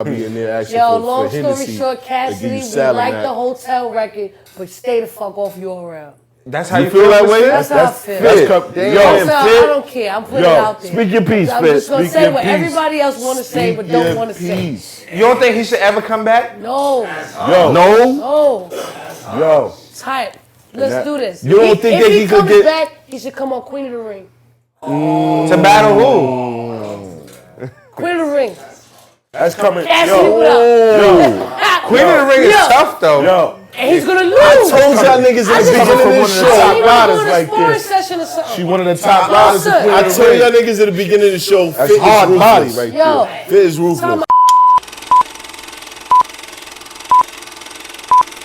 be in there asking Yo, for long story Hennessy. short, Cassidy, we like the hotel record, but stay the fuck off URL. That's how you feel that way? That's how I feel. I don't care. I'm putting it out there. Speak your piece, I'm just going to say what everybody else want to say, but don't want to say. You don't think he should ever come back? No. Yo. Type. Let's do this. You don't think that he could get back? He should come on Queen of the Ring. To battle who? Queen of the Ring. That's coming. Cassidy, what up? Queen of the Ring is tough though. Yo. And he's gonna lose. I told y'all niggas in the beginning of the show. Like this. She one of the top riders. I told y'all niggas at the beginning of the show. That's fit hard is body right there. Fit is ruthless.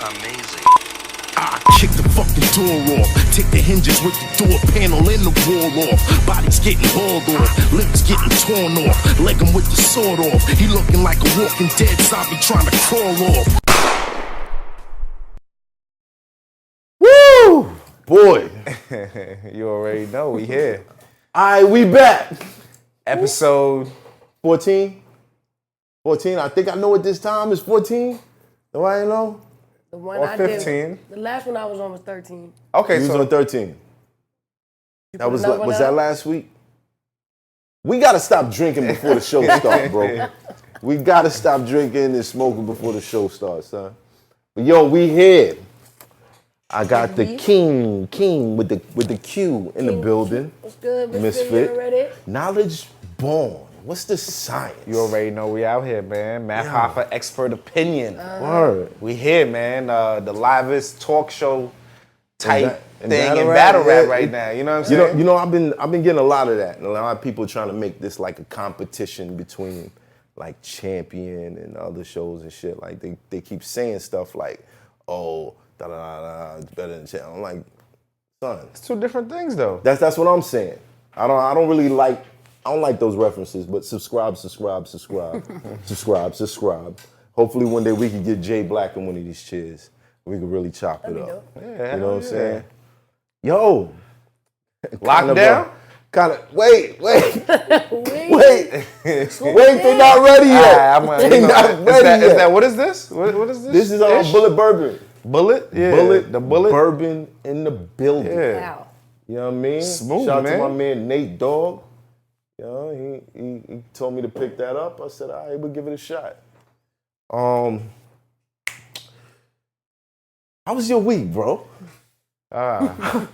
Amazing. I kick the fucking door off. Take the hinges with the door panel and the wall off. Body's getting hauled off. Lips getting torn off. Leg him with the sword off. He looking like a walking dead zombie trying to crawl off. Woo! Boy. You already know we here. Alright, we back. Episode 14. 14. I think I know at this time is 14. Do I know? The one or I 15. did. The last one I was on was 13. Okay, you so was on 13. That was that last week? We gotta stop drinking before the show starts, bro. We gotta stop drinking and smoking before the show starts, son. But yo, we here. I got the king with the Q in the building. What's good? Misfit. Knowledge born. What's the science? You already know we out here, man. Math Hoffa expert opinion. Word. We here, man. The livest talk show type thing in battle rap right now. You know what I'm saying? You know, I've been getting a lot of that. And a lot of people trying to make this like a competition between like Champion and other shows and shit. Like they keep saying stuff like, oh, it's better than Champion. I'm like, son. It's two different things though. That's what I'm saying. I don't really like. I don't like those references, but subscribe. subscribe. Hopefully one day we can get Jay Black in one of these chairs. We can really chop it up. Yeah, you know what I'm saying? Yo. Lockdown? Wait. They're not ready yet. They're not ready yet. What is this? What is this? This is Bullet Bourbon. Bullet? Yeah. The Bullet Bourbon in the building. Yeah. Wow. You know what I mean? Smooth, Shout out man. to my man Nate Dogg. You know, he told me to pick that up. I said, all right, we'll give it a shot. How was your week, bro? How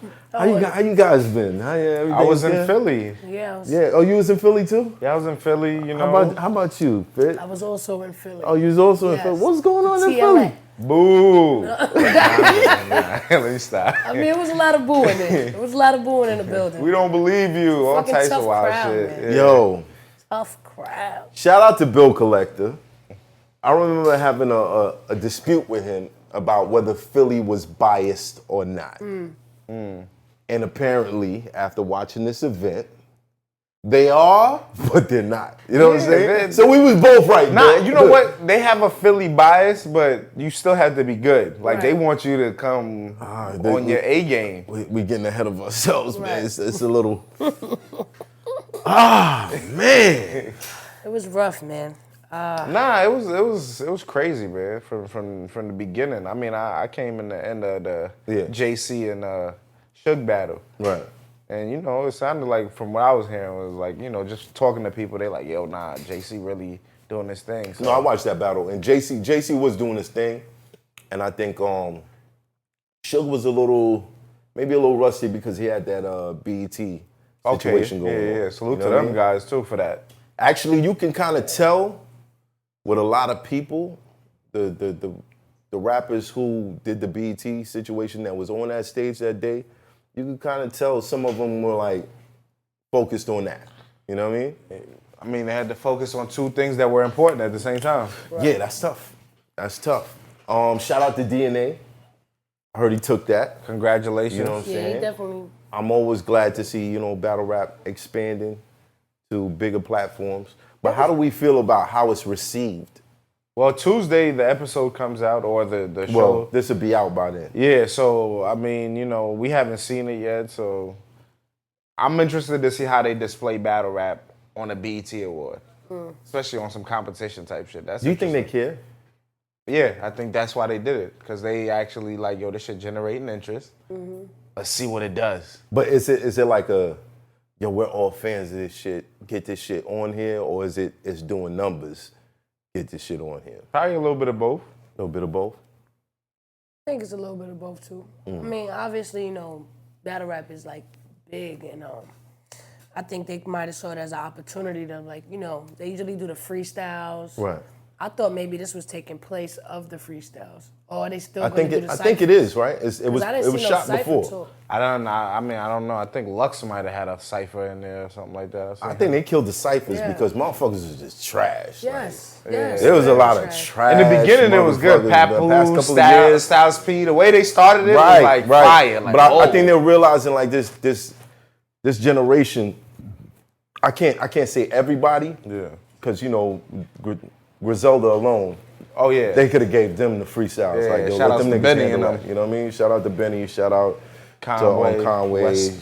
you guys been? I was in Philly. Yeah. Oh, you was in Philly too? Yeah, I was in Philly, you know. How about you, Fit? I was also in Philly. Oh, you was also in Philly? What's going on in Philly? Boo. Nah. Let me stop. I mean, it was a lot of booing there. It was a lot of booing in the building. We don't believe you. All types of wild shit. Man. Yo. Tough crowd. Shout out to Bill Collector. I remember having a dispute with him about whether Philly was biased or not. And apparently, after watching this event, they are, but they're not. You know what I'm saying? So we was both right. You know what? They have a Philly bias, but you still have to be good. Like, they want you to come on your A game. We getting ahead of ourselves, man. It's a little... man. It was rough, man. It was crazy, man. From the beginning. I mean, I came in the end of the JC and Suge battle. Right. And, you know, it sounded like, from what I was hearing, was like, you know, just talking to people, they like, yo, nah, JC really doing this thing. So. No, I watched that battle, and JC was doing his thing, and I think Suge was maybe a little rusty because he had that B.E.T. situation going on. Yeah. Salute to them guys, too, for that. Actually, you can kind of tell with a lot of people, the rappers who did the B.E.T. situation that was on that stage that day, you can kind of tell some of them were like focused on that. You know what I mean? I mean, they had to focus on two things that were important at the same time. Right. Yeah, that's tough. Shout out to DNA. I heard he took that. Congratulations. You know what I'm saying? He definitely. I'm always glad to see, you know, battle rap expanding to bigger platforms. But how do we feel about how it's received? Well, Tuesday, the episode comes out, or the show. Well, this will be out by then. Yeah, so, I mean, you know, we haven't seen it yet, so I'm interested to see how they display battle rap on a BET award. especially on some competition type shit. Do you think they care? Yeah, I think that's why they did it, because they actually like, yo, this shit generating interest. Let's see what it does. But is it like a, yo, we're all fans of this shit, get this shit on here, or is it's doing numbers, get this shit on here? Probably a little bit of both. A little bit of both? I think it's a little bit of both too. I mean, obviously, you know, battle rap is like big, and I think they might have saw it as an opportunity to, like, you know, they usually do the freestyles. Right. I thought maybe this was taking place of the freestyles. Or are they still I going to do the I think it is, right? It was shot before. Talk. I don't know. I think Lux might have had a cipher in there or something like that. I think they killed the ciphers because motherfuckers was just trash. Yes, like, yes. There was a lot of trash. In the beginning, it was good. Papoose, Styles P. The way they started it was like fire. Like, but I think they're realizing like this generation. I can't say everybody. Yeah. Because you know, Griselda alone. Oh yeah. They could have gave them the freestyles. Yeah, like, yo, shout let out them to niggas Benny handle and it. You know what I mean? Shout out to Benny. Shout out Conway, to Conway.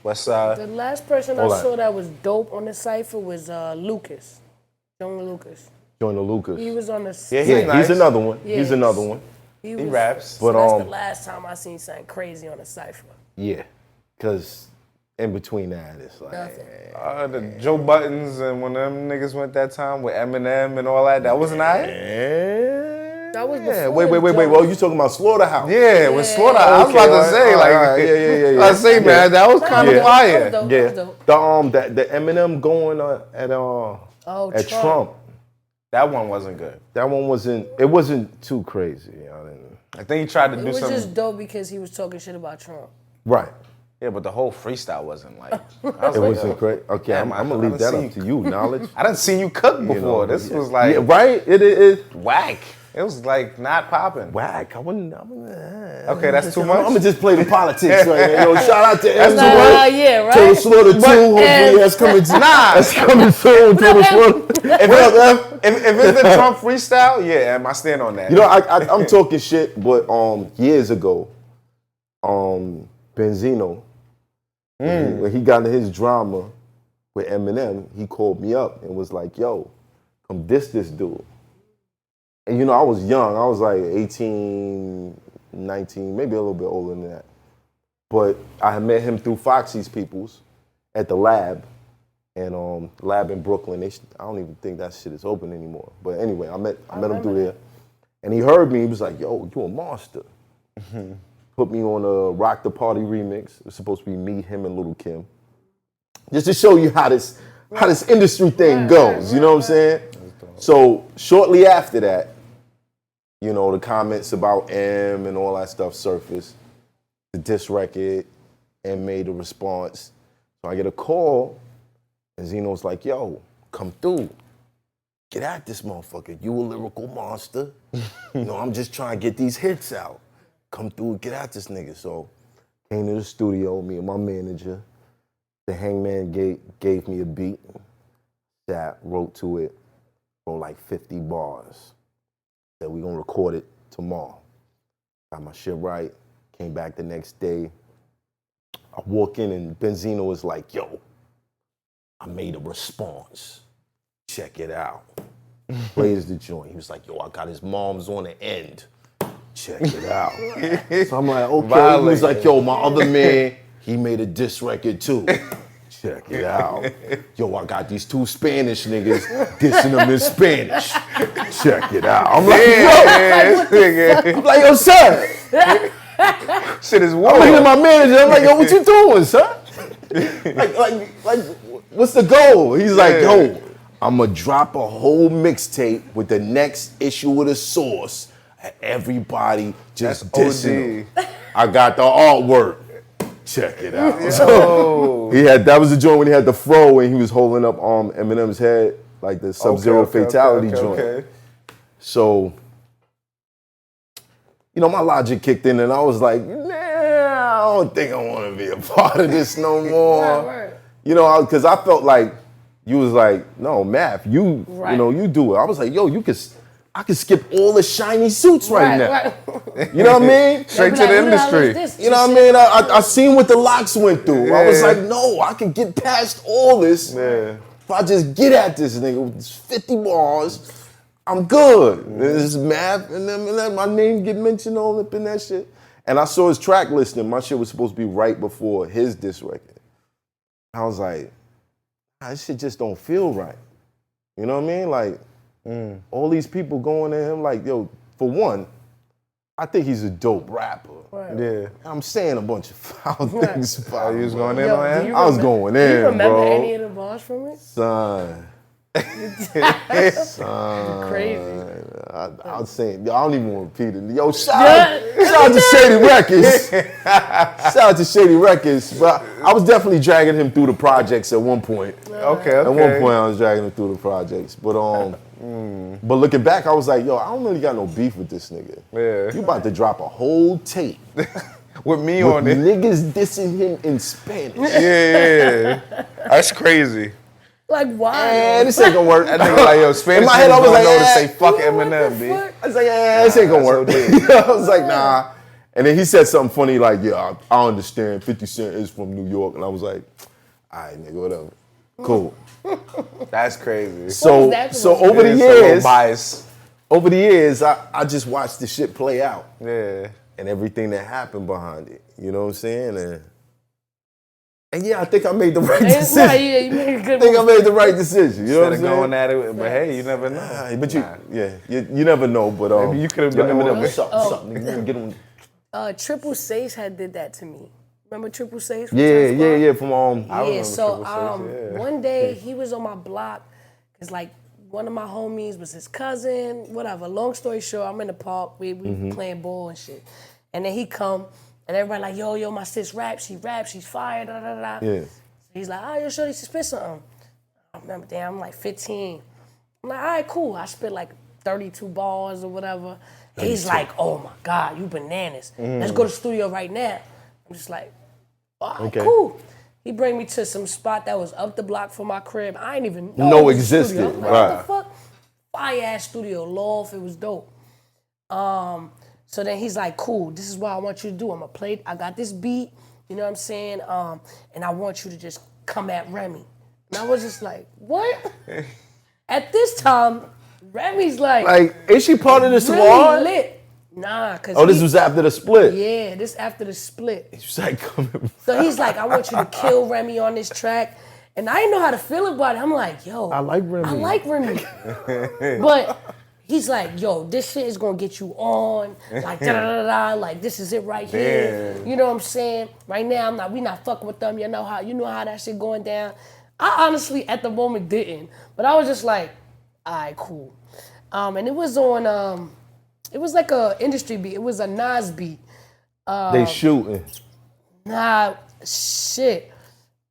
West Side. The last person I saw that was dope on the cypher was Lucas. Jonah Lucas. Jonah Lucas. He was on the He's another one. Yeah, He's another one. He raps. But But that's the last time I seen something crazy on the cypher. Yeah. Because in between that, it's like The Joe Buttons and when them niggas went that time with Eminem and all that wasn't I? That was Yeah. before Wait. Well, you talking about Slaughterhouse? Yeah, with Slaughterhouse. I was about to say, yeah. I say, man, that was kind of fire. The Eminem going at Trump. That one wasn't good. That one wasn't. It wasn't too crazy. I think he tried to do It was something. just dope because he was talking shit about Trump. Right. Yeah, but the whole freestyle wasn't like. It wasn't great. Okay, I'm gonna leave that up to you. Knowledge. I didn't see you cook before. This was like right. It whack. It was like not popping. Whack. Okay, that's too much. I'm gonna just play the politics right now. Yo, shout out to That's M. too much. Yeah, right. Taylor Slaughter 2. Hopefully that's coming. That's coming soon. Taylor Slaughter. If it's the Trump freestyle, yeah, I stand on that. You know, I'm talking shit, but years ago, Benzino, when he got into his drama with Eminem, he called me up and was like, yo, come diss this dude. And you know, I was young. I was like 18, 19, maybe a little bit older than that. But I had met him through Foxy's peoples at the lab. And lab in Brooklyn. I don't even think that shit is open anymore. But anyway, I met him through there. And he heard me. He was like, yo, you a monster. Put me on a Rock the Party remix. It was supposed to be me, him, and Lil' Kim. Just to show you how this industry thing goes. You know what I'm saying? So shortly after that, you know, the comments about M and all that stuff surfaced. The diss record, M made a response. So I get a call, and Zeno's like, yo, come through. Get at this motherfucker. You a lyrical monster. You know, I'm just trying to get these hits out. Come through and get at this nigga. So came to the studio, me and my manager. The Hangman gave me a beat. Wrote to it, wrote like 50 bars. Said we gonna record it tomorrow. Got my shit right. Came back the next day. I walk in and Benzino was like, yo, I made a response. Check it out. Plays the joint. He was like, yo, I got his mom's on the end. Check it out. So I'm like, okay. He was like, yo, my other man, he made a diss record too. Check it out. Yo, I got these two Spanish niggas dissing them in Spanish. Check it out. I'm like, yo. I'm like, yo, sir. Shit is war. I'm looking at my manager. I'm like, yo, what you doing, son? like, what's the goal? He's like, yo, I'm going to drop a whole mixtape with the next issue of The Source. And everybody just dissing him. I got the artwork. Check it out. So that was the joint when he had the fro and he was holding up Eminem's head, like the Sub-Zero fatality joint. Okay. So, you know, my logic kicked in and I was like, nah, I don't think I want to be a part of this no more. Right. You know, because I felt like you was like, no, Math, you know, you do it. I was like, yo, I could skip all the shiny suits right now. Right. You know what I mean? Straight to the industry. You know what I mean? I seen what the locks went through. I was like, no, I can get past all this if I just get at this nigga with 50 bars, I'm good. This math, and then my name get mentioned all up in that shit. And I saw his track listing. My shit was supposed to be right before his diss record. I was like, this shit just don't feel right. You know what I mean? Like, all these people going at him like, yo, for one, I think he's a dope rapper. Right. Yeah. I'm saying a bunch of foul things about him. You was going in on him? I was going in, do you remember bro. any of the bars from it? Son. Crazy. I was saying, yo, I don't even want to repeat it. Yo, shout out to Shady Records. Shout out to Shady Records. But I was definitely dragging him through the projects at one point. Okay. At one point, I was dragging him through the projects. But but looking back, I was like, yo, I don't really got no beef with this nigga. Yeah. You about to drop a whole tape With me with on it. niggas dissing him in Spanish. Yeah. That's crazy. Like, why? Man, this ain't gonna work. That nigga like, yo, Spanish In my head, I was niggas like, don't know to eh. say fuck Yeah, what Eminem, the B. fuck? I was like, this ain't gonna work. I was like, nah. And then he said something funny like, yeah, I understand 50 Cent is from New York. And I was like, all right, nigga, whatever. Cool. That's crazy. So that over the It's a little years, bias. I just watched the shit play out. Yeah. And everything that happened behind it. You know what I'm saying? And yeah, I think I made the right decision. Right, yeah, you made a good I think I move. made the right decision. You know what Instead I'm of saying? going at it, but hey, you never know. But you never know. But Maybe you could have been Eminem, on what's up? What's up? Nigga? Get him. Triple Six had did that to me. Remember Triple Six? Yeah. From Yeah, so Triple Six, yeah. one day he was on my block because like one of my homies was his cousin, whatever. Long story short, I'm in the park, we playing ball and shit. And then he come and everybody like, yo, my sis raps, she's fire, da da da. Yeah. So he's like, yo, shorty, she spit something. I remember, damn, I'm like 15. I'm like, all right, cool. I spit like 32 bars or whatever. He's like, oh my God, you bananas. Let's go to the studio right now. I'm just like, all right, cool. He bring me to some spot that was up the block from my crib. I ain't even know it was a existed. studio. I'm like, what the fuck? Fire ass studio, loft, it was dope. So then he's like, cool, this is what I want you to do. I'm gonna play, I got this beat, you know what I'm saying? And I want you to just come at Remy. And I was just like, what? At this time, Remy's like is she part of the squad? really lit. Nah, cause This was after the split. yeah, this after the split. She was like, coming. So he's like, I want you to kill Remy on this track. And I didn't know how to feel about it. I'm like, yo. I like Remy. I like Remy. But he's like, yo, this shit is gonna get you on. Like, da-da-da-da, like, this is it right here. Damn. You know what I'm saying? Right now, we not fucking with them. You know how that shit going down. I honestly, at the moment, didn't. But I was just like, all right, cool. And it was on, it was like a industry beat. It was a Nas beat. They shooting. Nah, shit.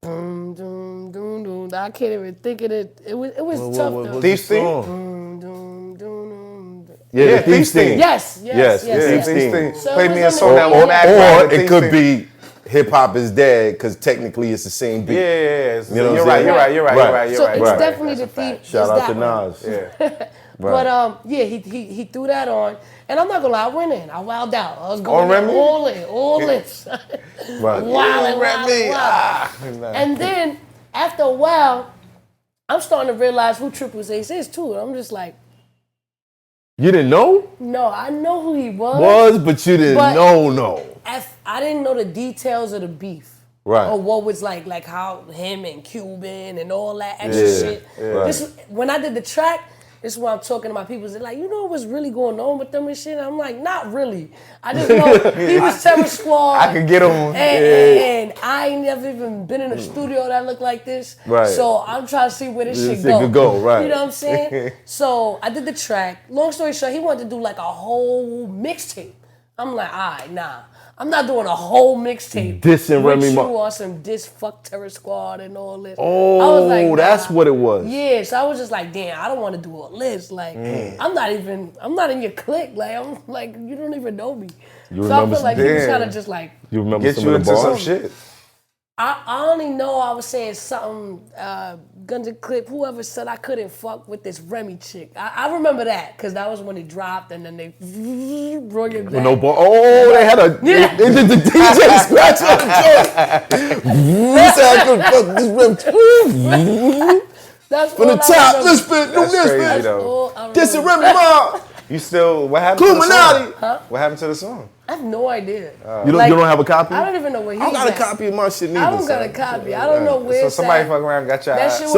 Doom, doom, doom, doom. I can't even think of it. It was tough though. Thief's theme? Doom, doom, doom, doom. Yeah, the Thief's theme. Yes. Yes. Thief's theme. So Play it me was a song that on won't the- act Or right. it Thief's could theme. be Hip Hop is Dead, because technically it's the same beat. Yeah. You know You're what I'm right. saying? You're Right. right. So it's definitely the That's a fact. thief. Shout it's out to that one. Nas. Yeah. But yeah, he threw that on, and I'm not gonna lie, I went in. I wowed out. I was going On Remy? all in. Right. Wildin'. And then after a while, I'm starting to realize who Triple Ace is too. And I'm just like, You didn't know? no, I know who he was. But you didn't But- know. I didn't know the details of the beef. Right. Or what was like how him and Cuban and all that extra Yeah, shit. yeah. This, when I did the track, this is why I'm talking to my people. They're like, you know what's really going on with them and shit? I'm like, not really. I just know he was Terror Squad. I could get him. And I ain't never even been in a studio that looked like this. Right. So I'm trying to see where this shit This go. could go, right. You know what I'm saying? So I did the track. Long story short, he wanted to do like a whole mixtape. I'm like, all right, nah. I'm not doing a whole mixtape. Dissing with Remy you Ma. on some diss fuck Terror Squad and all this. Oh, I was like, nah. that's what it was. Yeah, so I was just like, damn, I don't want to do all this. Like, I'm not in your clique. Like, I'm like, you don't even know me. You So I remember feel like he was damn. kind of just like, You remember Get some you of the into some bars? shit. I only know I was saying something, Guns and Clip, whoever said I couldn't fuck with this Remy chick. I remember that, because that was when it dropped and then they brought it back. No ball. Oh, they had a. Yeah. They did the DJ scratch on the joint. He said I couldn't fuck this Remy. That's From the all I top, remember. let's spit, do That's this, crazy, man. though. All I This is remember. Remy Ma. You still, what happened to the Illuminati. song? Huh? What happened to the song? I have no idea. You don't have a copy? I don't even know where he's I don't got a at. copy of my shit neither. I don't got a son. copy. I don't know where So it's somebody at. fuck around and got your That shit was-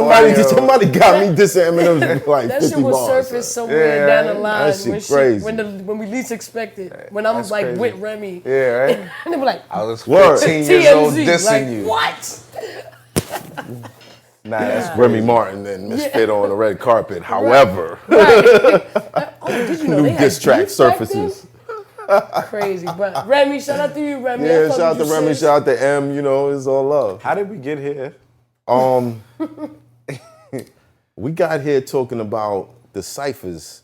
Somebody got me dissing Eminem like That 50 shit will bars. surface son. somewhere Yeah, down the line that shit crazy. when we least expect it. When I'm That's like crazy. with Remy. Yeah, right? And they be like, I was Word. 15 years old TMZ. dissing Like, you. what? Nah, that's Remy Martin and Misfit on the red carpet. However, Right. Oh, did you know new they had diss track beef back then? surfaces. Crazy, but Remy, shout out to you, Remy. I Yeah, fuck shout out to with you, Remy, sis. shout out to M. You know, it's all love. How did we get here? We got here talking about the ciphers.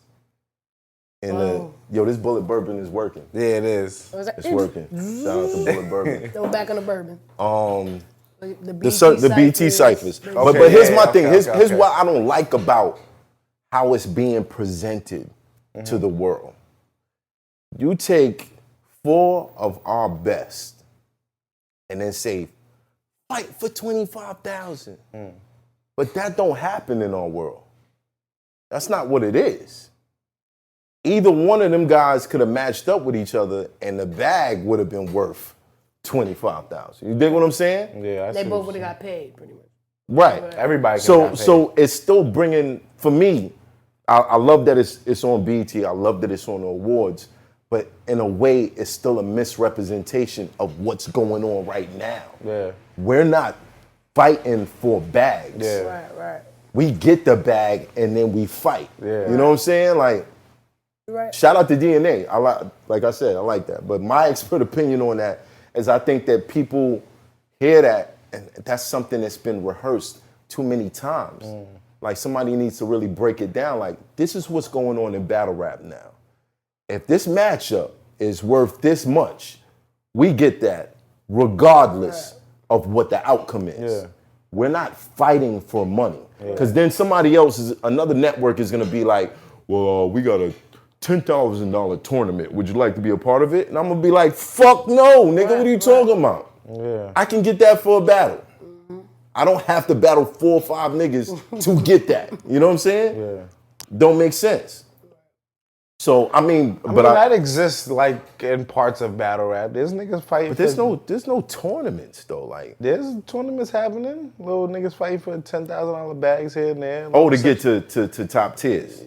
And this Bullet Bourbon is working. Yeah, it is. Was that- It's working. Shout out to Bullet Bourbon. They were back on the bourbon. The The BT ciphers. ciphers. But here's yeah, my okay, thing. Here's okay. what I don't like about how it's being presented to the world. You take 4 of our best and then say, fight for 25,000. But that don't happen in our world. That's not what it is. Either one of them guys could have matched up with each other and the bag would have been worth 25,000. You dig what I'm saying? Yeah, I They see both what would you're have got paid, pretty much. Right. saying. Everybody can So got paid. so it's still bringing, for me, I love that it's on BET. I love that it's on the awards. But in a way, it's still a misrepresentation of what's going on right now. Yeah. We're not fighting for bags. Yeah. Right. We get the bag and then we fight. Yeah. You know what I'm saying? Like, Right. shout out to DNA. Like I said, I like that. But my expert opinion on that is I think that people hear that and that's something that's been rehearsed too many times. Like somebody needs to really break it down. Like, this is what's going on in battle rap now. If this matchup is worth this much, we get that regardless of what the outcome is. Yeah. We're not fighting for money. Because then somebody else, another network is gonna be like, well, we got a $10,000 tournament. Would you like to be a part of it? And I'm gonna be like, fuck no, nigga, what are you talking about? Yeah. I can get that for a battle. I don't have to battle 4 or 5 niggas to get that. You know what I'm saying? Yeah. Don't make sense. So I mean, That exists like in parts of battle rap. There's niggas fighting. but there's no tournaments though. Like, There's tournaments happening. Little niggas fighting for $10,000 bags here and there. to get to top tiers.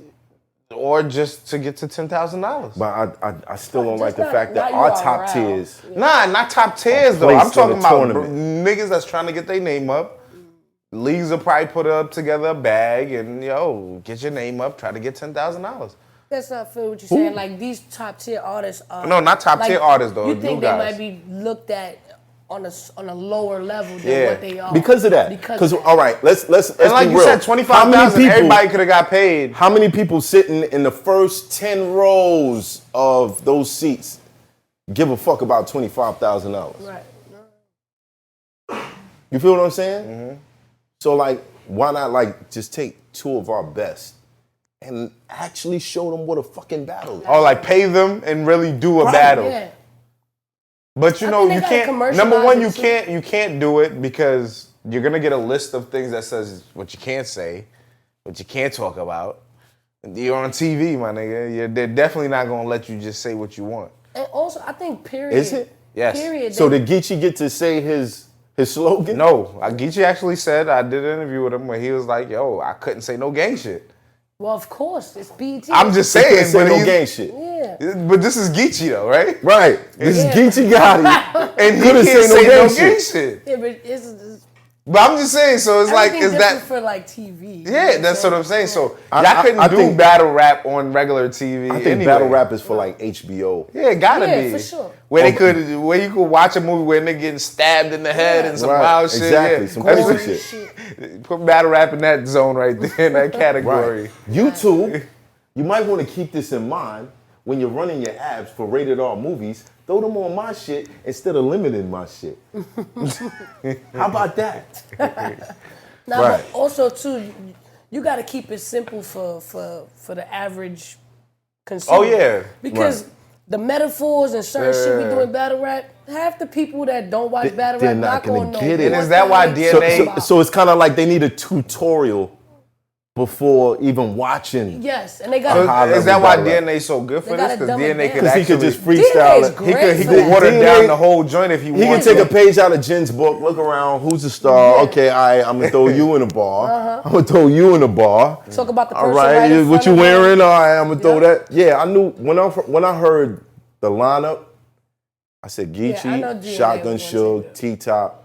Or just to get to $10,000. But I still don't like the not- fact that not our you top around. tiers. Nah, not top tiers though. place I'm in talking the about tournament. niggas that's trying to get their name up. Leagues will probably put up together a bag and get your name up. Try to get $10,000. That's not fair what you're saying. Like, these top tier artists are. No, not top tier artists, though. You New think they guys. might be looked at on a lower level than what they are. Because of that. Because all right, let's And like be you real. said, 25,000. Everybody could have got paid. How many people sitting in the first 10 rows of those seats give a fuck about $25,000? Right. You feel what I'm saying? So like, why not like just take 2 of our best and actually show them what a fucking battle is? Or like pay them and really do a battle. Yeah. But you I know, think you they gotta can't. commercialize Number one, it you can't do it because you're gonna get a list of things that says what you can't say, what you can't talk about. You're on TV, my nigga. They're definitely not gonna let you just say what you want. And also, I think period. Is it? Yes. Period. So did Geechee get to say his slogan? No, Geechee actually said, I did an interview with him where he was like, yo, I couldn't say no gang shit. Well, of course, it's BET. I'm just He couldn't saying, say but no gang shit. Yeah. But this is Geechee though, right? Right. This is Geechee Gotti. And he Couldn't can't say no say gang no gang shit. shit. Yeah, but it's But I'm just saying, so it's like, everything is that... different for like TV. Yeah, that's what I'm saying. So I- y'all couldn't I do think- battle rap on regular TV. I think anyway. battle rap is for like HBO. Yeah, it gotta Yeah, be. for sure. Where you could watch a movie where they're getting stabbed in the head and some Right, wild shit. exactly, Yeah. some That's crazy what- shit. Put battle rap in that zone right there, in that category. Right. You two, you might want to keep this in mind when you're running your ads for rated R movies. Throw them on my shit instead of limiting my shit. How about that? Now, Right. but also too, you got to keep it simple for the average consumer. Oh, yeah. Because Right. the metaphors and certain shit we Yeah. do in battle rap, half the people that don't watch battle they're rap not not gonna gonna know. get it. And is that why what DNA it's about. So it's kind of like they need a tutorial before even watching. Yes, and they got. high Is that level why battle rap. DNA is so good for They this? gotta Because dumb it DNA down. could Because he actually could just DNA freestyle is it. great. he for could that. water DNA down the whole joint if he He can wanted. take a page out of Jen's book, look around, who's the star? Yeah. Okay, I'm gonna throw you in a bar. I'm gonna throw you in a bar. Talk about the All person right, in what front you of wearing? him. All right, I'm gonna throw Yep. that. Yeah, I knew when I heard the lineup, I said Yeah, I know Geechee, DNA Shotgun was Suge, gonna T-Top,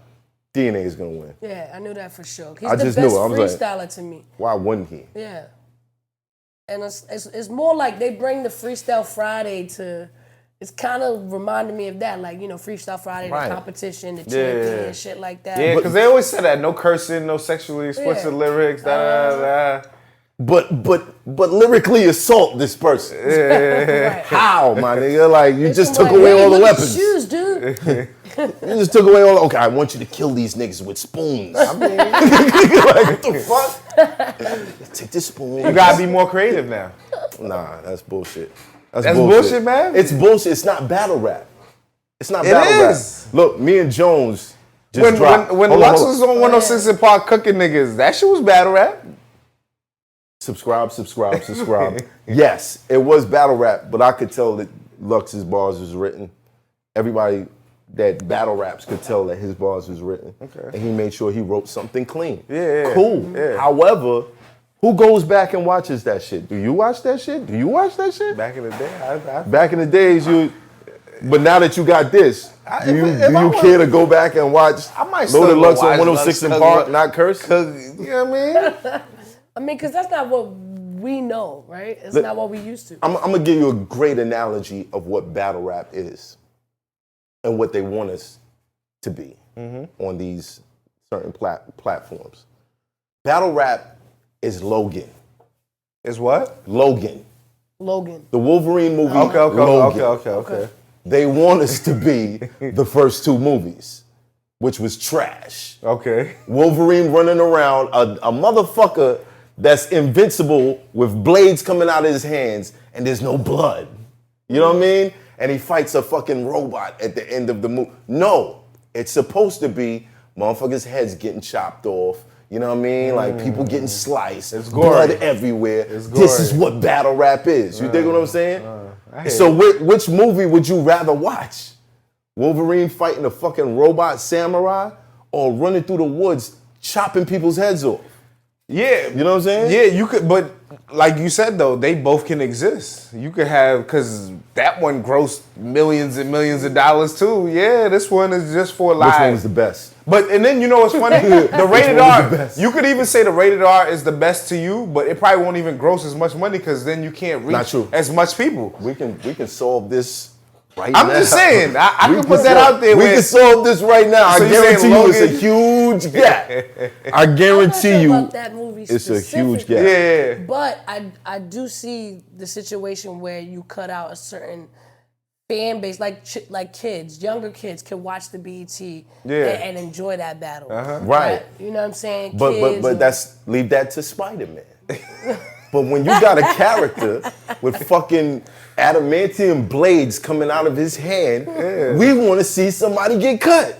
DNA is gonna win. Yeah, I knew that for sure. He's I the just best knew it. I was like- freestyler to me. Why wouldn't he? Yeah. And it's more like they bring the Freestyle Friday to. It's kind of reminding me of that, like, you know, Freestyle Friday, Right. the competition, the champion, Yeah. and shit like that. Yeah, because they always said that. No cursing, no sexually explicit Yeah. lyrics, da. But lyrically assault this person. Right. How, my nigga? Like you just took Like, away hey, all the look at weapons. Shoes, dude. You just took away all. Okay, I want you to kill these niggas with spoons. I mean, like what the fuck? Take this spoon. You gotta be more creative now. Nah, that's bullshit. That's bullshit, man? It's bullshit. It's not battle rap. It's not It battle is. rap. Look, me and Jones just dropped. When Hold on, Lux hold was on. on 106 and Park cooking niggas, that shit was battle rap. Subscribe. Yes, it was battle rap, but I could tell that Lux's bars was written. Everybody that battle raps could tell that his bars was written. Okay. And he made sure he wrote something clean. Yeah. Cool. Yeah. However, who goes back and watches that shit? Do you watch that shit? Back in the day, Back in the days, but now that you got this, do you if I care to go back and watch I might still Loaded go Lux on watch 106 and Lux Park, cook, not curse? you know what I mean? I mean, because that's not what we know, right? It's not what we used to. I'm gonna give you a great analogy of what battle rap is and what they want us to be on these certain platforms. Battle rap is Logan. Is what? Logan. Logan. The Wolverine movie. Okay. They want us to be the first two movies, which was trash. Okay. Wolverine running around, a motherfucker that's invincible with blades coming out of his hands and there's no blood. You know what I mean? And he fights a fucking robot at the end of the movie. No, it's supposed to be motherfuckers' heads getting chopped off. You know what I mean? Like people getting sliced. It's gory. Blood everywhere. It's This is gory. what battle rap is. You dig what I'm saying? I So which movie would you rather watch? Wolverine fighting a fucking robot samurai or running through the woods chopping people's heads off? Yeah. You know what I'm saying? Yeah, you could, but like you said though, they both can exist. You could have, because that one grossed millions and millions of dollars too. Yeah, this one is just for live. Which one is the best? But, and then you know what's funny? The rated one is R, the best? you could even say the rated R is the best to you, but it probably won't even gross as much money because then you can't reach Not true. as much people. We can solve this right now. I'm just saying, I We can put that solve- out there. We where- can solve this right now. So I you saying guarantee you it's a Logan- huge gap. I I'm not guarantee sure you about that movie it's a huge specifically. gap. Yeah. But I do see the situation where you cut out a certain fan base, like kids, younger kids can watch the BET and enjoy that battle. Right. You know what I'm saying? But Kids but and- that's leave that to Spider-Man. But when you got a character with fucking adamantium blades coming out of his hand, we want to see somebody get cut.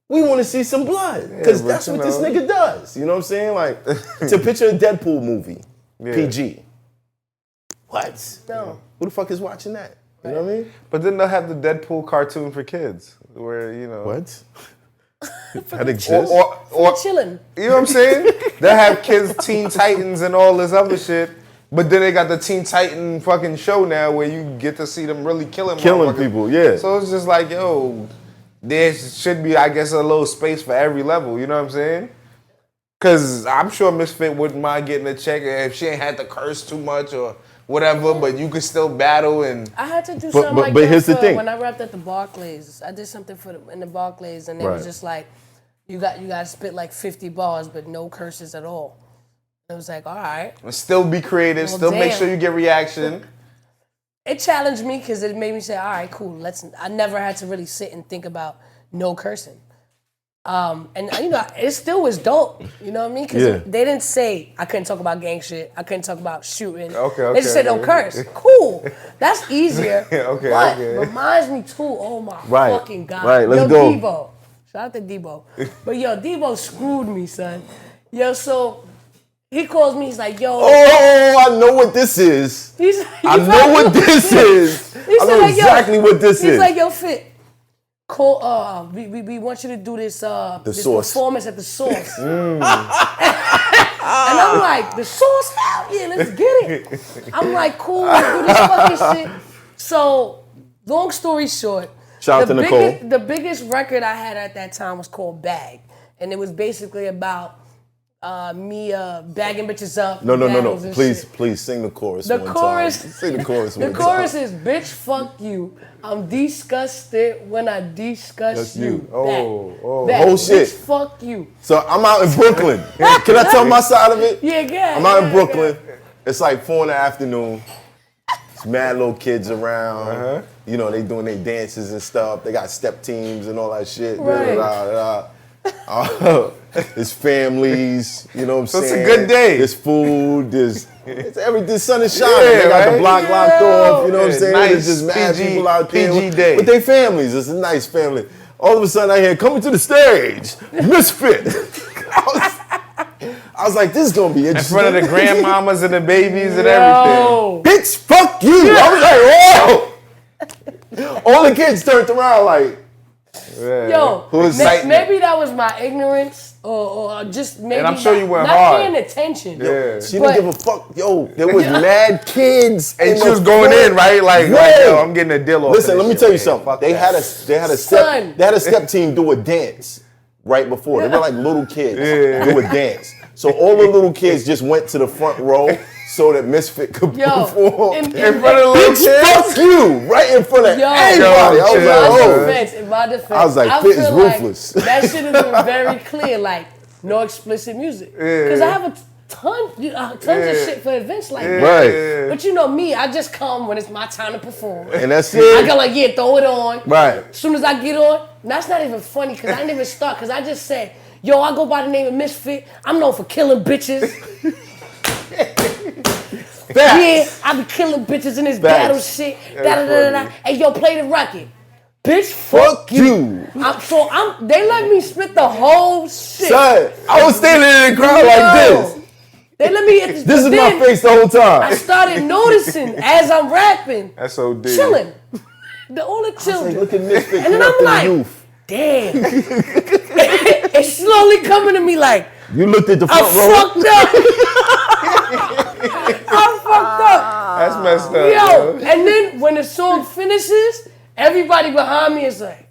We want to see some blood because but that's you what this know. nigga does. You know what I'm saying? Like, to picture a Deadpool movie, PG. What? No. Who the fuck is watching that? You know what I mean? But then they'll have the Deadpool cartoon for kids where, you know. What? That exists? Or chilling. you know what I'm saying? They'll have kids Teen Titans and all this other shit. But then they got the Teen Titan fucking show now where you get to see them really killing motherfuckers. people, yeah. So it's just like, yo, there should be, I guess, a little space for every level. You know what I'm saying? Because I'm sure Misfit wouldn't mind getting a check if she ain't had to curse too much or whatever, but you could still battle and... I had to do But- something but- like but that here's the for thing. when I rapped at the Barclays. I did something in the Barclays, and it was Right. just like, you got to spit like 50 bars, but no curses at all. It was like, all right. Still be creative, Well, still make damn. sure you get reaction. It challenged me because it made me say, all right, cool. I never had to really sit and think about no cursing. And you know, it still was dope. You know what I mean? Because Yeah. they didn't say I couldn't talk about gang shit. I couldn't talk about shooting. Okay, They just said okay. don't curse. Cool. That's easier. Okay, but okay. reminds me too. Oh my Right, fucking god. right, let's yo, go. Debo. Shout out to Debo. But yo, Debo screwed me, son. Yo, so he calls me. He's like, yo. Oh, I know what this is. I know what this is. I know exactly what this is. He's like, yo, Fit. Call. We want you to do this. This performance at the Source. And I'm like, the Source now? Yeah, let's get it. I'm like, cool. Do this fucking shit. So, long story short. Shout out to Nicole. The biggest record I had at that time was called Bag. And it was basically about me bagging bitches up. No. Please sing the chorus one time. Sing the chorus one time. The chorus is, bitch, fuck you. I'm disgusted when I discuss you. Oh, Back. Oh, shit. Bitch, fuck you. So I'm out in Brooklyn. Can I tell my side of it? Yeah, yeah. I'm out in Brooklyn. It's like 4 in the afternoon. There's mad little kids around. You know, they doing their dances and stuff. They got step teams and all that shit. Right. There's families, you know what I'm saying? So it's a good day. There's food, there's everything, the sun is shining. They got the block locked off, you know what I'm saying? Nice, There's just mad PG, people out there PG day. with their families. It's a nice family. All of a sudden I hear, coming to the stage, Misfit. I was like, this is gonna be interesting. In front of the grandmamas and the babies and everything. Bitch, fuck you. I was like, whoa. All the kids turned around like, Yo, maybe that was my ignorance, or just maybe and I'm sure you went not hard. paying attention. Yeah. She didn't give a fuck. Yo, there was mad kids. And she was going in, right? Like, yo, I'm getting a deal off. Listen, let me tell you something. They had a step team do a dance right before. They were like little kids do a dance. So all the little kids just went to the front row so that Misfit could perform in front of the little kids. Fuck you, right in front of everybody. I was like, in my defense, I was like, Fit is ruthless. Like that shit has been very clear, like no explicit music. Because I have a tons of shit for events like that. Right. But you know me, I just come when it's my time to perform. And that's it. I go like, throw it on. Right. As soon as I get on, that's not even funny because I didn't even start because I just said, yo, I go by the name of Misfit. I'm known for killing bitches. Yeah, I be killing bitches in this battle shit. Hey, yo, play the record. Bitch, fuck you. They let me spit the whole shit. Son, I was standing in the crowd like this. They let me. This is my face the whole time. I started noticing as I'm rapping. That's so deep. Chilling. All the children. Like, look at Misfit. And then I'm like, damn. It's slowly coming to me like, you looked at the front row. I fucked up. I fucked up. That's messed up. Yo, and then when the song finishes, everybody behind me is like.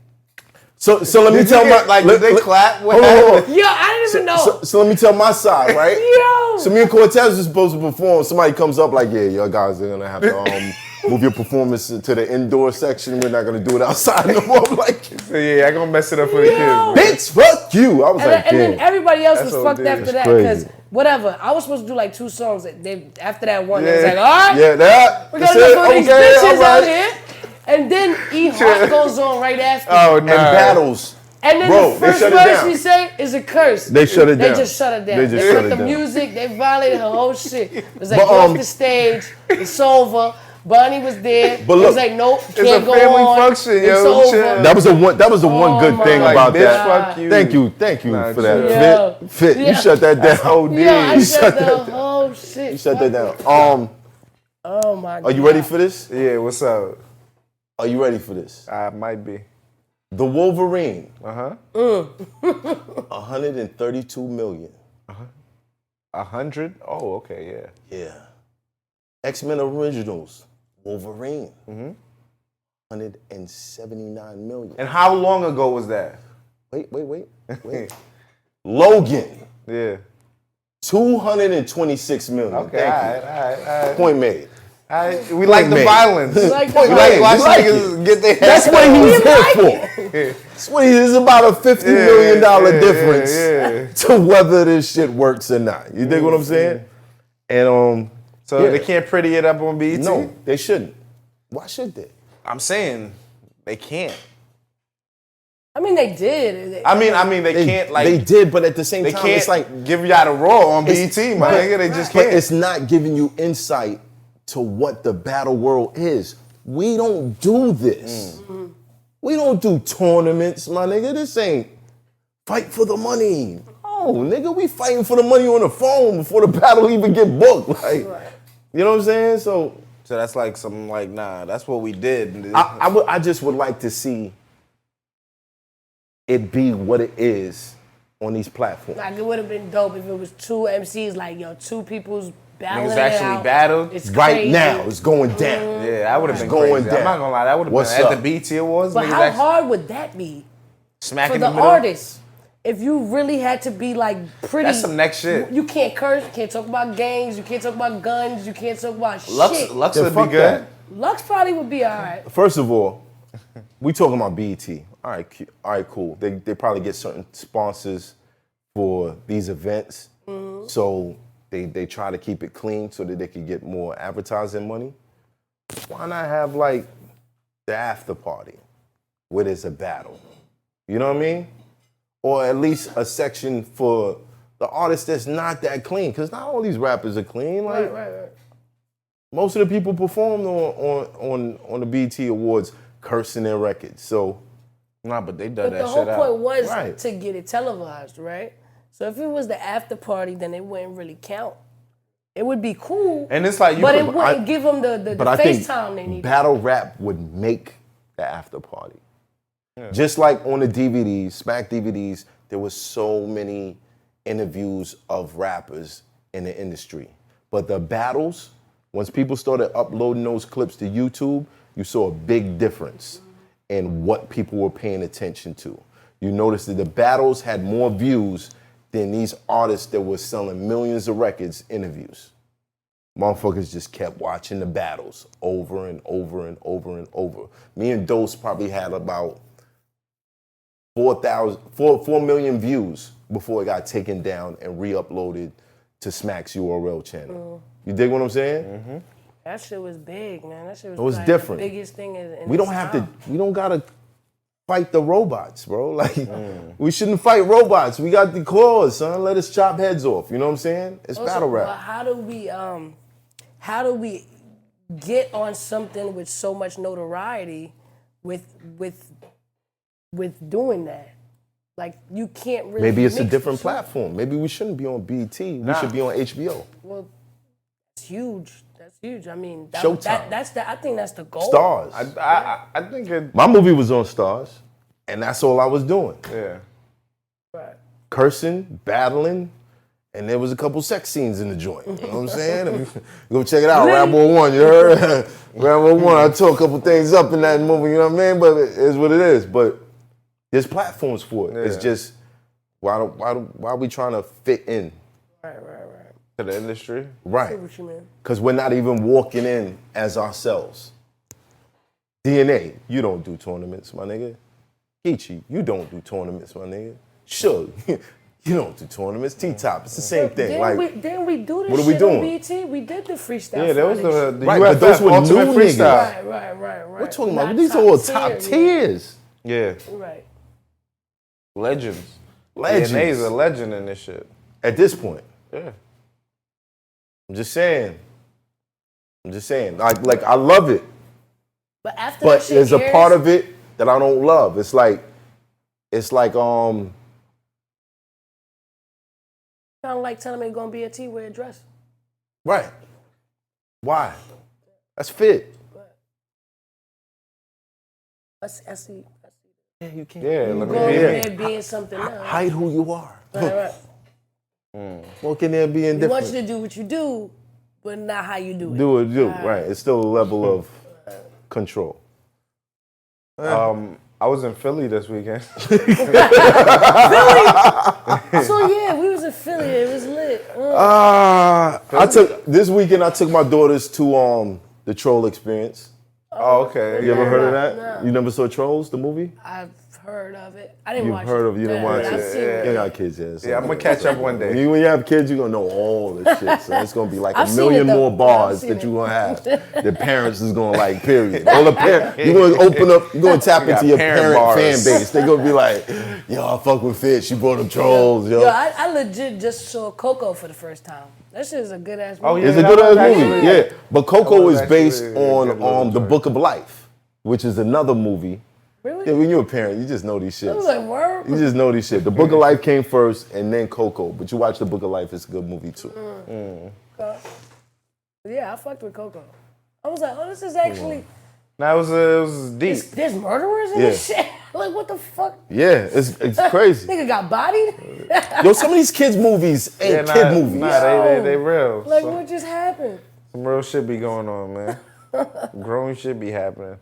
So let me tell my did they clap? What happened? Yo, I didn't even know. So let me tell my side, right? Yo. So me and Cortez are supposed to perform. Somebody comes up like, yeah, y'all guys are gonna have to move your performance to the indoor section. We're not gonna do it outside no more. I'm like, so yeah, I gonna mess it up for the kids. Bro. Bitch, fuck you. I was like, and then everybody else was fucked OD. after that crazy. because whatever. I was supposed to do like 2 songs. After that one, they was like, all right, yeah, that. we gotta go for these bitches out here. And then E-Heart goes on right after. Oh, and battles. And then the first verse we say is a curse. They shut it down. They just shut it down. They just shut shut it the down. music. They violated her whole shit. It was like, get off the stage. It's over. Bonnie was there. But look, it was like, nope, it's can't a go family on. function, It's yo. over. That was the one good thing like, about bitch, that. fuck you. Thank you for that. Yeah. Fit, you shut that down. OD. Yeah, I You shut shut the that whole shit. You shut that down. Oh my God. Are you ready for this? Yeah, what's up? Are you ready for this? I might be. The Wolverine. 132 million. 100? Oh, okay, yeah. Yeah. X-Men Originals. Wolverine. 179 million. And how long ago was that? Wait. Logan. Yeah. 226 million. Okay, all right. Point made. We like the violence. We like watching niggas get their That's what he's here for. That's what it's about a $50 million difference to whether this shit works or not. You dig what I'm saying? And so they can't pretty it up on BET? No, they shouldn't. Why should they? I'm saying they can't. I mean, they did. I mean, they can't like. They did, but at the same they time, can't it's like give y'all the raw on BET, my nigga. They just can't. But it's not giving you insight to what the battle world is. We don't do this. We don't do tournaments, my nigga. This ain't fight for the money. No, nigga, we fighting for the money on the phone before the battle even get booked. Like, you know what I'm saying? So that's like some like, nah, that's what we did. I just would like to see it be what it is on these platforms. Like, it would have been dope if it was two MCs, like, yo, two people's battling Niggas actually out. battled. It's Right crazy. now, it's going down. Yeah, that would have been going crazy. down. I'm not gonna lie, that would have What's been at up? the BET Awards. But niggas how actually hard would that be smack for in the the middle. artists? If you really had to be like pretty, That's some next shit. You can't curse, you can't talk about gangs, you can't talk about guns, you can't talk about shit. Lux Yeah, would fuck be good. that. Lux probably would be all right. First of all, we talking about BET. All right, cool. They probably get certain sponsors for these events, so they try to keep it clean so that they can get more advertising money. Why not have like the after party where there's a battle? You know what I mean? Or at least a section for the artists that's not that clean, because not all these rappers are clean. Like, Right. most of the people performed on the BET Awards cursing their records. So, Nah, but they done But that the shit whole out. point was Right. to get it televised, right? So if it was the after party, then it wouldn't really count. It would be cool, And it's like you but could- it wouldn't give them the but I think FaceTime they need. battle rap would make the after party. Just like on the DVDs, Smack DVDs, there was so many interviews of rappers in the industry. But the battles, once people started uploading those clips to YouTube, you saw a big difference in what people were paying attention to. You noticed that the battles had more views than these artists that were selling millions of records interviews. Motherfuckers just kept watching the battles over and over and over and over. Me and Dose probably had about 4 million views before it got taken down and re-uploaded to Smack's URL channel. You dig what I'm saying? That shit was big, man. That shit was, It was like different. The biggest thing in We don't its have time. to, we don't gotta fight the robots, bro. Like, we shouldn't fight robots. We got the claws, son. Let us chop heads off. You know what I'm saying? It's Also, battle but rap. how do we get on something with so much notoriety with doing that? Like, you can't really Maybe it's a mix different the two. platform. Maybe we shouldn't be on BET. We should be on HBO. Well, it's huge. That's huge. I mean, Showtime. I think that's the goal. Stars. I think it. My movie was on Stars, and that's all I was doing. Yeah. Right. Cursing, battling, and there was a couple sex scenes in the joint. You know what I'm saying? Go check it out, Rambo 1, you heard? Rambo 1, I tore a couple things up in that movie, you know what I mean? But it is what it is. But there's platforms for it. It's Yeah. just, why are we trying to fit in? Right. To the industry. Right. See what you mean. Because we're not even walking in as ourselves. DNA, you don't do tournaments, my nigga. Geechee, you don't do tournaments, my nigga. Sure, you don't do tournaments. T-Top, it's the same thing. Didn't we do this what are we shit doing? on BET? We did the freestyle. Yeah, there was Friday the Right, UFF but those were Ultimate new Freestyle. niggas. Right. We're talking about, Not these are all top tier, tiers. Yeah. Right. Legends. Legends. DNA's a legend in this shit. At this point. Yeah. I'm just saying. Like I love it, But after but that shit there's a airs, part of it that I don't love. It's like kind of like telling me you're gonna be a T-wear dress. right. Why? That's fit. I see. Yeah, you can't. Yeah, let me Go be in it. there being something else. Hide who you are. Right. Walk in there being We want different. you to do what you do, but not how you do it. Do it, right. It's still a level of control. I was in Philly this weekend. So yeah, we was in Philly. It was lit. This weekend I took my daughters to the Troll Experience. Oh, okay. You ever heard of that? No. You never saw Trolls, the movie? I've heard of it. I didn't You've watch heard it. of it, you didn't Yeah, watch but I've it. seen You got kids, yeah. So Yeah, I'm gonna catch up one day. When you have kids, you're gonna know all this shit. So it's gonna be like I've a seen million it, though. more bars I've seen that it. you're gonna have. The parents is gonna like, period. All the parents, you're gonna open up, you're gonna tap into your parent parent fan bars. base. They're gonna be like, yo, I fuck with Fit. She brought up Trolls, yo. Yo, I legit just saw Coco for the first time. That shit is a good ass movie. Oh, yeah. It's a that good was ass movie, actually- yeah. But Coco was is based actually a good little on The joint. Book of Life, which is another movie Really? Yeah, when you're a parent, you just know these shit. I was like, word? You just know these shit. The Book of Life came first, and then Coco. But you watch The Book of Life; it's a good movie too. Okay. Yeah, I fucked with Coco. I was like, oh, this is actually. Nah, it was deep. There's murderers in this shit. Like, what the fuck? Yeah, it's crazy. Nigga got bodied. Yo, some of these kids' movies ain't kid movies. Nah, they real. Like, So, what just happened? some real shit be going on, man. Grown shit be happening.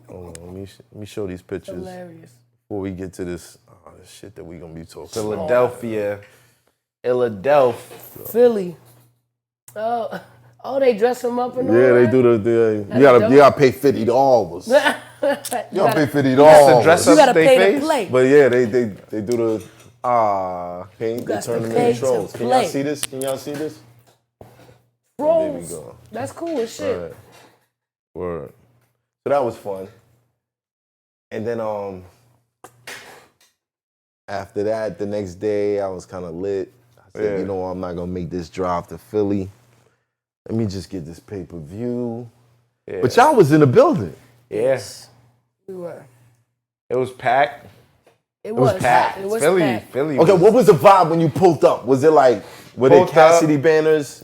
Hold on, let me show these pictures Hilarious. before we get to this shit that we gonna be talking about. Philadelphia. Philly. Oh, they dress him up and all Yeah, they that? do the you gotta pay $50. You gotta pay $50. dress You up gotta they pay face? to play. But yeah, they do the paint, they got turn to them pay into to trolls. Can y'all play. see this? Can y'all see this? Trolls. There we go. That's cool as shit. Word. Word. So that was fun. And then after that, the next day, I was kind of lit. I said, you know, I'm not gonna make this drive to Philly. Let me just get this pay-per-view. Yeah. But y'all was in the building. Yes. We were. It was packed. It was packed. It was Philly. packed. Philly. Okay, what was the vibe when you pulled up? Was it like, were they Pulled Cassidy banners?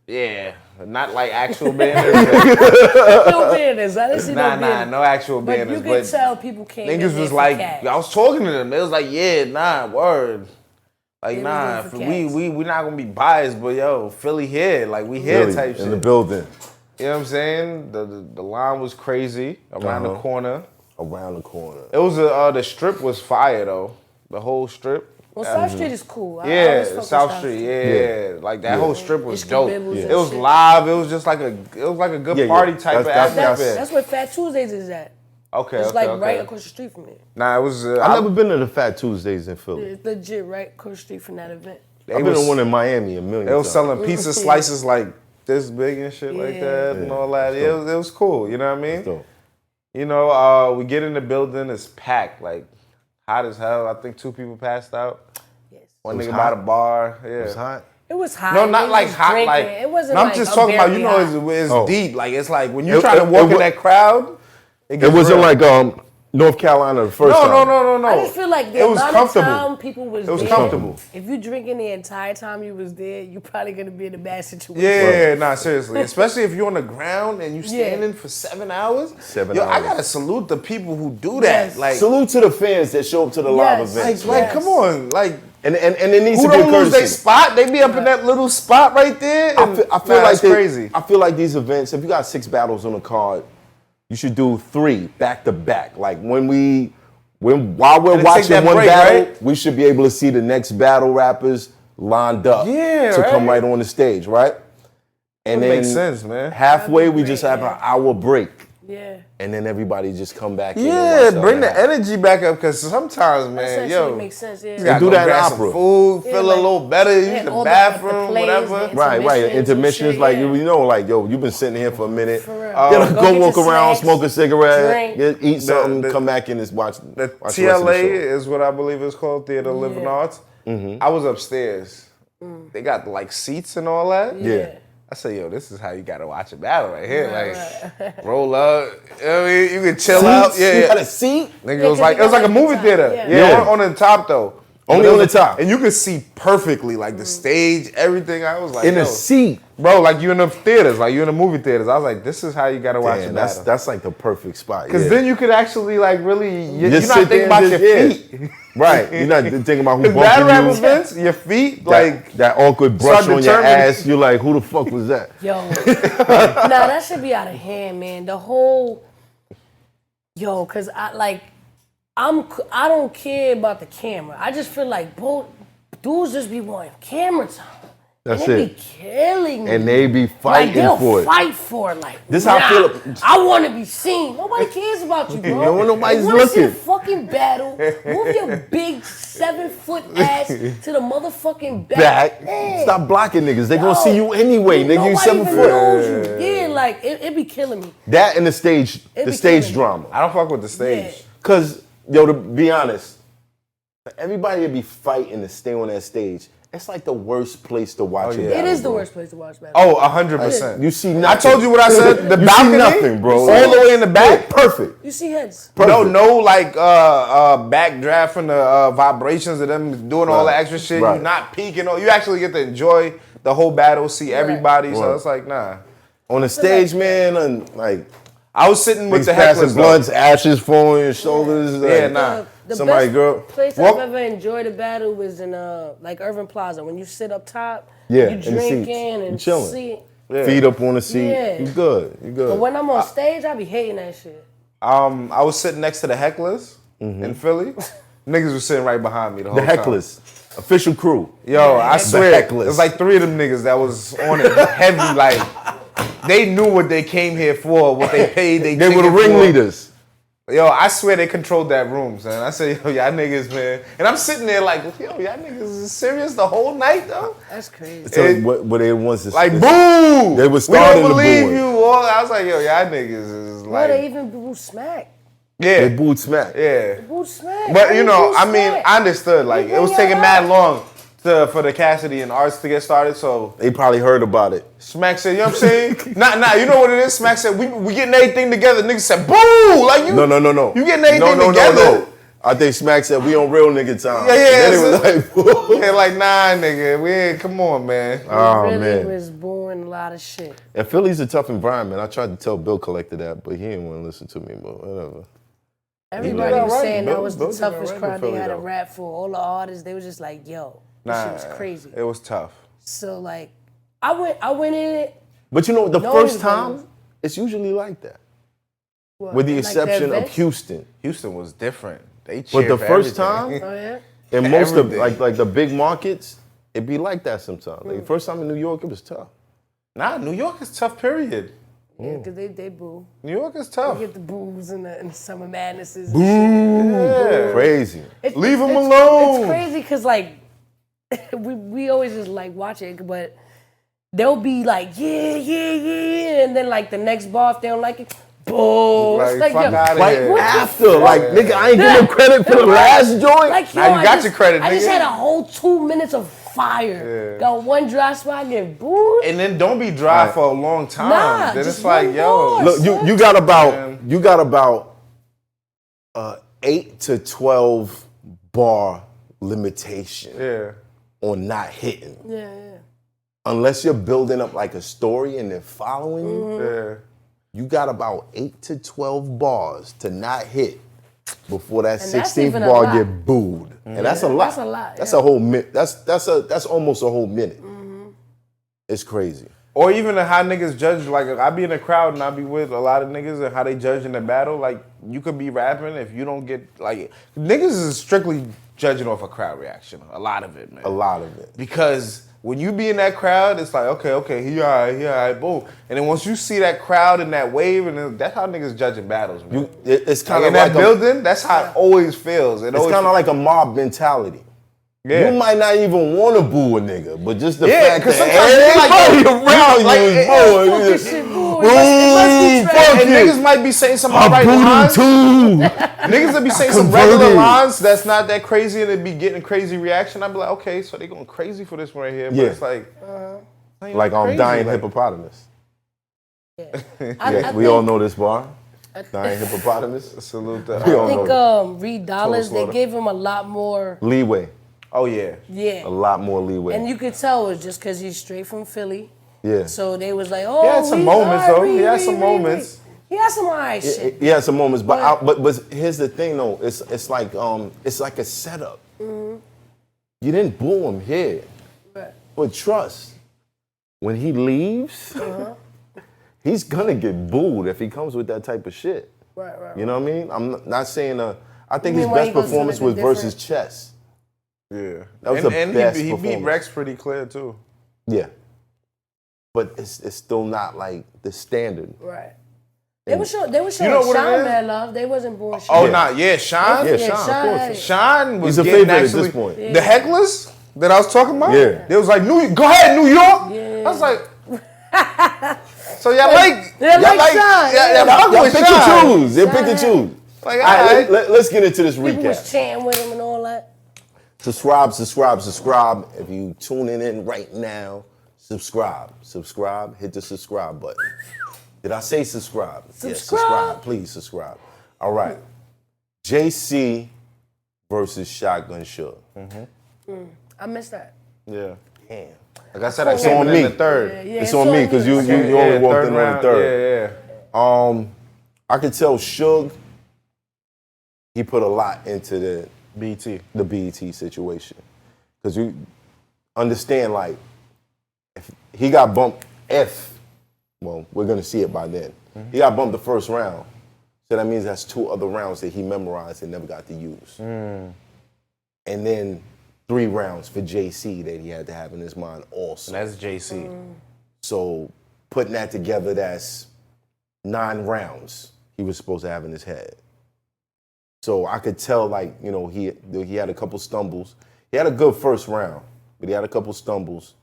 Yeah. Not like actual banners. No banners. I didn't see no banners. No actual But banners. you could tell people came in niggas there was for like, cash. I was talking to them. They was like, yeah, nah, word. Like, They was nah, there for we not gonna be biased, but yo, Philly here, like we here Philly, type shit. in the building. You know what I'm saying? The line was crazy around the corner. Around the corner. It was the strip was fire though. The whole strip. Well, South Street is cool. I Yeah, always fuck with South Street. Yeah. Like that whole strip was Ishka dope. Bibbles and It was shit. live. It was just like a good Yeah, party yeah. type of That's- atmosphere. That's where Fat Tuesdays is at. Okay, It's okay, like okay. right across the street from there. Nah, it was. I've never been to the Fat Tuesdays in Philly. It's legit right across the street from that event. I've been to one in Miami a million They was times. selling pizza slices like this big and shit like that and all that. It was cool. You know what I mean? Dope. You know, we get in the building, it's packed, like hot as hell. I think 2 people passed out. Yes. One was nigga hot? by the bar. Yeah. It was hot. It was hot. No, not Niggas like was hot, drinking. like. It wasn't No, I'm like just talking about, you know, unbearably it's Oh. deep. Like, it's like when you It- try to it- walk it in wa- that crowd, It gets wasn't real. like North Carolina the first No, time. no. I just feel like the It was amount comfortable. of time people was It was there, comfortable. if you drinking the entire time you was there, you probably gonna be in a bad situation. Yeah, nah, seriously. Especially if you're on the ground and you standing for 7 hours. 7 Yo, I hours. gotta salute the people who do that. Yes. Like, Salute to the fans that show up to the live Yes. events. like, Yes. come on, like. And it needs Who to be a don't lose their courtesy. spot? They be up in that little spot right there. I and- feel nah, like that's crazy. I feel like these events, if you got 6 battles on the card, you should do 3 back to back. Like while we're And take watching that one break, battle, right? we should be able to see the next battle rappers lined up Yeah, to come right? right on the stage, right? And That then makes sense, man. halfway That'd be we just great, have yeah. an hour break. Yeah. And then everybody just come back in. Yeah, and watch bring the that happen. energy back up because sometimes, That man, shit yo, makes sense. Yeah. you gotta do go that in grab some opera. food, Yeah, feel like- a little better, use Yeah, the all the bathroom, plays, whatever. the Right, intermissions and intermissions, shit, like yeah. you know, like yo, you've been sitting here for a minute. For real. Go Go get walk your around, snacks, smoke a cigarette, drink. eat something, the- come back and just watch. The watch the rest of the TLA show. is what I believe it's called, Theater of Living Arts. I was upstairs. They got like seats and all that. Yeah. I said, yo, this is how you gotta watch a battle right here. Like, roll up. You know what I mean? You can chill out. Seats? Yeah, You yeah. got a seat? Nigga, Yeah, it was 'cause like you it was got like a like movie the theater. top, Yeah, yeah. on the top though. Only on the top. And you could see perfectly like the stage, everything. I was like, In yo, a seat. bro, like you in the theaters, like you in the movie theaters. I was like, this is how you gotta watch a Damn, battle. that's like the perfect spot. Because yeah. then you could actually like really, you're Just not sit thinking there about and your just- feet. Right. You're not thinking about who Because battle bumping rap you. events, your feet, That, like that awkward brush start on your determining- ass. You're like, who the fuck was that? Yo, nah, that should be out of hand, man. The whole, cause I don't care about the camera. I just feel like both dudes just be wanting camera time. That's and they it. be killing me. And they be like fighting they'll for it. fight for it. Like This how I feel- I want to be seen. Nobody cares about you, bro. No, nobody's They wanna see a looking. fucking battle. Move your big 7-foot ass to the motherfucking back. Back. Yeah. Stop blocking niggas. They Yo, gonna see you anyway, nigga. You Nobody 7 even foot. knows you. Yeah, like it be killing me. That and the stage be stage killing me. drama. I don't fuck with the stage. Yeah. Cause yo, to be honest, everybody would be fighting to stay on that stage. it's like the worst place to watch a yeah. battle. It is the bro. worst place to watch battle. Oh, 100%. You see nothing. I told you what I said. The You see balcony, nothing, bro. all the way in the back. Perfect. You see heads. Perfect. No, like backdraft from the vibrations of them doing all the extra shit. Right. You're not peeking. You actually get to enjoy the whole battle, see everybody. So Right. it's like, nah. On the stage, man, and like I was sitting with niggas the passing hecklers. bloods, ashes falling on your shoulders. Yeah, like, nah. The Somebody, best girl. place Well- I've ever enjoyed a battle was in like Irving Plaza. When you sit up top, Yeah, you in the seats. drinking You and chilling. see. Feet up on the seat. Yeah. You good. You good. But when I'm on stage, I be hating that shit. I was sitting next to the hecklers in Philly. Niggas was sitting right behind me the whole the time. hecklers, official crew. Yo, I swear, hecklers. it was like 3 of them niggas that was on it heavy. Like, they knew what they came here for, what they paid. They were the ticket for. ringleaders. Yo, I swear they controlled that room, son. I said, yo, y'all niggas, man. And I'm sitting there like, yo, y'all niggas is serious the whole night, though? That's crazy. So what they was Like, boo! They were We starting don't to believe boo. you. All, I was like, yo, y'all niggas is Why they like, even boo Smack? They yeah, booed Smack. yeah. Boo Smack. But Why you they know, boo I mean, Smack? I understood. Like, it was taking mad long for the Cassidy and Arts to get started, so They probably heard about it. Smack said, you know what I'm saying? nah, you know what it is? Smack said, we getting everything together. Niggas said, boo! Like, you. No. You getting everything together? No. I think Smack said we on real nigga time. Yeah, Then it was like, whoa. Yeah, like, nah, nigga, we ain't, come on, man. Oh, really man. was booing a lot of shit. And Philly's a tough environment. I tried to tell Bill Collector that, but he didn't want to listen to me, but whatever. Everybody did was alright. saying Bill- that was the Bill did toughest alright crowd with they Philly, had a though. rap for. All the artists, they was just like, yo, this shit was crazy. It was tough. So like, I went in it. But you know, the No, first it was- time, it's usually like that. What, With the like exception of events? Houston. Houston was different. They But cheered the for first everything. Oh yeah. And most of Everything. like the big markets, it be like that sometimes. Like first time in New York, it was tough. Nah, New York is tough, period. Yeah, because they boo. New York is They tough. get the boos and the summer madnesses. And Yeah. Crazy. shit. Leave 'em It's alone. crazy because like we always just like watch it, but they'll be like yeah, and then like the next bar if they don't like it, boo. Like, It's like, fuck yo, outta Like here. after, like nigga, I ain't getting credit for the last joint. like yo, Now you I got just- your credit, I just nigga. had a whole 2 minutes of fire. Yeah. Got one dry spot, get booed. And then don't be dry for a long time. Nah, then just it's like, one yo. bar. Look, you got about 8 to 12 bar limitation Yeah. on not hitting. Yeah. Unless you're building up like a story and they're following you, Yeah. you got about 8 to 12 bars to not hit before that And that's 16th even a bar lot. get booed. And that's a lot. That's a lot, That's yeah. a whole minute. That's almost a whole minute. It's crazy. Or even how niggas judge, like, I be in a crowd and I be with a lot of niggas and how they judge in the battle. Like, you could be rapping if you don't get, like, niggas is strictly judging off a crowd reaction. A lot of it, man. A lot of it. Because when you be in that crowd, it's like, okay, he all right, boom. And then once you see that crowd and that wave, and then that's how niggas judging battles, man. It's Like kind in of that like building, that's how it always feels. It's kind of like a mob mentality. yeah. You might not even want to boo a nigga, but just the Yeah, fact 'cause that sometimes they like, everybody around like, you is it- booing. Fuck you this just, shit, boo. It must be fuck trash. and it. niggas might be saying some I alright booed him lines. too. Niggas that be saying some converted. regular lines that's not that crazy and it be getting crazy reaction. I'd be like, okay, so they going crazy for this one right here. But Yeah. it's like, ain't Like crazy, dying like- hippopotamus. I Yeah, we all know this bar. Dying hippopotamus. salute that. We I all think know Reed Dollars, they slaughter. gave him a lot more. leeway. Oh yeah. Yeah. A lot more leeway. And you could tell it was just because he's straight from Philly. yeah. So they was like, oh, He had some Reed, moments, all though. right, He had Reed, some Reed, moments. Reed. He had some alright shit. Yeah, some moments, but But- but here's the thing though. It's like a setup. You didn't boo him here, Right. but trust, when he leaves, he's gonna get booed if he comes with that type of shit. Right. You know what I mean? I'm not saying I think You his mean why best he goes to performance like a was versus different- Chess. Yeah. That was and the and best he beat performance. Rex pretty clear too. Yeah, but it's still not like the standard. Right. They were showing know what it Sean is? mad love. They wasn't booing Sean. Oh, Yeah. nah, yeah, Sean. Yeah, Yeah, Sean, of Sean course. had it. Sean was He's a getting favorite at actually, this point. The hecklers that I was talking about, Yeah. they was like, go ahead, New York. Yeah. I was like, so y'all like, They like Sean, y'all fuck Y'all with pick Sean. and choose. They pick and choose. Like, All right, alright. let's get into this People was recap. chanting with him and all that. Subscribe. If you tuning in right now, subscribe. Hit the subscribe button. Did I say subscribe? Yes, subscribe. Please subscribe. All right. JC versus Shotgun Suge. I missed that. Yeah. Damn. Like I said, I came in the third. Yeah, It's on me because you only walked in on the third. Yeah. I could tell Suge, he put a lot into the BET situation. Because you understand, like, if he got bumped well, we're going to see it by then. He got bumped the first round. So that means that's 2 other rounds that he memorized and never got to use. And then 3 rounds for JC that he had to have in his mind also. And that's JC. So putting that together, that's 9 rounds he was supposed to have in his head. So I could tell, like, you know, he had a couple stumbles. He had a good first round, but he had a couple stumbles.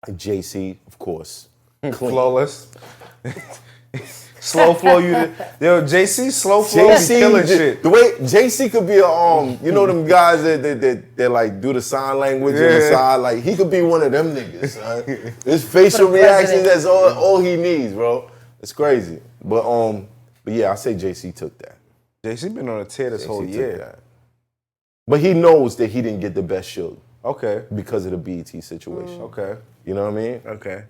And JC, of course, clean. Flawless. Slow flow, JC slow flow be killing shit. The way JC could be a you know them guys that like do the sign language on the side, like he could be one of them niggas. Son. His facial reactions, that's all he needs, bro. It's crazy. But yeah, I say JC took that. JC been on a tear this whole year. But he knows that he didn't get the best Suge. Okay. Because of the BET situation. Okay. You know what I mean? Okay.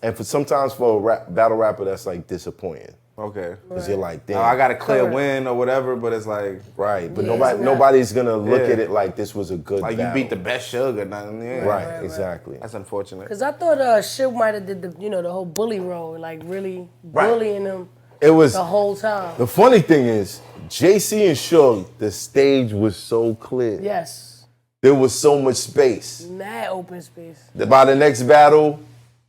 And sometimes for a battle rapper, that's like disappointing. Okay. Because you're like, damn. Now, I got a clear win or whatever, but it's like. Right. But nobody's going to look at it like this was a good like battle. You beat the best Suge or nothing. Yeah. Right, exactly. That's unfortunate. Because I thought Suge might have did the whole bully role, like really bullying him the whole time. The funny thing is, JC and Suge, the stage was so clear. Yes. There was so much space. Mad open space. By the next battle,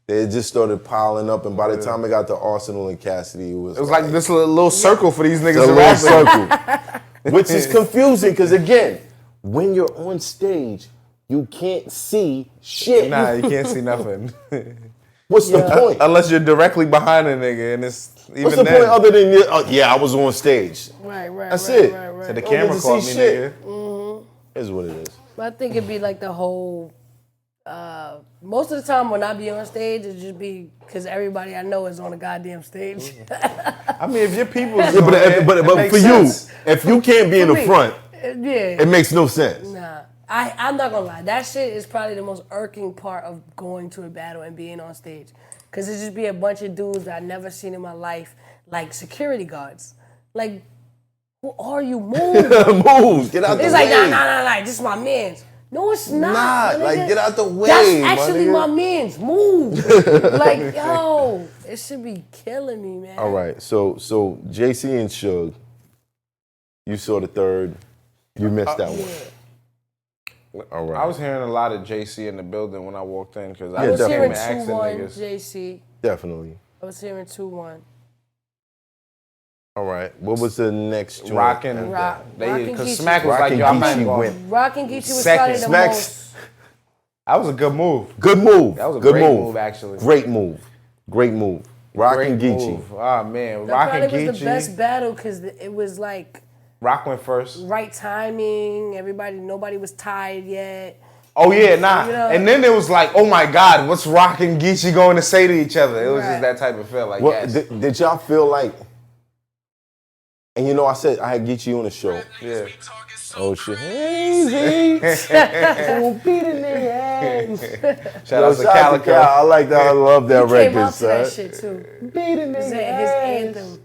they just started piling up, and by the time it got to Arsonal and Cassidy, it was like this little circle for these niggas. A little circle. Which is confusing, because again, when you're on stage, you can't see shit. Nah, you can't see nothing. What's the point? Unless you're directly behind a nigga, and it's even What's the point other than, I was on stage. Right. That's it. Right. So the camera caught me, nigga. Is what it is. But I think it'd be like the whole, most of the time when I be on stage, it'd just be because everybody I know is on a goddamn stage. I mean, if your people but for sense. You, if you can't be in the front, it makes no sense. Nah. I'm not gonna lie. That shit is probably the most irking part of going to a battle and being on stage. Cause it just be a bunch of dudes that I never seen in my life, like security guards. Like, who are you? Move. Move. Get out the way. It's like, nah. This is my man's. No, it's not. Like, get out the way. That's actually my man's. Move. Like, yo, it should be killing me, man. All right. So JC and Suge, you saw the third. You missed that one. All right. I was hearing a lot of JC in the building when I walked in because I was was hearing asking 2-1 niggas. JC. Definitely. I was hearing 2-1. All right. What was the next joint? Rockin'. Because Smack was like, yo, I'm not going. Rockin' Geechee was Second. probably the Smack's- most. That was a good move. Good move. That was a good great move, actually. Great move. Rockin' Great Geechee. move. Oh, man. That Rockin' probably was the best Geechee. battle because it was like Rock went first. right timing. Nobody was tired yet. Oh, yeah, nah. You know? And then it was like, oh, my God, what's Rock and Geechee going to say to each other? It was Right. just that type of feel. Like, Well, yes. did y'all feel like, and you know, I said I had Geechee on the show. Yeah. Oh, shit. Hey, We'll beat a nigga. Shout out to Cal. Calico. I like that. I love that He record, came out to that son. shit too. Beat a nigga His ass. anthem.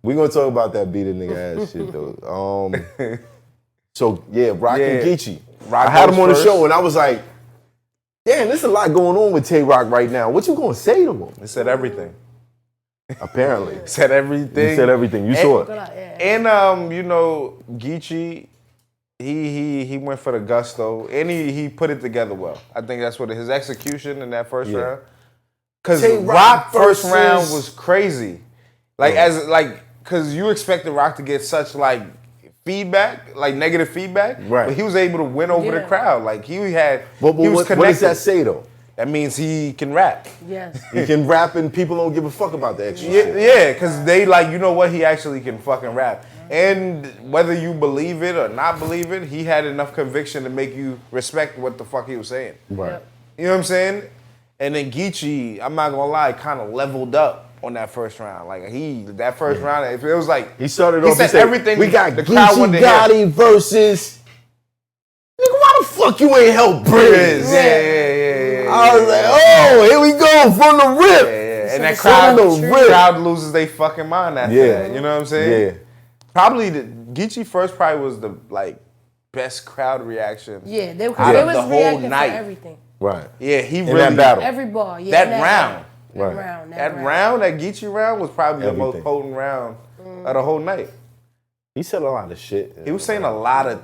We're going to talk about that beat a nigga ass shit, though. So, yeah, Rock and Geechee. Rock I had him goes on the first. show, and I was like, damn, there's a lot going on with Tay-Rock right now. What you going to say to him? It said everything. Apparently. Said everything. He said everything. You saw it. And you know, Geechee, he went for the gusto, and he put it together well. I think that's what his execution in that first round. Because Rock first round was crazy, because you expected Rock to get such like feedback, like negative feedback, right? But he was able to win over the crowd. Like he had, But he was connected. what does that say though? that means he can rap. Yes. He can rap and people don't give a fuck about the extra Yeah, shit. yeah, because they like, you know what, he actually can fucking rap. And whether you believe it or not believe it, he had enough conviction to make you respect what the fuck he was saying. Right. Yep. You know what I'm saying? And then Geechee, I'm not gonna lie, kind of leveled up on that first round. Like that first round, it was like He started he off, said everything we got the crowd wanted Geechee to hear. Gotti versus... Nigga, why the fuck you ain't help Briz? Yeah. I was like, oh, here we go, from the rip. Yeah. And that From the rip. crowd loses their fucking mind after that. You know what I'm saying? Yeah. Probably Geechee first probably was the like best crowd reaction. Yeah, they was Out of the whole reacting night. for everything. Right. Yeah, he In really that battle. Every ball, yeah. That in round. Right. That round, that Geechee round was probably the most Everything. potent round of the whole night. He said a lot of shit. He was saying a lot of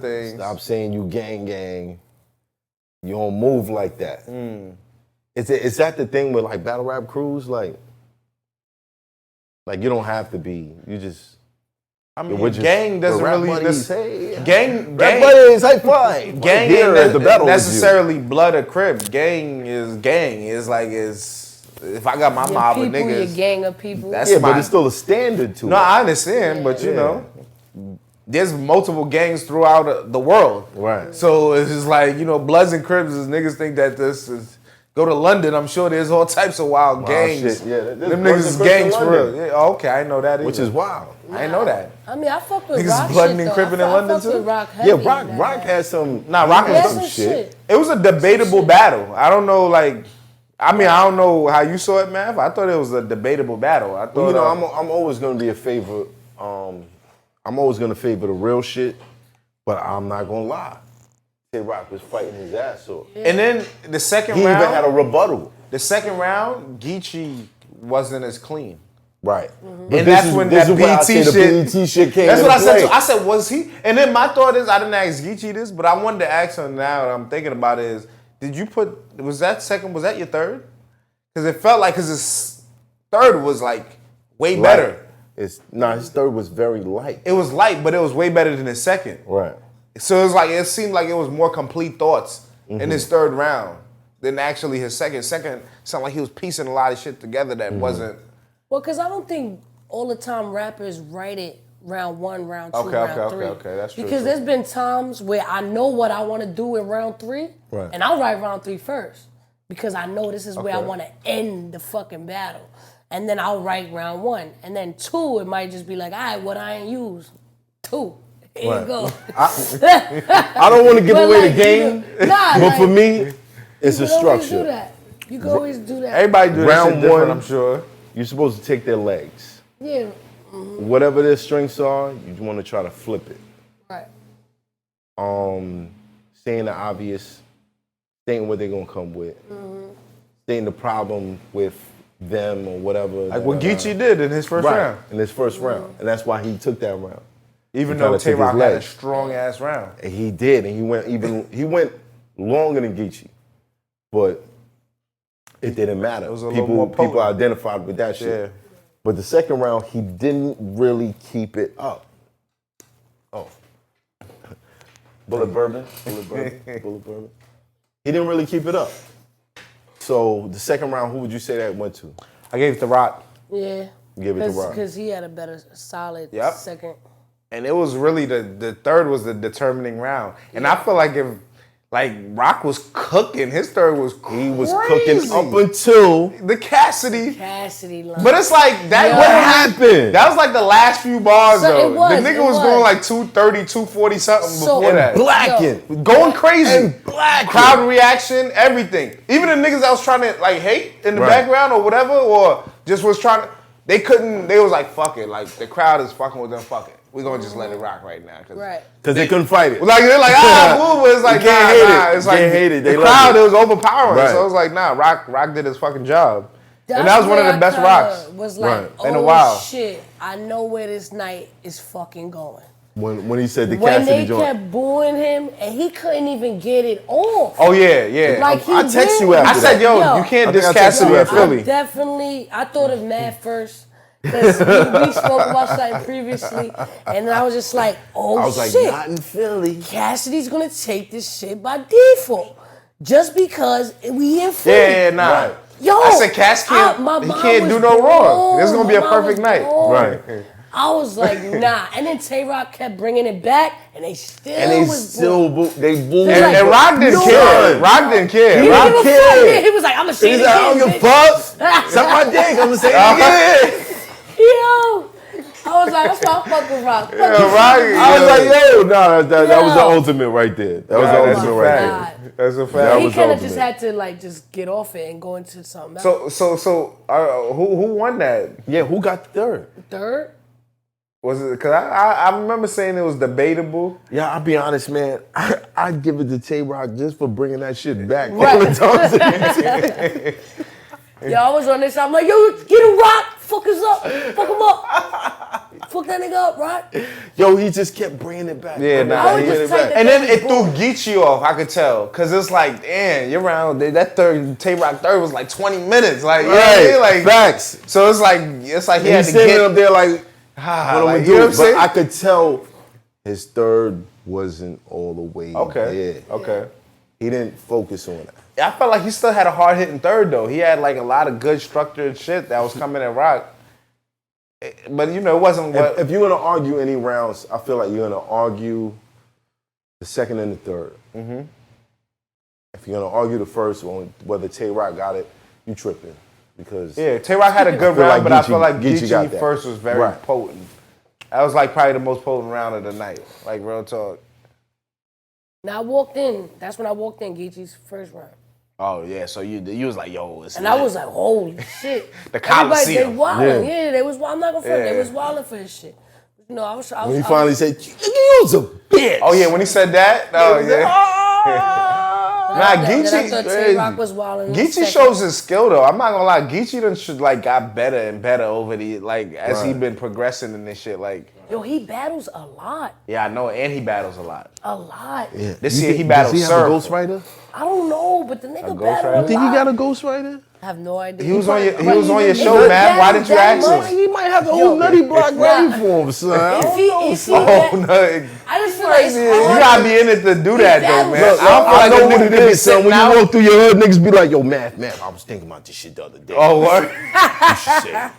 things. Stop saying you gang. You don't move like that. Is that the thing with like battle rap crews? Like you don't have to be. You just. I mean, we're just- gang doesn't the rap really. buddies say, Gang. rap buddies, high five. Gang Here ain't at the battle necessarily blood or crib. Gang is gang. It's like if I got my Your mob of people, niggas, your gang of people. that's Yeah, my. but it's still a standard to No, it. I understand, but you Yeah. know, there's multiple gangs throughout the world. Right. So it's just like, you know, Bloods and Crips is niggas think that this is. Go to London, I'm sure there's all types of wild gangs. Shit. Yeah, there's them Bloods niggas is and Crips in gangs for London. real. Yeah, okay, I know that. Which either. is wild. I didn't know that. I mean, I fuck with Niggas Rock blooding shit, and though. cripping in I London, fuck with too? Rock Yeah, heavy, Rock man. had some. Nah, Rock He had was some shit. It was a debatable battle. I don't know, like, I mean, I don't know how you saw it, Mav. I thought it was a debatable battle. I thought, Well, you know, I'm always going to be a favor. I'm always going to favor the real shit, but I'm not going to lie. Rock was fighting his ass off. and then the second He round, even had a rebuttal. the second round, Geechee wasn't as clean. Right. And that's when that B.E.T. shit came That's into what I said play. too. I said, was he? And then my thought is, I didn't ask Geechee this, but I wanted to ask him now. That I'm thinking about it is, did you put? Was that your third? Because it felt like his third was like way better. His third was very light. It was light, but it was way better than his second. Right. So it was like it seemed like it was more complete thoughts in his third round than actually his second. Second sounded like he was piecing a lot of shit together that wasn't. Well, because I don't think all the time rappers write it round one, round two, Okay, round three. okay, that's true, Because too. there's been times where I know what I want to do in round three, Right. and I'll write round three first because I know this is where I Okay. want to end the fucking battle. And then I'll write round one. And then two, it might just be like, all right, what I ain't use, two. Here Right. you go. I don't want to give But away like, the game, you know, nah, but like, for me, it's a you can always do structure. that. You can always do that. Everybody do that Round shit different, one. I'm sure. You're supposed to take their legs. Yeah, Whatever their strengths are, you want to try to flip it. right. Saying the obvious, saying what they're gonna come with, saying the problem with them or whatever. Like what Geechee did in his first right round. in his first round, and that's why he took that round. Even He though kinda took his Tay-Rock had a legs. strong ass round. And he did, and he went longer than Geechee, but it didn't matter. It was a little more People potent. identified with that shit. Yeah. But the second round, he didn't really keep it up. Oh. Bullet bourbon. He didn't really keep it up. So the second round, who would you say that went to? I gave it to Rock. Yeah. Give it to Rock. Because he had a better, solid Yep. second. And it was really the third was the determining round. And I feel like if Rock was cooking, his third was crazy. He was cooking up until. the Cassidy. Cassidy line. But it's like that. Yeah. What happened? That was like the last few bars So though. it was, the nigga it was was. going like 230, 240 something So- before that. Blackened. Going crazy. And blackened. Crowd reaction, everything. Even the niggas that was trying to like hate in the Right. background or whatever, or just was trying to, they couldn't, they was like, fuck it. Like the crowd is fucking with them, fuck it. We're gonna just let it rock right now. Right. Because they couldn't fight it. Like they're like, boo, but it's like, You can't hate nah. it. It's You like can't hate it. They the love crowd, it. it was overpowering. Right. So it was like, nah, Rock did his fucking job. That's and that was one of where the I best kinda rocks. Was like, Right. oh In a while. shit, I know where this night is fucking going. When he said the When Cassidy they joint. kept booing him and he couldn't even get it off. Oh yeah, yeah. Like he I text did. you after I said, that. yo, you can't I think I diss Cassidy texted you in after Philly. I thought of Matt first. Because we spoke about something previously, and I was just like, oh I was like, shit. not in Philly. Cassidy's gonna take this shit by default. just because we in Philly. Yeah, nah. Right. Yo, I said Cass can't. my He mind can't was do no wrong. This is gonna be a My mind perfect was night. blown. Right. I was like, nah. And then Tay-Rock kept bringing it back, and they still And they was still booed. they booed. Like, And Rock didn't no. care. Rock didn't care. He Rock didn't give a fuck. Yeah, he was like, I'm gonna say He's it like, I again. don't give a fuck. Suck my dick. I'm gonna say it again. Yo, I was like, that's why I fuck with Rock. Fuck Yeah, you, Rock. I was like, yo, no, that was the Yo. ultimate right there. That was the That's ultimate a right fact. there. That's a That fact. He was kind of ultimate. just had to like just get off it and go into something else. So, who won that? Yeah, who got third? Third? Was it? Cause I remember saying it was debatable. Yeah, I'll be honest, man. I'd give it to Tay-Rock just for bringing that shit back all Right. the time. Yo, I was on this. I'm like, yo, get him, Rock. Fuck us up. Fuck him up. Fuck that nigga up, Rock. Yo, he just kept bringing it back. Yeah, bringing nah, it back, I was bringing just it back. tight And then it threw Geechee off. I could tell, cause it's like, damn, you're around. That third Tay-Rock third was like 20 minutes. Like, you know what I mean? Like, facts. so it's like he And had he's to sitting get up there like, what am I like, do? you know what I'm But saying? I could tell his third wasn't all the way Okay. there. Okay. He didn't focus on it. I felt like he still had a hard hitting third though. He had like a lot of good structured shit that was coming at Rock. But you know, it wasn't what. If you're gonna argue any rounds, I feel like you're gonna argue the second and the third. Mm-hmm. If you're gonna argue the first one, whether Tay-Rock got it, you tripping because Yeah, Tay-Rock had a good feel round, like but I Geechee- feel like Geechee got Geechee that. first was very Right. potent. That was like probably the most potent round of the night. Like real talk. Now I walked in. That's when I walked in Geechee's first round. Oh yeah, so you was like, yo, it's And lit. I was like, holy shit. The Everybody, they Coliseum. wildin'. Yeah, they was I'm not gonna front. Yeah. They was wildin' for his shit. You know, I was when he finally said, "You was a bitch." Oh yeah, when he said that, oh yeah. Nah, I Geechee, thought Tay-Rock was wildin'. Geechee shows his skill though. I'm not gonna lie, Geechee done should like got better and better over the like as he Right. been progressing in this shit. Like, Yo, he battles a lot. yeah, I know, and he battles a lot. A lot. Yeah. This You year he think- battled Does he have a Surf. ghostwriter? I don't know, but the nigga Ghost battled Rider? a You think he lot. got a ghostwriter? I have no idea. He was on your But show, he man. Why battled didn't you that ask much. him? He might have the whole Nutty Block ready for him, son. If he Oh bat- no, I just feel like it's you hard. gotta be in it to do that though, man. Look, I don't feel I like know a what nigga it could be is, son. sitting When you out. walk through your hood, niggas be like, yo, man, I was thinking about this shit the other day. Oh what? Shit.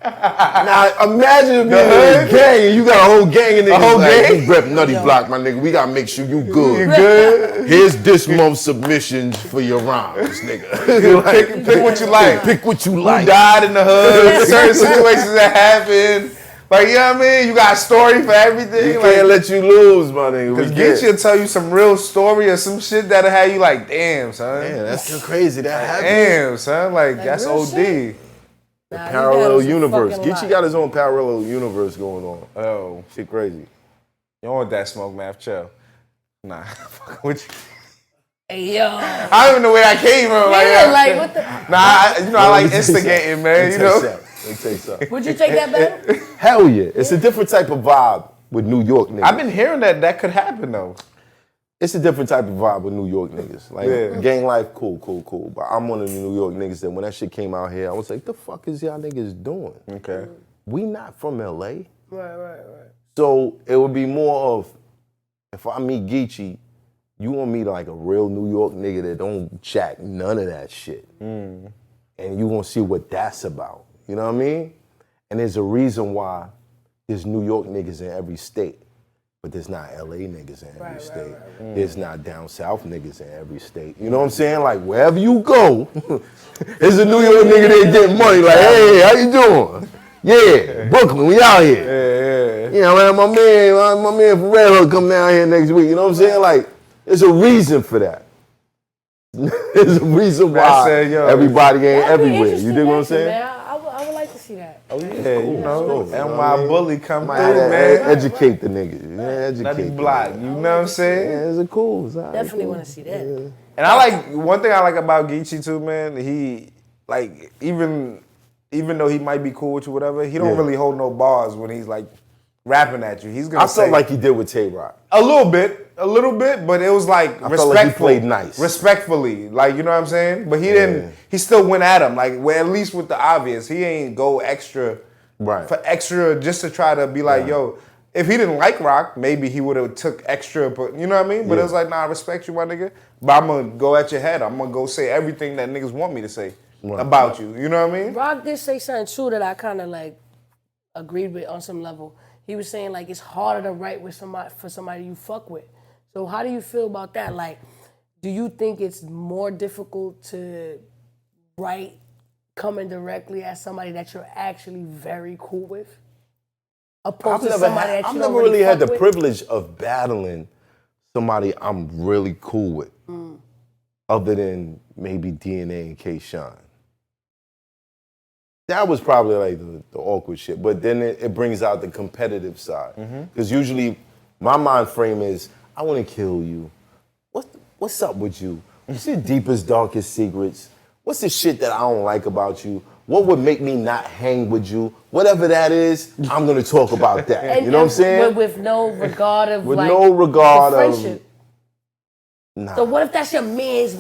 Now, imagine if you're in hood? a gang and you got a whole gang of niggas whole like, gang? you rep Nutty Block, my nigga. We gotta make sure you good. You good? Here's this month's submissions for your rhymes, nigga. Like, Pick what you like. Pick what you Who like. died in the hood? Certain situations that happen. Like, you know what I mean? You got a story for everything. You Like, can't let you lose, my nigga. Cause We Geechee can't. will tell you some real story or some shit that'll have you like, damn, son. Man, that's crazy. That happened. Damn, son. Like that's real OD. shit. Nah, he Parallel battles a universe. fucking Geechee lot. got his own parallel universe going on. Oh, Shit crazy. you don't want that smoke, math. Chill. Nah, fuck with you. Hey, yo. I don't even know where that came from. Yeah, like, what the... Nah, I like instigating, man. You know. Let me tell you something. Would you take that battle? Hell yeah. It's a different type of vibe with New York niggas. I've been hearing that could happen though. It's a different type of vibe with New York niggas. Like, Yeah. gang life, cool. But I'm one of the New York niggas that when that shit came out here, I was like, the fuck is y'all niggas doing? Okay. We not from LA. Right. So it would be more of, if I meet Geechee, you want me like a real New York nigga that don't jack none of that shit. And you gonna see what that's about. You know what I mean? And there's a reason why there's New York niggas in every state, but there's not LA niggas in every state. There's not down south niggas in every state. You know what I'm saying? Like wherever you go, there's a New York nigga that get money. Like, hey, how you doing? Yeah, Brooklyn, we out here. Yeah. You know, man, my man from Red Hook come down here next week. You know what I'm saying? Like, there's a reason for that. There's a reason why said, yo, everybody ain't That'd be everywhere. You interesting dig what I'm action, saying? Man. I would like to see that. Oh yeah, you know, cool. NY Bully come through, Might man. educate the niggas. Yeah, educate Nutty them. Block, you know what I'm saying? Yeah, it's a cool. It's all right, Definitely cool. want to see that. And I like one thing I like about Geechee too, man. He like even though he might be cool with you, whatever, he don't Yeah. really hold no bars when he's like rapping at you. He's gonna I say felt like he did with Tay-Rock. a little bit, but it was like I respectful. felt like he played nice. Respectfully, like you know what I'm saying. But he didn't. He still went at him, like well, at least with the obvious. He ain't go extra, Right. for extra just to try to be like, yo, if he didn't like Rock, maybe he would have took extra, but you know what I mean? But Yeah. it was like, nah, I respect you, my nigga. But I'm gonna go at your head. I'm gonna go say everything that niggas want me to say about you. You know what I mean? Rock did say something too that I kind of like agreed with on some level. He was saying like it's harder to write with somebody for somebody you fuck with. So how do you feel about that? Like, do you think it's more difficult to write coming directly at somebody that you're actually very cool with? Opposed to somebody that you I've don't never really really had fuck the with? privilege of battling somebody I'm really cool with, other than maybe DNA and K-Shine. That was probably like the awkward shit, but then it brings out the competitive side. Because usually my mind frame is, I want to kill you. What's up with you? What's your deepest, darkest secrets? What's the shit that I don't like about you? What would make me not hang with you? Whatever that is, I'm gonna talk about that. And, you know what I'm saying? With no regard of With like no regard the of friendship. Nah. So what if that's your man's,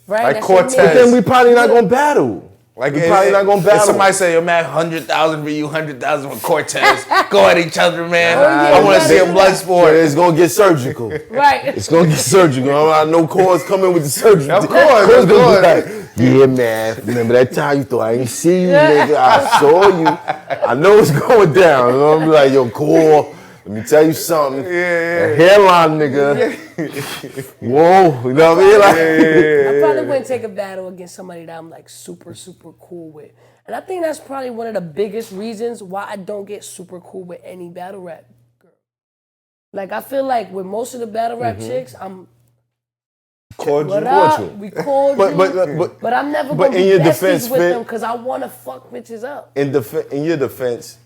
right? Like That's your Cortez. But then we probably not gonna battle. Like we probably not gonna battle. If somebody say, yo, man, 100,000 for you, 100,000 for Cortez. Go at each other, man. Oh, yeah, I want you to see a gotta do blood that. sport. It's gonna get surgical. Right. It's gonna get surgical. I know Cause coming with the surgery. Of course, Cause of gonna be course. like, yeah, man. Remember that time you thought I ain't see you, nigga? I saw you. I know it's going down. You know, I'm like, yo, Core, let me tell you something. A hairline, nigga. Whoa, you know what I mean? Like, I probably wouldn't take a battle against somebody that I'm like super, super cool with. And I think that's probably one of the biggest reasons why I don't get super cool with any battle rap girl. Like, I feel like with most of the battle rap chicks, I'm Cordial. what up? We called but I'm never but gonna in be your besties defense, with Fit- them because I want to fuck bitches up. in your defense,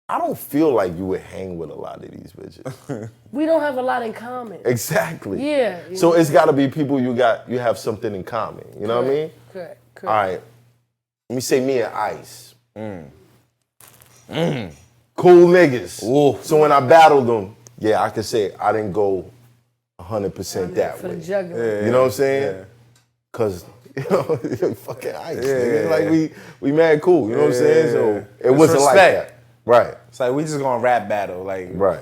I don't feel like you would hang with a lot of these bitches. We don't have a lot in common. Exactly. Yeah. So it's got to be people you have something in common. You know what I mean? Correct. All right. Let me say me and Ice. Cool niggas. Ooh. So when I battled them, yeah, I can say I didn't go 100% that For way. the jugular. You know what I'm saying? Cause you know, you're fucking Ice. Nigga. Like we mad cool. You know what I'm saying? So it It's wasn't like respect. that. Right. It's like, we just going to rap battle. Like, Right.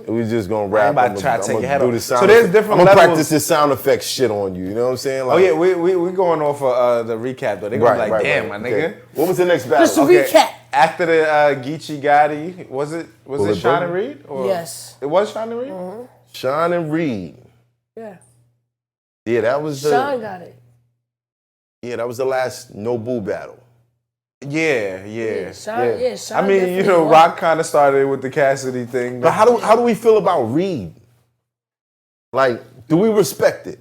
We just gonna rap. about to try to take your head off. The sound So there's effect. different I'm gonna levels. practice this sound effects shit on you. You know what I'm saying? oh, Like, yeah, we going off of the recap, though. They're going to be like, damn, my nigga. Okay. What was the next battle? Just to recap. After the Geechee Gotti, was it Sean and Reed? Or? Yes. It was Sean and Reed? Sean and Reed. Yeah. Yeah, that was the. Sean got it. Yeah, that was the last No Boo battle. Yeah. Sean I mean, you know, definitely Rock kind of started with the Cassidy thing. But how do we feel about Reed? Like, do we respect it?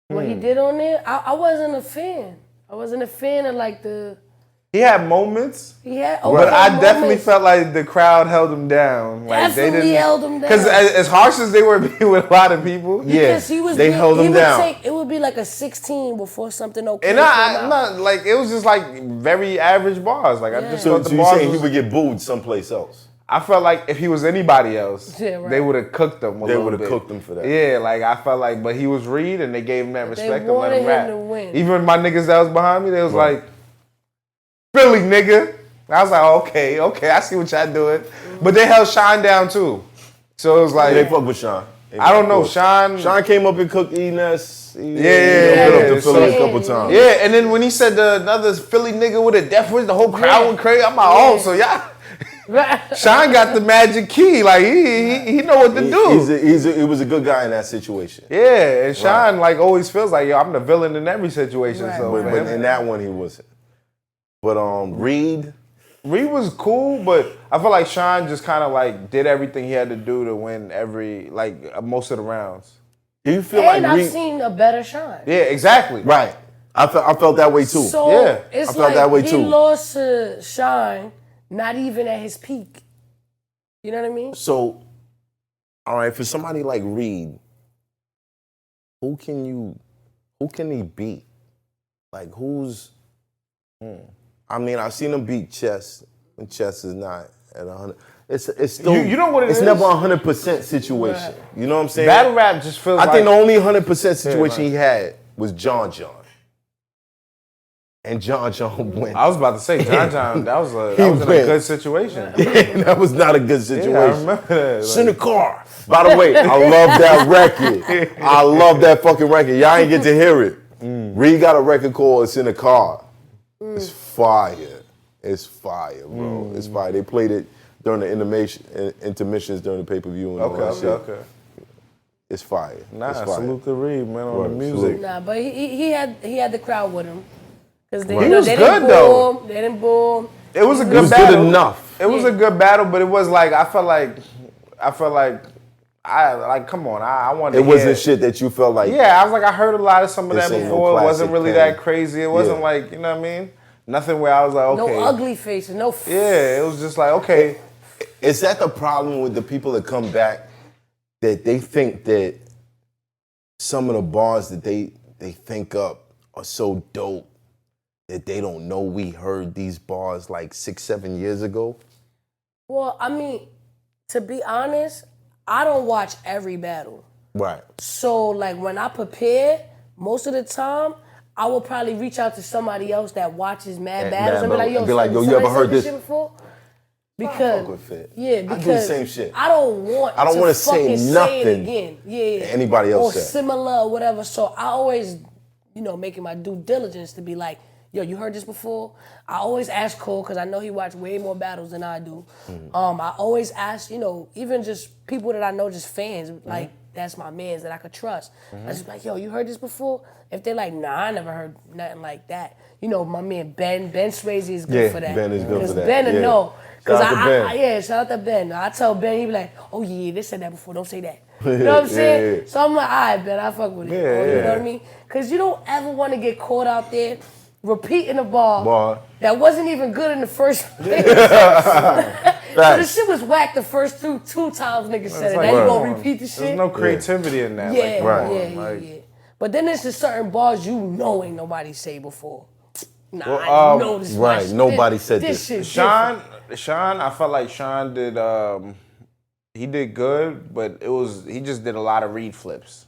What he did on there, I wasn't a fan. I wasn't a fan of like the. He had moments, He had. but okay I definitely moments. felt like the crowd held him down. Like Definitely held him down. Because as harsh as they were being with a lot of people, Because he was they held him down. It would be like a 16 before something okay. and came I'm out. not like it was just like very average bars. Like I just So, thought the you're bars. saying he was- would get booed someplace else? I felt like if he was anybody else, Yeah, right. they would have cooked him. They would have cooked him for that. Yeah, like I felt like, but he was Reed, and they gave him that respect and let wanted him rap. him to win. Even my niggas that was behind me, they was like, "Philly nigga." I was like, "Okay, I see what y'all doing," but they held Shine down too. So it was like, They fuck with Sean. I don't know, Sean. Sean came up and cooked E-Ness. Yeah. Been up to Philly So- a couple times. Yeah, and then when he said another Philly nigga with a death wish, the whole crowd went crazy. I'm like, oh, so y'all. Sean got the magic key. Like he know what to do. He was a good guy in that situation. Yeah, and Sean like always feels like, yo, I'm the villain in every situation. Right. So But man, in that one, he wasn't. But Reed, Reed was cool, but I feel like Sean just kind of like did everything he had to do to win most of the rounds. do you feel And like I've Reed? seen a better Sean. Yeah, exactly. Right. I felt that way too. So Yeah, it's I felt like that way he too. lost to Shine, not even at his peak. You know what I mean? So, all right, for somebody like Reed, who can he beat? Like who's? I mean, I've seen him beat Chess, and Chess is not at 100. It's still You know what it it's is? never 100% situation. Right. You know what I'm saying? Battle rap just feels I like think the only 100% situation man. he had was John. and John went. I was about to say, John, that was in a good situation. That was not a good situation. Yeah, I remember that. It's in the car. By the way, I love that record. I love that fucking record. Y'all ain't get to hear it. Reed got a record called It's in the Car. It's fire. It's fire, bro. It's fire. They played it during the intermissions during the pay-per-view and all that shit. Okay. It's fire. Nah, it's fire. salute to Reed, man, on the music. Nah, but he had the crowd with him. Cause they, He was they good, didn't though. boo him. They didn't boo him. It was a It good was battle. good enough. It was a good battle, but it was like I felt like come on, I wanted. It wasn't shit that you felt like. Yeah, I was like I heard a lot of some of This that ain't no before. It wasn't classic really Penn. that crazy. It wasn't like, you know what I mean? Nothing where I was like, okay. No ugly faces. No. Yeah, it was just like, okay. Is that the problem with the people that come back, that they think that some of the bars that they think up are so dope that they don't know we heard these bars like 6-7 years ago? Well, I mean, to be honest, I don't watch every battle. Right. So, like, when I prepare, most of the time, I will probably reach out to somebody else that watches mad battles and be like, yo, you ever heard this shit before? fuck Because, with Fit. yeah, I because do the same shit. I don't want I don't to wanna say fucking nothing say it again. Yeah. that anybody else or said. similar or whatever. So I always, making my due diligence to be like, yo, you heard this before? I always ask Cole, because I know he watched way more battles than I do. I always ask, even just people that I know, just fans, like, that's my mans that I could trust. I just be like, yo, you heard this before? If they're like, nah, I never heard nothing like that. My man Ben Swayze is good for that. Ben is good for that. Ben yeah. know. Shout out to Ben. Shout out to Ben. I tell Ben, he be like, oh yeah, they said that before, don't say that. You know what I'm saying? Yeah. So I'm like, all right, Ben, I fuck with it. You know what I mean? Because you don't ever want to get caught out there repeating a bar that wasn't even good in the first place. So the shit was whack the first two times niggas said it. like, Now you gonna repeat the shit? There's no creativity in that. Yeah. But then there's just certain bars ain't nobody say before. Nah, I know this. Right, nobody said this. Shit Sean, I felt like Sean did. He did good, but he just did a lot of read flips.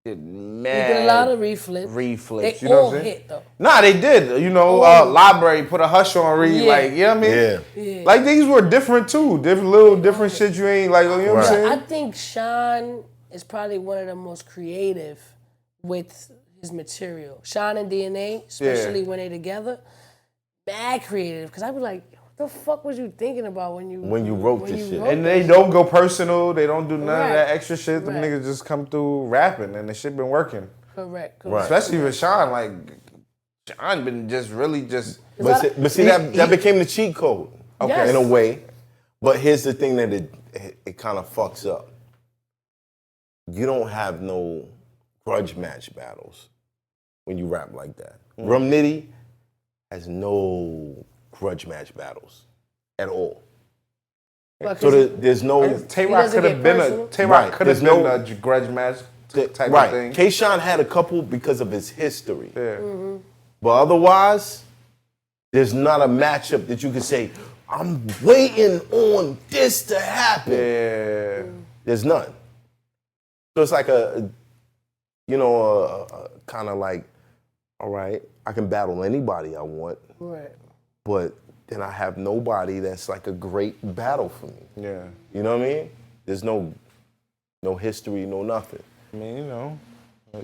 He did a lot of read flips. Reflips. They You know all what I'm saying? hit though. Nah, they did. Library put a hush on Reed. Yeah. Like, you know what I mean? Yeah. Like these were different too. Different shit you ain't like. You know what I'm saying? I think Sean is probably one of the most creative with his material. Sean and DNA, especially when they together, mad creative. Cause I be like, what the fuck was you thinking about when you wrote this shit? And they don't go personal. They don't do none of that extra shit. Them Right. niggas just come through rapping, and the shit been working. Correct. Especially with Sean. Like, Sean been just really just. But see, that became the cheat code, Yes. in a way. But here's the thing that it kind of fucks up. You don't have no grudge match battles when you rap like that. Rum Nitty has no grudge match battles at all. So there's no. Tay-Rock could have been a grudge match type of thing. K-Shine had a couple because of his history. Yeah. But otherwise, there's not a matchup that you can say, I'm waiting on this to happen. Yeah. There's none. So it's like a kind of like, all right, I can battle anybody I want. Right. But then I have nobody that's like a great battle for me. Yeah. You know what I mean? There's no history, no nothing. I mean,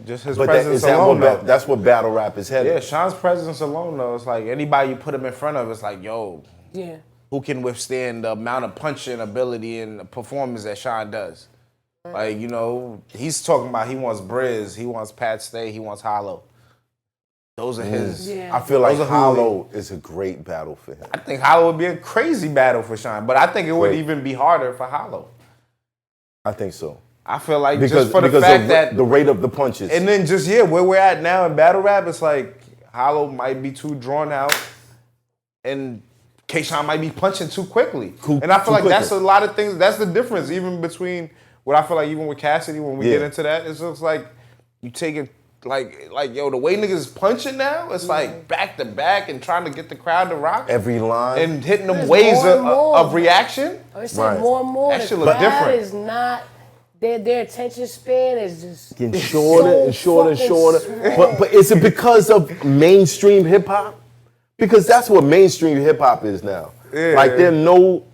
just his presence alone. That's what battle rap is headed. Yeah, Sean's presence alone, though, it's like anybody you put him in front of, it's like, yo, who can withstand the amount of punching ability and performance that Sean does? Like, he's talking about he wants Briz, he wants Pat Stay, he wants Hollow. Those are his. I feel like Hollow is a great battle for him. I think Hollow would be a crazy battle for Sean, but I think it would even be harder for Hollow. I think so. I feel like just for the fact that the rate of the punches. And then just, where we're at now in battle rap, it's like Hollow might be too drawn out and K-Shine might be punching too quickly. And I feel like that's a lot of things, that's the difference even between what I feel like even with Cassidy when we get into that, it's just like you take it like yo, the way niggas is punching now, it's like back to back and trying to get the crowd to rock. Every line. And hitting them waves of reaction. It's like more and more. That shit look different. Is not their attention span is just getting shorter and shorter and shorter. small. But is it because of mainstream hip hop? Because that's what mainstream hip hop is now. Yeah. Like there are no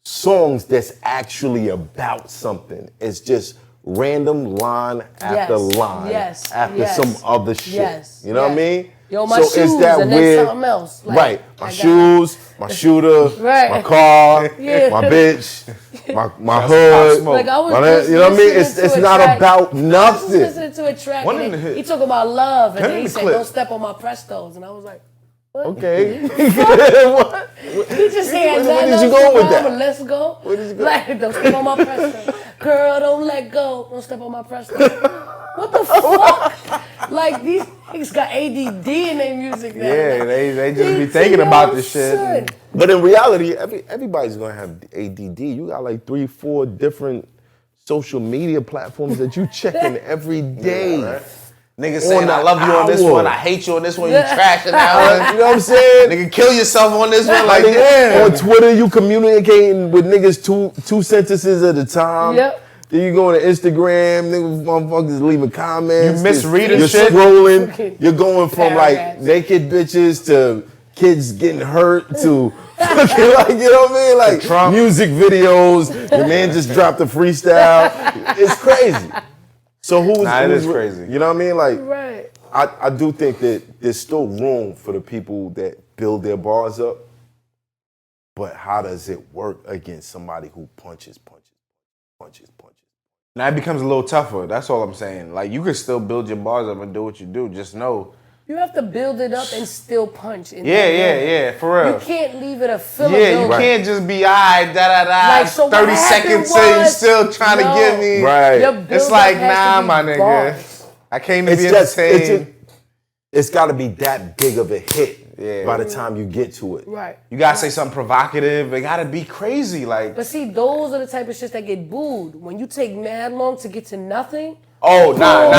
songs that's actually about something. It's just random line after line after some other shit. Yes. You know what I mean? Yo, my so shoes, is that and weird? then something else. Like, Right. My shoes, my shooter, Right. my car, Yeah. my bitch, my hood. Like I was just you know what I mean? listening It's to a not track. about I was nothing. listening to a track One and in the hit. he talk about love and Turn then he the said, clip. "Don't step on my Prestos," and I was like, "What?" Okay. He just had Where that. did you go with that? Let's go. Where did you go? Like, don't step on my Presto. Girl, don't let go. Don't step on my Presto. What the fuck? Like these niggas got ADD in their music now. Yeah, Like, they just be thinking about this shit. son. But in reality, everybody's gonna have ADD. You got like 3-4 different social media platforms that you checking every day. Yeah, right. Niggas saying On I the love you on this hour. one, I hate you on this one, you trashing that one. You know what I'm saying? Nigga, kill yourself on this one, like Like, damn. on Twitter, you communicating with niggas two sentences at a time. Yep. Then you go on to Instagram, niggas, motherfuckers leaving comments. You misreading You're shit. scrolling. You're going from like Paragraphs. naked bitches to kids getting hurt to fucking like, you know what I mean? Like Trump. music videos. Your man just dropped a freestyle. It's crazy. So It is crazy. You know what I mean? Like Right. I do think that there's still room for the people that build their bars up. But how does it work against somebody who punches? Now it becomes a little tougher. That's all I'm saying. Like you can still build your bars up and do what you do. Just know. You have to build it up and still punch. In Yeah, that yeah, moment. yeah. For real. You can't leave it a filler. Yeah, you build. can't just be alright, da da da. Like, so what 30 happened seconds in, you was- still trying to No. give me. Right. Your It's build-up like, has nah, to be my nigga. bars. I came to It's be just, entertained. it's got to be that big of a hit Yeah. by the time you get to it. Right. You gotta say something provocative. It gotta be crazy. Like, But see, those are the type of shits that get booed. When you take mad long to get to nothing. oh, nah.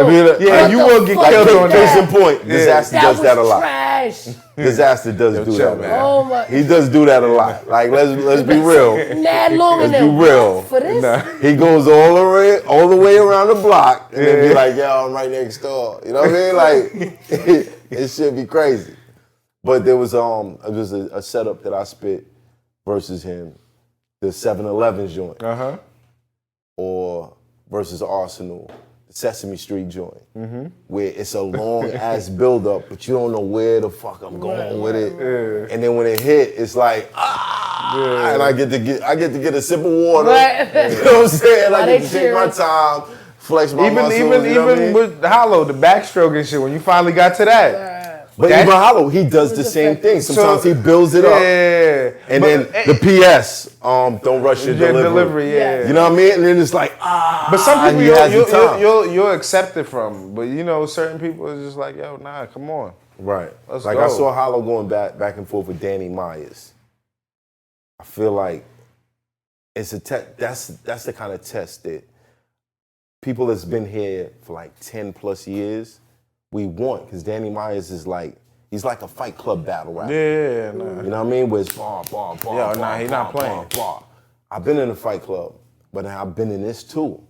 If you- Yeah, What you the will get fuck killed is on that? Case in point, Disaster That does was that a lot. trash. Disaster does do chill, that. man. Man. Oh my. He does do that a lot. Like let's be real. Mad long and Let's then be real. what for this? He goes all the way around the block and then be like, "Yo, I'm right next door." You know what I mean? Like it should be crazy. But there was a setup that I spit versus him, the 7-Eleven joint, or versus Arsonal, the Sesame Street joint, where it's a long ass build up, but you don't know where the fuck I'm going with it. And then when it hit, it's like and I get to get a sip of water. Right. You know what I'm saying? I Why get they to take my cheering? time, flex my muscles. You know what I mean? with Hollow, the backstroke and shit. When you finally got to that, But That- even Hollow, he does the same thing. Sometimes he builds it up. yeah. And But- then the PS, don't rush your delivery. yeah. You know what I mean? And then it's like, But some people he has the time. you'll accept it from. But you know, certain people is just like, yo, nah, come on. Right. Let's like go. I saw Hollow going back and forth with Danny Myers. I feel like it's a that's the kind of test that people that's been here for like 10 plus years, we want, because Danny Myers is like, he's like a Fight Club battle rapper. Yeah, nah. You know what I mean? Where it's bar. Yeah, nah, he not playing. Bar. I've been in a Fight Club, but I've been in this too.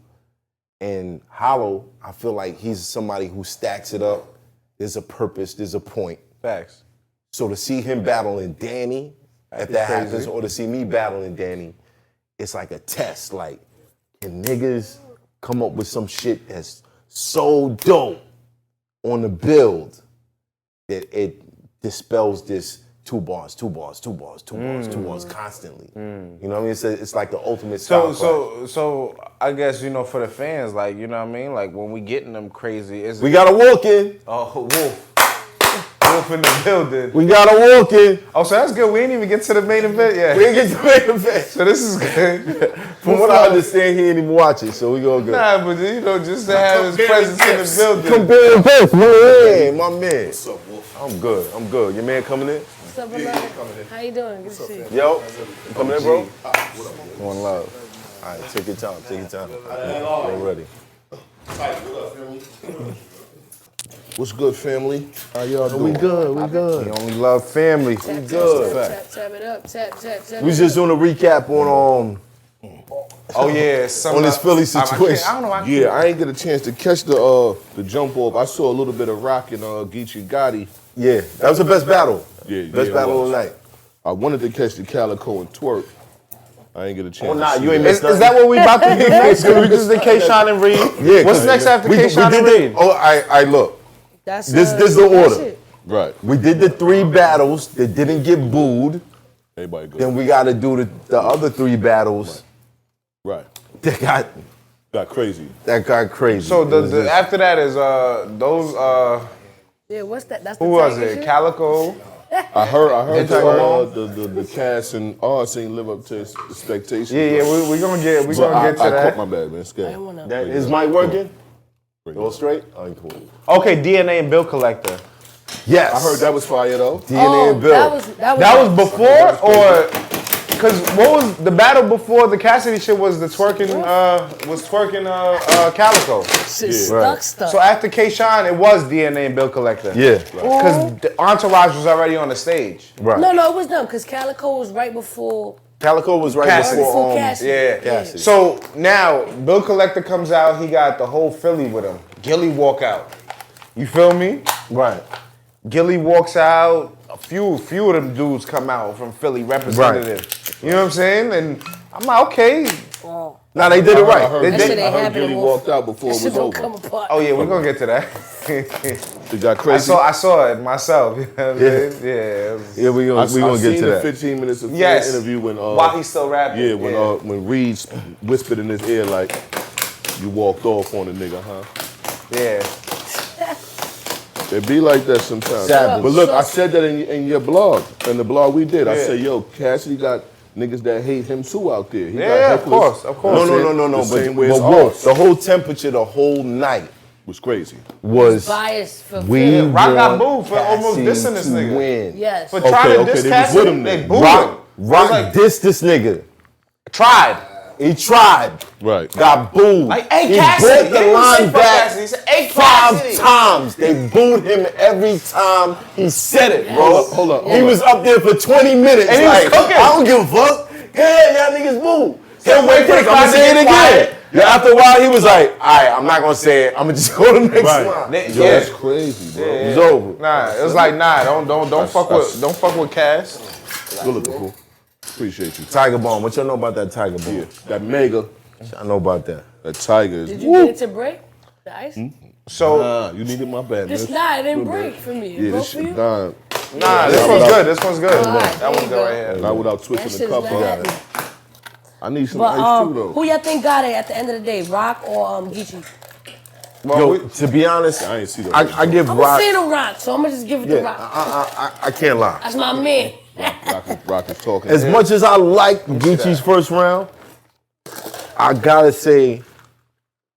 And Hollow, I feel like he's somebody who stacks it up. There's a purpose, there's a point. Facts. So to see him battling Danny, if that happens, or to see me battling Danny, it's like a test. Like, can niggas come up with some shit that's so dope on the build that it dispels this two bars constantly. You know what I mean? It's like the ultimate style clash. So I guess, you know, for the fans, like, you know what I mean? Like when we getting them crazy, is We got a walk in. oh, Wolf in the building. We got a walk in. Oh, so that's good. We ain't even get to the main event yet. We didn't get to the main event. So this is good. From what I understand, he ain't even watch it, so we go good. Nah, but you know, just to have his presence in the building. Comparing both, my man. What's up, Wolf? I'm good. Your man coming in? What's up, beloved? How you doing? Good to see you. Yo, you coming in, bro? One love. All right, take your time. We're ready. What's good, family? How y'all doing? We good. We only love family. Good. Tap it up. Tap. We was just doing a recap on Oh yeah, on this Philly situation. I don't know. Yeah, I ain't get a chance to catch the jump off. I saw a little bit of Rock and Geechee Gotti. Yeah, that was the best battle. Yeah, best battle of the night. I wanted to catch the Calico and Twerk. I ain't get a chance. Oh, nah, to see you ain't that. missed Is that what we about to do next? Because we just did K-Shine and Reed. Yeah, What's next after K-Shine and did Reed? Oh, I look. That's This the that's order. it. Right. We did the 3 battles that didn't get booed. Everybody good. Then we got to do the other 3 battles Right. that got crazy. crazy. So It was the just- after that is those Yeah, what's that? That's the who was Tiger it? shit? Calico. I heard Twerk. the cast and Ars ain't live up to expectations. Yeah, we gonna get to I that. caught my bad, man. I Scared. didn't wanna- That, is mic working? Pretty All good. straight? All right, cool. Okay, DNA and Bill Collector. Yes. I heard that was fire though. DNA and Bill. That That was before or because what was the battle before the Cassidy shit was the twerking Calico. stuck. So after K-Shine, it was DNA and Bill Collector. Yeah. Because the Entourage was already on the stage. Right. No, it was them because Calico was right before. Calico was right Cassidy. before Cassidy. Yeah. Cassidy. So now Bill Collector comes out. He got the whole Philly with him. Gilly walk out. You feel me? Right. Gilly walks out. A few of them dudes come out from Philly representative. You know what I'm saying? And I'm like, okay. Oh, Nah, they did it I right. heard, They That did shit it. ain't I heard happening, Gilly Wolf. walked out before that it shit was don't over. come apart. Oh yeah, we're gonna get to that. It got crazy. I saw it myself. You know what I'm saying? Yeah. it was- Yeah, we gonna I get seen to the that. 15 minutes of Yes. interview when While he's still rapping. yeah, when Reed whispered in his ear like, "You walked off on a nigga, huh?" Yeah. It be like that sometimes. Savage. But look, I said that in your blog, in the blog we did. I Yeah. said, "Yo, Cassidy got niggas that hate him too out there." He got Yeah, of hecklers. course, of course. No. The same way But as Wolf, Ars the whole temperature the whole night was crazy. was Bias for we Philly. Rock got want booed for almost Cassidy dissing this to nigga. win. Yes. For trying to okay, diss they was Cassidy, with him they then. booed Rock, him. Rock like- dissed this nigga. Tried. He tried. Right. Got booed. Like, hey, he Cassidy. brought He the didn't say line fuck back Cassidy. He said, hey, 5 Cassidy. times. They booed him every time he said it, bro. Hold up. He was up there for 20 minutes. And he was like, cooking. I don't give a fuck. Yeah, y'all niggas booed. Can't wait for the I'm crowd to say it get quiet. again. Yeah, after a while, he was like, all right, I'm not going to say it. I'm going to just go to the next Right. one. Yo, Yeah. that's crazy, bro. It's over. Nah, it was like, nah, don't fuck with Cass. Good looking, fool. Appreciate you. Tiger Bomb. What y'all know about that Tiger Bomb? Yeah, that mega, I know about that. that tiger is. Did you get it to break? The ice? So, Nah, you needed my bad, Just man. it didn't break for me. Yeah, It broke this for you? shit done. nah, this one's good. This one's good. Alright, That one's there good you right here. Not without That twisting shit the is cup not up. happening. I need some But ice too, though. who y'all think got it at the end of the day? Rock or Geechee? Well, Yo, to be honest, I ain't see that. I give I'm Rock. a fan of Rock, so I'm gonna just give it to Yeah, Rock. I can't lie. That's my man. Rock is talking. As much as I like Geechee's first round, I gotta say,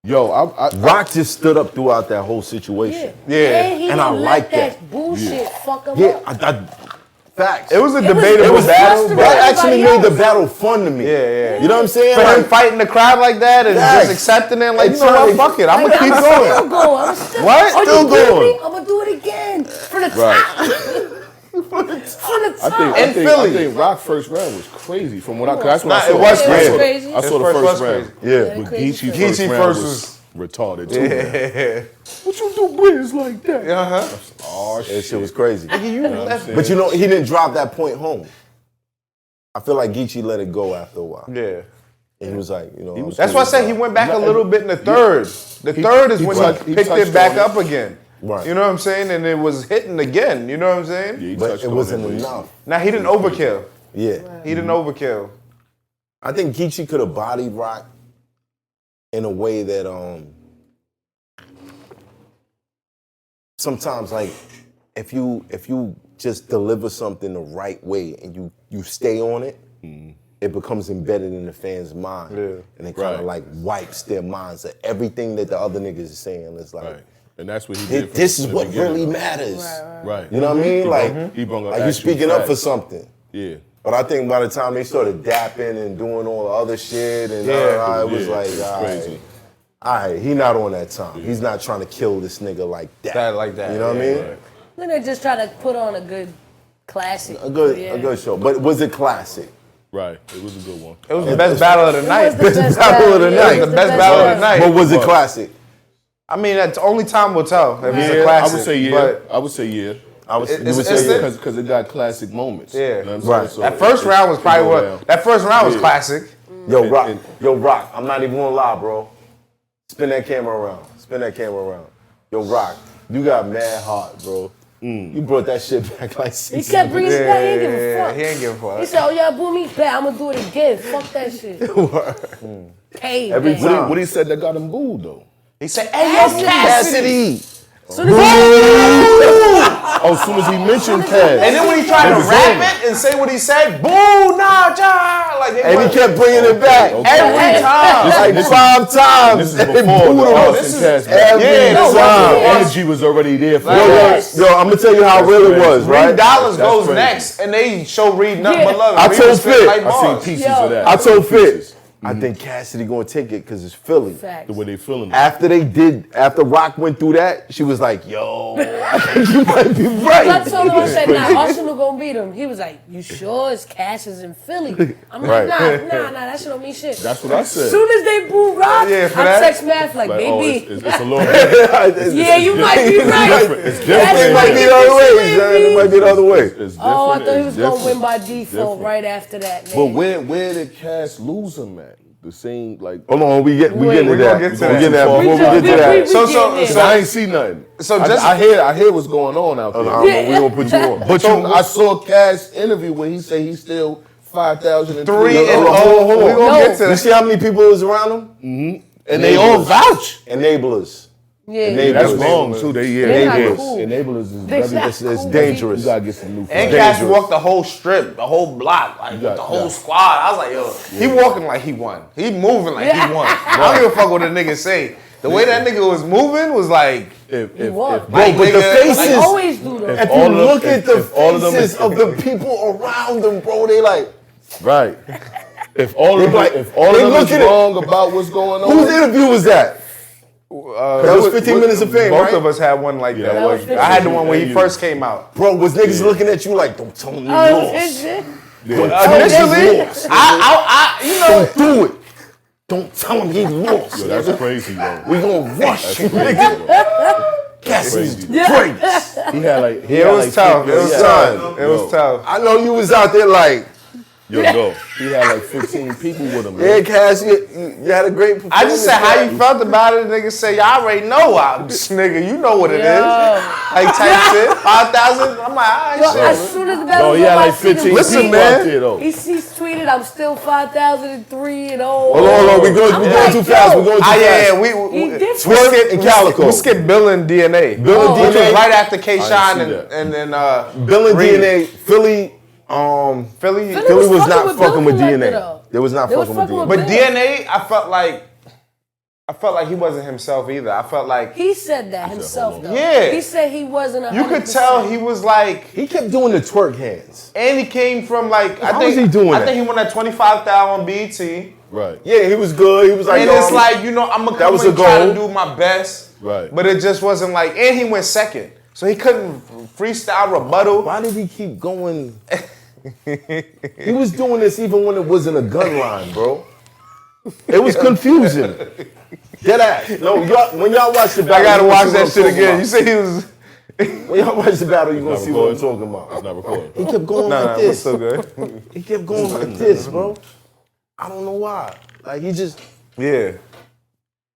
Yo, I Rock just stood up throughout that whole situation. Yeah. And he And I didn't like let that. bullshit fuck him Yeah, up. facts. it was a It was- debatable it was battle, frustrating. but That actually made Everybody the else. battle fun to me. Yeah. You know what I'm saying? for him Like, fighting the crowd like that and Yes. just accepting it, like, And you know what, trying- fuck it, I'm Like, gonna keep I'm going. Still going. I'm still, What? Oh, Still you beat going. me? I'm gonna do it again. From the top. From the top. In Philly. I think Rock first round was crazy. From what I, that's what Nah, I saw. it was crazy. I saw the His first first round. yeah. But crazy Geechee first. first Geechee round first was retarded too. Man. Yeah. What you do Briz like that? Uh-huh. Oh That shit was crazy. You left. But you know, he didn't drop that point home. I feel like Geechee let it go after a while. Yeah. And he was like, you know, That's why I said he went back a little bit in the third. The third is when he picked it back up again. Right. You know what I'm saying? And it was hitting again. You know what I'm saying? Yeah, he But touched it on wasn't but he- enough. Now he didn't overkill. Yeah. He didn't overkill. I think Geechee could have bodied Rock in a way that sometimes like if you just deliver something the right way and you stay on it, it becomes embedded in the fans' mind. Yeah. And it kind of Right. like wipes their minds of everything that the other niggas is saying. It's like Right. And that's what he did. this from is the what beginning. really matters. Right. You know what I mean? He brung up Like you actual speaking up for facts. something. Yeah. But I think by the time they started dapping and doing all the other shit, and Yeah. it was Yeah, like, it's all right, crazy. all right, he not on that time. He's not trying to kill this nigga like that. That like that. You know what I mean? Yeah. Then they just try to put on a good classic. A good show. But was it classic? Right, it was a good one. It was the best battle of the night. Best battle of the night. It was the best battle of the night. But was it classic? I mean, that's only time will tell if it's a Yeah, classic. I would say yeah. But I would say yeah. Because it got classic moments. Yeah, you know what I'm right. saying? So that first round was probably what. That first round was classic. Yo, Rock. I'm not even gonna lie, bro. Spin that camera around. Yo, Rock. You got mad heart, bro. You brought that shit back like 6 He kept bringing it back. He ain't give a fuck. He ain't give a fuck. He said, "Oh yeah, boo me back. I'm gonna do it again. Fuck that shit." Paid. Every man. time. What he said that got him booed though? He said, "Hey, yo, Cassidy." Soon as As soon as he mentioned Cass. And then when he tried to rap it and say what he said, boo, nah, ja. Like And he kept bringing it back. every time. Like 5 times. This is They before booed the him Austin Cass every battle. time. The energy was already there for Yo, I'm gonna tell you how real it was, Reed right? Dollars That's goes crazy. next, and they show Reed nothing but love. I Reed told was Fit. like I bars. seen pieces Yo. of that. I told Fit. Pieces. I think Cassidy gonna take it because it's Philly. Facts. The way they feeling it. After Rock went through that, she was like, yo, I think you might be I right. told him, I said, nah, Arsonal gonna beat him. He was like, you sure? It's Cash is in Philly. I'm like, nah, that shit don't mean shit. That's what I As said. soon as they boo Rock, Yeah, for I that. text Math like, Like, oh, baby. it's a little bit. Yeah, you might be right. It's It different. might be the other way, son. It might be the other way. It's different. Oh, I thought he It's was gonna different. win by default Different. right after that, man. But where did Cass lose him at? The same like. Hold on, we getting to We that. gonna get to that. We getting that before we get to We that. getting I ain't see nothing. So I, just- I hear what's going on out there. I don't know, we gonna put you on. But I saw Cass interview where he said he's still 5,003. 3 and Hold on, 0. hold on. We gonna get to You that. see how many people was around him? And they all vouch. Enablers. Yeah. That's Enablers. wrong too. They're not Enablers. cool. Enablers is They're very. not It's cool. dangerous. You gotta get some new And friends. Cash dangerous. walked the whole strip, the whole block, like got- the whole yeah. squad. I was like, yo, he walking like he won. He moving like he won. I don't give a fuck what the nigga say. The way that nigga was moving was like, If What? Bro, but the nigga, faces, Like always do though. if all you of them- look at the if all of them- faces of the people around them, bro, they like, right. If all of them, like- if all they of them is look at it. wrong about what's going on, whose interview was that? That was 15 minutes of fame, both right? of us had one like that. that was I had the 15. one when he first came out. Bro, was niggas looking at you like, don't tell them you Oh, lost. it's it. Initially, lost. you know, Don't do it. Don't tell him he lost. Yo, that's crazy, though. We gonna rush. That's crazy, though. Cassie's crazy. greats. He had like, it was tough. It was yeah. tough. It was tough. I know you was out there like, Yo, go. He had like 15 people with him. yeah, Man. Cass, you had a great performance. I just said how you man. felt about it. Nigga say, y'all already know. Nigga, you know what it is. Like type shit. 5,000. I'm like, all right, Yo, shit. as soon as the battle No, was he had over, I like seen him 15 Listen, tweet. people man. out there, though. He tweeted, I'm still 5,003 and Hold on, we going like, too fast. yo. We going too Ah, fast. yeah, He different. Twerk and Calico. We skipped Bill and DNA. Bill and Which was DNA. right after K. Shine see and that. then Bill and Reed. DNA, Philly, Philly. Philly was not Bill fucking with Collector, DNA. though. They was not They was fucking with fucking DNA. with But DNA, I felt like he wasn't himself either. I felt like He said that himself, though. Yeah. He said he wasn't 100%. you could tell he was like, He kept doing the twerk hands. and he came from like, How was he doing I that? think he won that 25,000 on BET. Right. Yeah, he was good. He was like, And it's like, you know, I'm gonna that come was and a try to goal. do my best. Right. But it just wasn't like, and he went second. So he couldn't freestyle rebuttal. why did he keep going? He was doing this even when it wasn't a gun line, bro. It was confusing. Dead ass. No, when y'all watch the battle, I gotta you gonna watch see what that I'm shit talking again. about. You say he was. When y'all watch the battle, you're gonna Not see what I'm recording. talking about. It's not recording. He kept going Nah, like it was this. so good. He kept going like this, bro. I don't know why. Like he just, Yeah.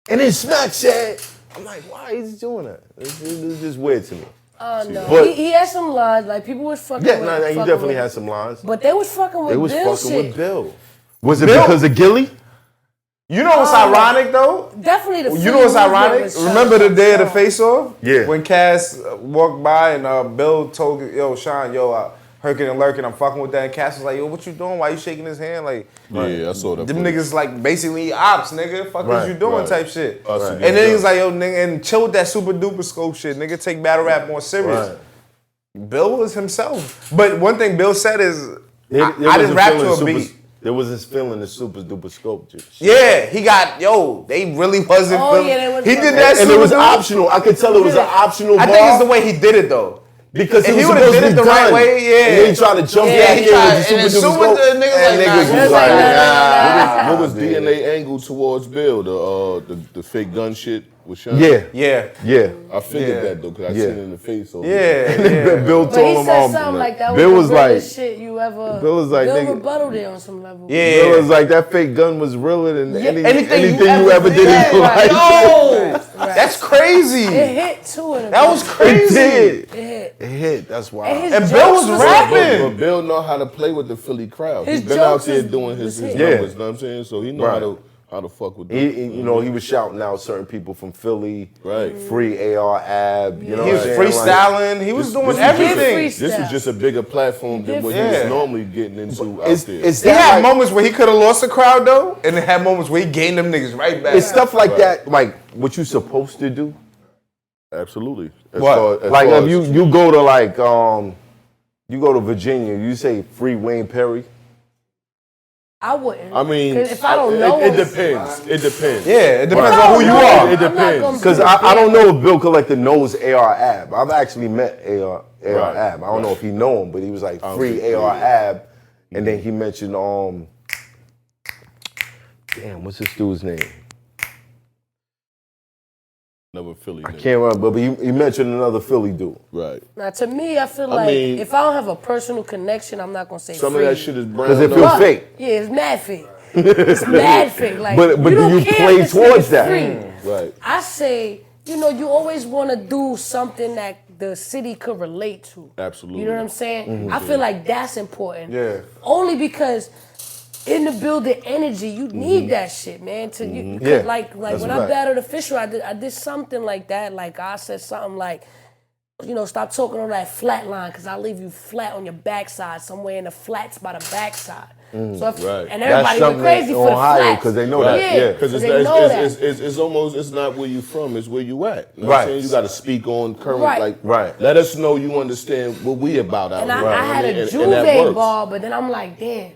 and then Smack said, I'm like, why is he doing that? It's just weird to me. Oh, no. But- he had some lines. Like, people was fucking Yeah, with no, he fucking definitely with- had some lines. But they was fucking with They was Bill fucking shit. with Bill. Was it Bill- because of Gilly? You know what's ironic though? Definitely the You know what's Philly movement ironic? was Remember the shot day of the up. face-off? Yeah. When Cass walked by and Bill told, yo, Sean, yo, Herkin and Lurkin, I'm fucking with that. And Cass was like, yo, what you doing? Why you shaking his hand? Like, Yeah, I saw that. them footage. niggas like basically ops, nigga. Fuck Right, is you doing right. type shit. Us And against then he us. was like, yo, nigga, and chill with that super duper scope shit. Nigga, take battle rap more serious. Right. Bill was himself. But one thing Bill said is, There I didn't wasn't rap feeling to a super- beat. There wasn't feeling the super duper scope. Shit. Yeah, he got, they really wasn't Oh, feeling. yeah, they wasn't He did feeling that And it was super duper- optional. I could tell it was an optional I bar. think it's the way he did it though. Because If he he was would've supposed to did be it the right done. way, yeah. And then he tried to jump Yeah, back he in tried, with the and super then duper the niggas and like, niggas nah, was nah, like, nah, What was man. DNA angled towards Bill? The fake gun shit with Sean? Yeah. Yeah. Yeah. I figured Yeah. that though, because I Yeah. seen it in the face. So Yeah. Bill But he told him, said something like that Bill was was the like, realest shit you ever. Bill was like, nigga- rebutted it on some level. Yeah. Bill was like, that fake gun was realer than anything you ever did in did. your life. Yo, Right. that's crazy. It hit too in a That was bit. It crazy. did. It hit. It hit. That's wild. And his And Bill jokes was was rapping. But Bill know how to play with the Philly crowd. His He's been out jokes there is- doing his was numbers, hit. you know what I'm saying? So he know Right. how to fuck with them. You know, he was shouting out certain people from Philly. Right. Free AR Ab. You know He what was I'm saying? freestyling. He was doing this everything. was This was just a bigger platform than what he Yeah. was normally getting into out It's, there. it's He that had like, moments where he could have lost the crowd though, and then had moments where he gained them niggas right back. it's stuff like that, like what you supposed to do. Absolutely. What? Like if you go to like you go to Virginia, you say free Wayne Perry. I wouldn't. I mean, 'Cause if I don't know it him- depends. It depends. Yeah, it depends If I on who don't you know are. him, It I'm not depends. gonna Because be I don't know if Bill Collector knows AR Ab. I've actually met AR Right. Ab. I don't know if he know him, but he was like don't free think AR he- Ab. And then he mentioned damn, what's this dude's name? Never Philly. I can't remember, but he mentioned another Philly dude. Right. Now, to me, I feel like mean- if I don't have a personal connection, I'm not gonna say Some free. of that shit is brown. Because it up. feels But, fake. Yeah, it's mad fake. It's mad fake. Like, But do don't you care play if this towards nigga's that? free. Right. I say, you always want to do something that the city could relate to. Absolutely. You know what I'm saying? I feel like that's important. Yeah. Only because in the building energy, you need that shit, man. To you, 'cause Yeah, like that's when a I fact. battled official, I did something like that. Like I said something like, stop talking on that flat line because I'll leave you flat on your backside, somewhere in the flats by the backside. So if, Right. and That's everybody went something crazy in for the Ohio, flats. 'cause they know that, Yeah, yeah. Because they know that. it's almost, it's not where you from, it's where you at. You know what Right. I'm saying? You got to speak on current, Right. like, Right. let us know you understand what we about out And here. I had a and that Juve works. ball, but then I'm like, damn,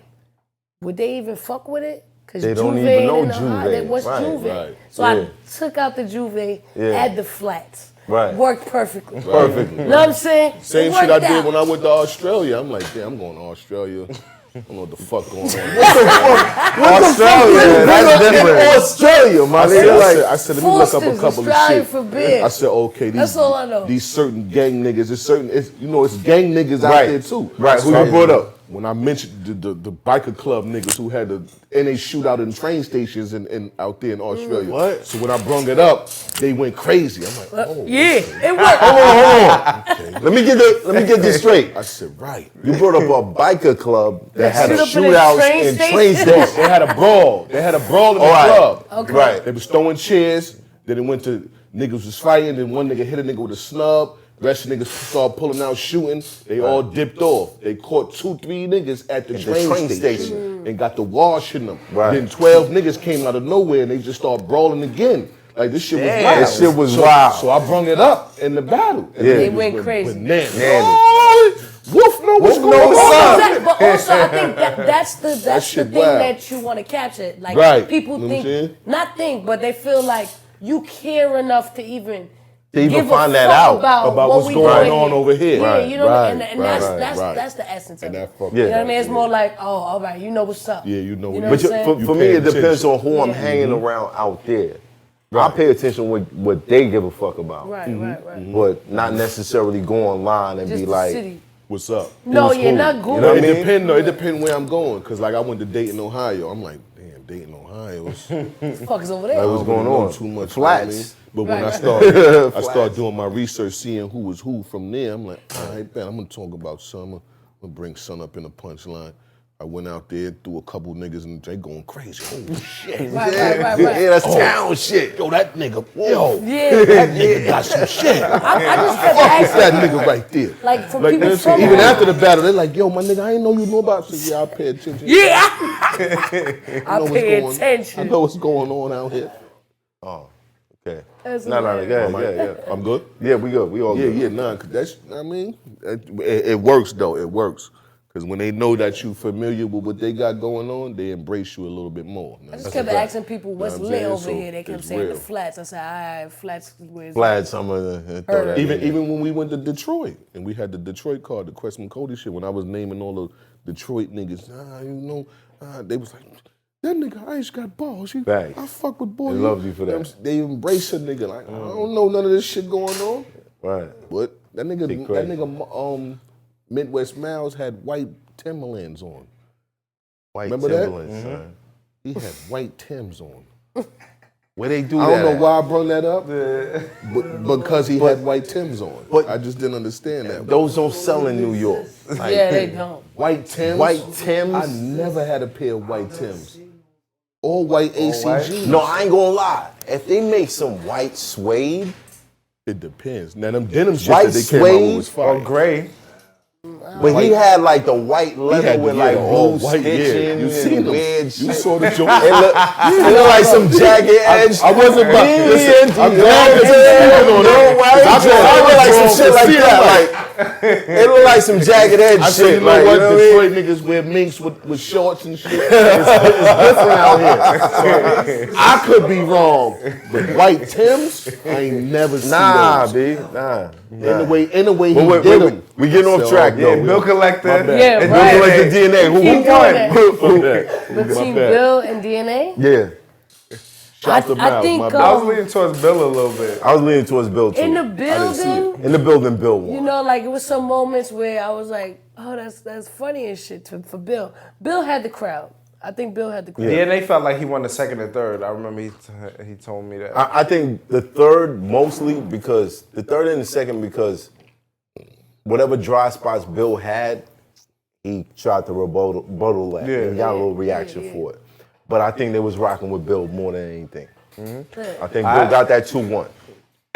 would they even fuck with it? Because They don't Juve even know in Ohio, Juve. what's Right, Juve? right. So Yeah. I took out the Juve, add the flats. Right. Worked perfectly. Perfectly. You know what I'm saying? Same It shit I worked did out. when I went to Australia. I'm like, damn, I'm going to Australia. I don't know what the fuck going on. Australia, that's different. In Australia, my nigga. I said, let me look up a Foster's, couple of Australian shit. for beer. I said, okay, That's all I know. these certain gang niggas, it's gang niggas out Right. there too. Right, who So you brought up? When I mentioned the biker club niggas who had the NA shootout in train stations in out there in Australia. What? So when I brung it up, they went crazy. I'm like, oh. Yeah, it worked. Hold on. Let me get this straight. I said, right. You brought up a biker club that had a shoot up in a shootout train in station? train They stations. had a brawl. They had a brawl in the All right. club. Okay. Right. They was throwing chairs. Then it went to niggas was fighting. Then one nigga hit a nigga with a snub. The rest of niggas started pulling out shooting. They all dipped off. They caught 2-3 niggas at the train station and got the wash in them. Right. Then 12 niggas came out of nowhere and they just started brawling again. Like this shit was wild. That shit was so, wild. So I brung it up in the battle. And Yeah. niggas They went crazy. Bananas. Bananas. Oh, Wolf know what's going on. But also, I think that's the shit thing wild. that you want to capture. Like Right. people Know what I'm saying? think, not think, but they feel like you care enough to even give find a that fuck out about what what's we going doing on over here. Yeah, Right, you know, right, and right, that's right. that's the essence of And it. that fuck Yeah. You know what I mean? It's more like, oh, all right, you know what's up. Yeah, you know You what know But what I'm saying? for me, pay it depends attention. on who I'm Yeah. hanging around out there. I pay attention with what they give a fuck about. Right, right. But not necessarily go online and Just be the like, city. What's up? No, who's you're who? not You Google. know what I It mean? depends though. It depends where I'm going. Cause like I went to Dayton, Ohio. I'm like, damn, Dayton, Ohio. Fuck is over there. What's going know on? too much. Flats. You know what I mean? But when Right, I start doing my research, seeing who was who from there, I'm like, all right, man, I'm gonna talk about some. I'm gonna bring Son up in a punchline. I went out there, threw a couple niggas, and they going crazy. Oh shit! Right. yeah, that's town shit. Yo, that nigga, yo, Yeah. that nigga got some shit. I just kept Fuck asking, that nigga right there. like, from Like people that's from even Ohio. after the battle, they're like, yo, my nigga, I ain't know you knew about. I said, yeah, I pay attention. Yeah, I I know pay what's attention. I know what's going on out here. Oh, okay. That's No, hilarious. yeah. I'm good. Yeah, we good. We all Yeah, good. yeah, nah, cause that's, I mean, it works though, it works. Because when they know that you familiar with what they got going on, they embrace you a little bit more. I just kept asking people what's lit over So here. They kept it's saying real. the flats. I said, all right, flats. Glad some of the throw that in. Even when we went to Detroit and we had the Detroit card, the Crestman Cody shit, when I was naming all the Detroit niggas, they was like, that nigga Ice got balls. Thanks. I fuck with boy. They loved you for that. They embrace a nigga like, I don't know none of this shit going on. Right. But that nigga Midwest Miles had white Timberlands on. White Remember Timberlands, that? son. He had white Timbs on. Where they do I that? don't know at? why I brought that up, but because he had white Timbs on. But- I just didn't understand that. Those don't sell in New York. Like, Yeah, they don't. White Timbs? White Timbs? I never had a pair of white Timbs. All white ACGs. No, I ain't gonna lie. If they make some white suede, It depends. Now, them denim shit White that they came out with suede was fire. Or gray. but he had like the white leather had with the- like yeah, all blue white, yeah. stitching You seen and them. weird You shit. saw the joint. It looked like some jagged edge. I wasn't about to listen. I'm glad It that you're looked like some shit like See that. Like, it looked like some jagged edge I said, shit. you know Like, what? you know what I mean? Detroit niggas wear minks with shorts and shit. It's different out here. So I could be wrong, but white Timbs, I ain't never seen Nah, those. B. Nah. In the way he Wait, did wait, them. we getting off track, though. Yeah, Bill Collector. My bad. Yeah, And right. Bill like the DNA. Who Keep won? doing that. Between bad. Bill and DNA? Yeah. Shout to I Miles, think, my I bad. was leaning towards Bill a little bit. I was leaning towards Bill, too. In the building, In the building, Bill won. you know, like it was some moments where I was like, oh, that's funny and shit for Bill. Bill had the crowd. I think Bill had the crowd. DNA felt like he won the second and third. I remember he told me that. I think the third mostly because the third and the second because whatever dry spots Bill had, he tried to rebuttal that. Yeah. And got a little reaction for it. But I think they was rocking with Bill more than anything. I think Bill got that 2-1.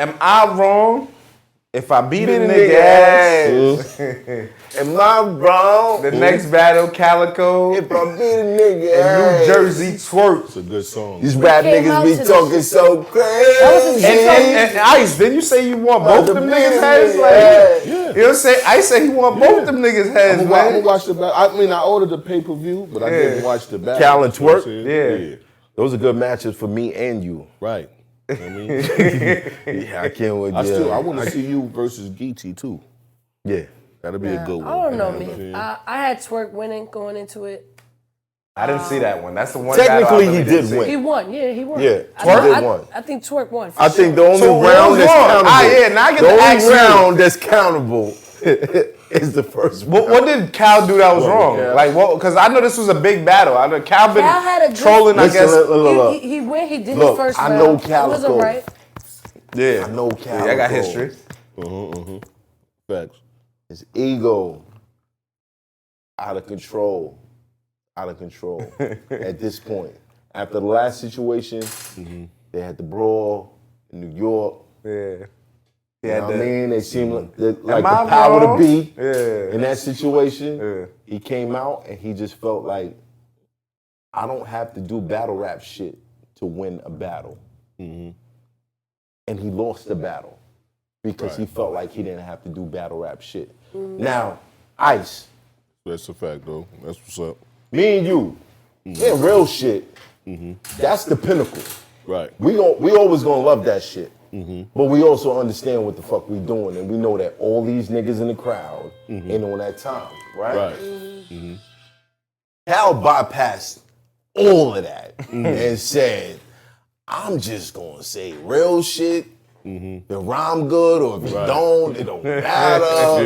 Am I wrong if I beat a Beat a nigga ass? Am I wrong? The next battle, Calico, If I beat a nigga and ass. New Jersey twerk. It's a good song. These rap came out niggas be to this talking shit. so crazy. was his And Ice, didn't you say you want both The them big niggas' heads? nigga, Like, yeah. Yeah. you know what I'm saying? Ice said he want both them niggas' heads, I'm gonna man. watch the battle. I mean, I ordered the pay-per-view, but I didn't watch the battle. Cal and You know what I'm Twerk? saying? Yeah. Those are good matches for me and you. Right. You know what I mean? Yeah, I can't wait. I want to see you versus Geechee too. Yeah. That'll be a good one. I don't know, You what I'm man. saying? I had Twerk winning going into it. I didn't see that one. That's the one Technically, battle I really he didn't did see. win. He won. Yeah, he won. Yeah, I Twerk think- did won. I think Twerk won. for I think the sure. only So round who's that's wrong? countable. Ah, yeah, now I get the to only ask you. round that's countable is the first What round. did Cal do that was wrong? Cal? Like, what? Because I know this was a big battle. I know Cal been Cal had a good- trolling, I Listen, guess. look. He went. He did Look, his first I round. know It Calico. wasn't right. Yeah. I know Cal. Yeah, I got history. Facts. His ego out of control. Out of control. At this point. After the last situation, they had the brawl in New York. Yeah. You know what I mean? They seemed like the Am I power wrong? to be Yeah. in that situation. Yeah. He came out and he just felt like, I don't have to do battle rap shit to win a battle. And he lost the battle because he felt like he didn't have to do battle rap shit. Now, Ice, That's a fact, though. That's what's up. me and you, yeah, real shit. That's the pinnacle. Right. We always gonna love that shit. But we also understand what the fuck we doing, and we know that all these niggas in the crowd ain't on that time, right? Right. Cal bypassed all of that and said, I'm just gonna say real shit. If it rhyme good or if it don't, it don't matter.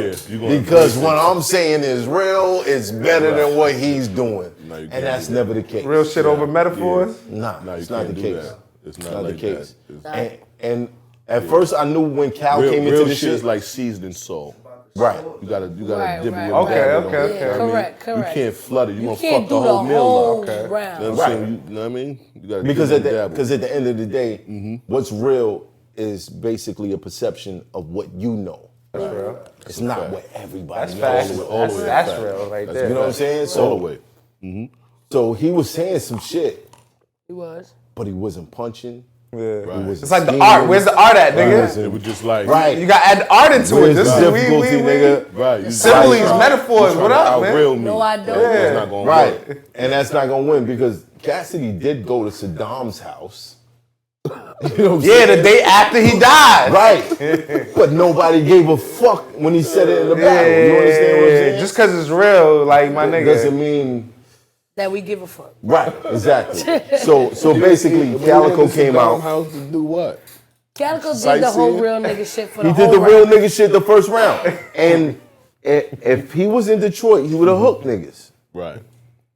Yeah, you gonna because embrace what it. I'm saying is real, it's better than what he's doing. No, you can't And that's do that. never the case. Real shit over metaphors. Nah, No, you it's not the can't do case. that. It's It's not not the like case. that. It's- And at first I knew when Cal Real, came into real this shit shit, is like seasoned salt. right. You gotta Right, dip right, your Okay, bag okay, on it. okay. You know what I mean? Correct. You can't flood it. You gonna can't fuck the do whole meal whole up. round. You know what I'm Right. saying? You know what I mean? You gotta Because dip at the and dabble. because at the end of the day, what's real is basically a perception of what you know. That's real. It's not what everybody That's knows. facts. all the way That's back. real right That's there. You know what I'm saying? all So, the way. so he was saying some shit, He was. but he wasn't punching. Right. It's like the art. Where's the art at, nigga? It was just like You got to add art into it. This is difficulty, nigga. Right. Similes, metaphors. What up, man? No, I don't. It's not gonna Right. work. And that's not gonna win because Cassidy did go to Saddam's house. You know what I'm saying? The day after he died. Right. But nobody gave a fuck when he said it in the battle. You understand what I'm saying? Just because it's real, like my nigga. Doesn't mean That we give a fuck. right. Exactly. So basically, Calico came out. House to do what? Calico did the whole real nigga shit for the He whole did the real round. nigga shit the first round. And if he was in Detroit, he would have hooked niggas. Right.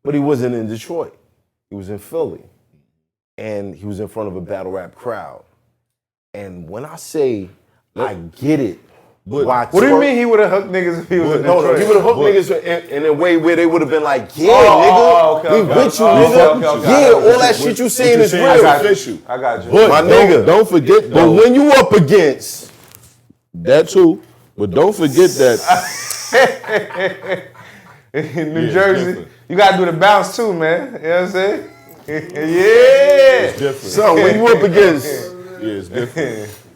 But he wasn't in Detroit. He was in Philly. And he was in front of a battle rap crowd. And when I say I get it, What do you mean he would have hooked niggas if he was in No, Detroit? he would have hooked niggas in a way where they would have been like, yeah, okay, nigga, we with you, nigga. okay. All that shit you saying is real. I got you. But my nigga, don't forget but when you up against that too. But don't forget that In New Jersey, different. you got to do the bounce too, man. You know what I'm saying? it's different. son, when you up against, Yeah, it's different.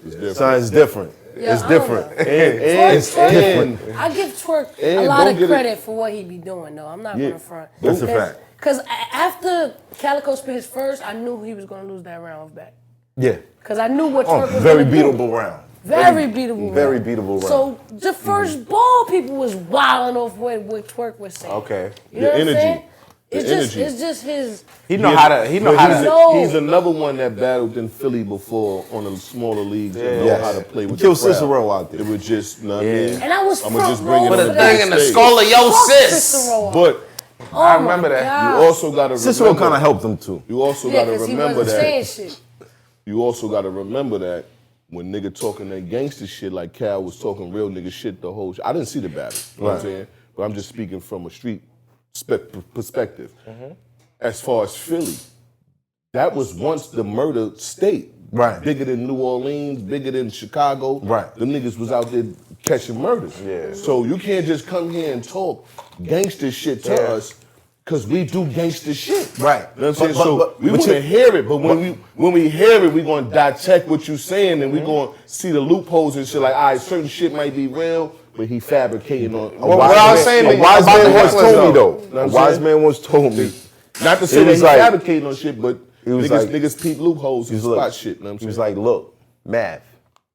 It's different. son, it's different. Yeah, It's I don't different. know. And it's different. I give Twerk a And lot don't of get it- credit for what he be doing, though. I'm not gonna front. That's a fact. Because after Calico spit his first, I knew he was gonna lose that round with back. Yeah. Because I knew what Twerk was Very gonna do. beatable round. Very beatable round. Very beatable round. So the first ball, people was wilding off what Twerk was saying. Okay. You know what I'm energy. saying? It's The just, energy. it's just his. He know how to. He know But how to. No. he's another one that battled in Philly before on the smaller leagues and know Yes. how to play with Kill the crowd. Cicero out there. It was just, you know what I mean? And I was I'ma front just bring it row on for the that. Thing in the stage. Fuck scoliosis. Cicero. But I remember that. you also got to Cicero remember. kind of helped him too. You also Yeah, got to because he remember wasn't saying that. shit. You also got to remember that when nigga talking that gangster shit, like Cal was talking real nigga shit the whole. I didn't see the battle. You know what I'm saying? But I'm just speaking from a street perspective. As far as Philly, that was once the murder state. Right. Bigger than New Orleans, bigger than Chicago. Right. Them niggas was out there catching murders. Yeah. So you can't just come here and talk gangster shit to us because we do gangster shit. Right. You know what I'm saying? But- So but- we but want to you- hear it, but when we hear it, we gonna dissect what you saying and we gonna see the loopholes and shit. Like, all right, certain shit might be real, but he fabricating on. What I was saying, a wise about the man once hecklers, told me though. though. what A I'm wise saying? man once told me. Not to say It that was he like- fabricating on shit, but was niggas, like- niggas peep loopholes and Look, spot shit. You know what I'm he was saying? like, look, Mav,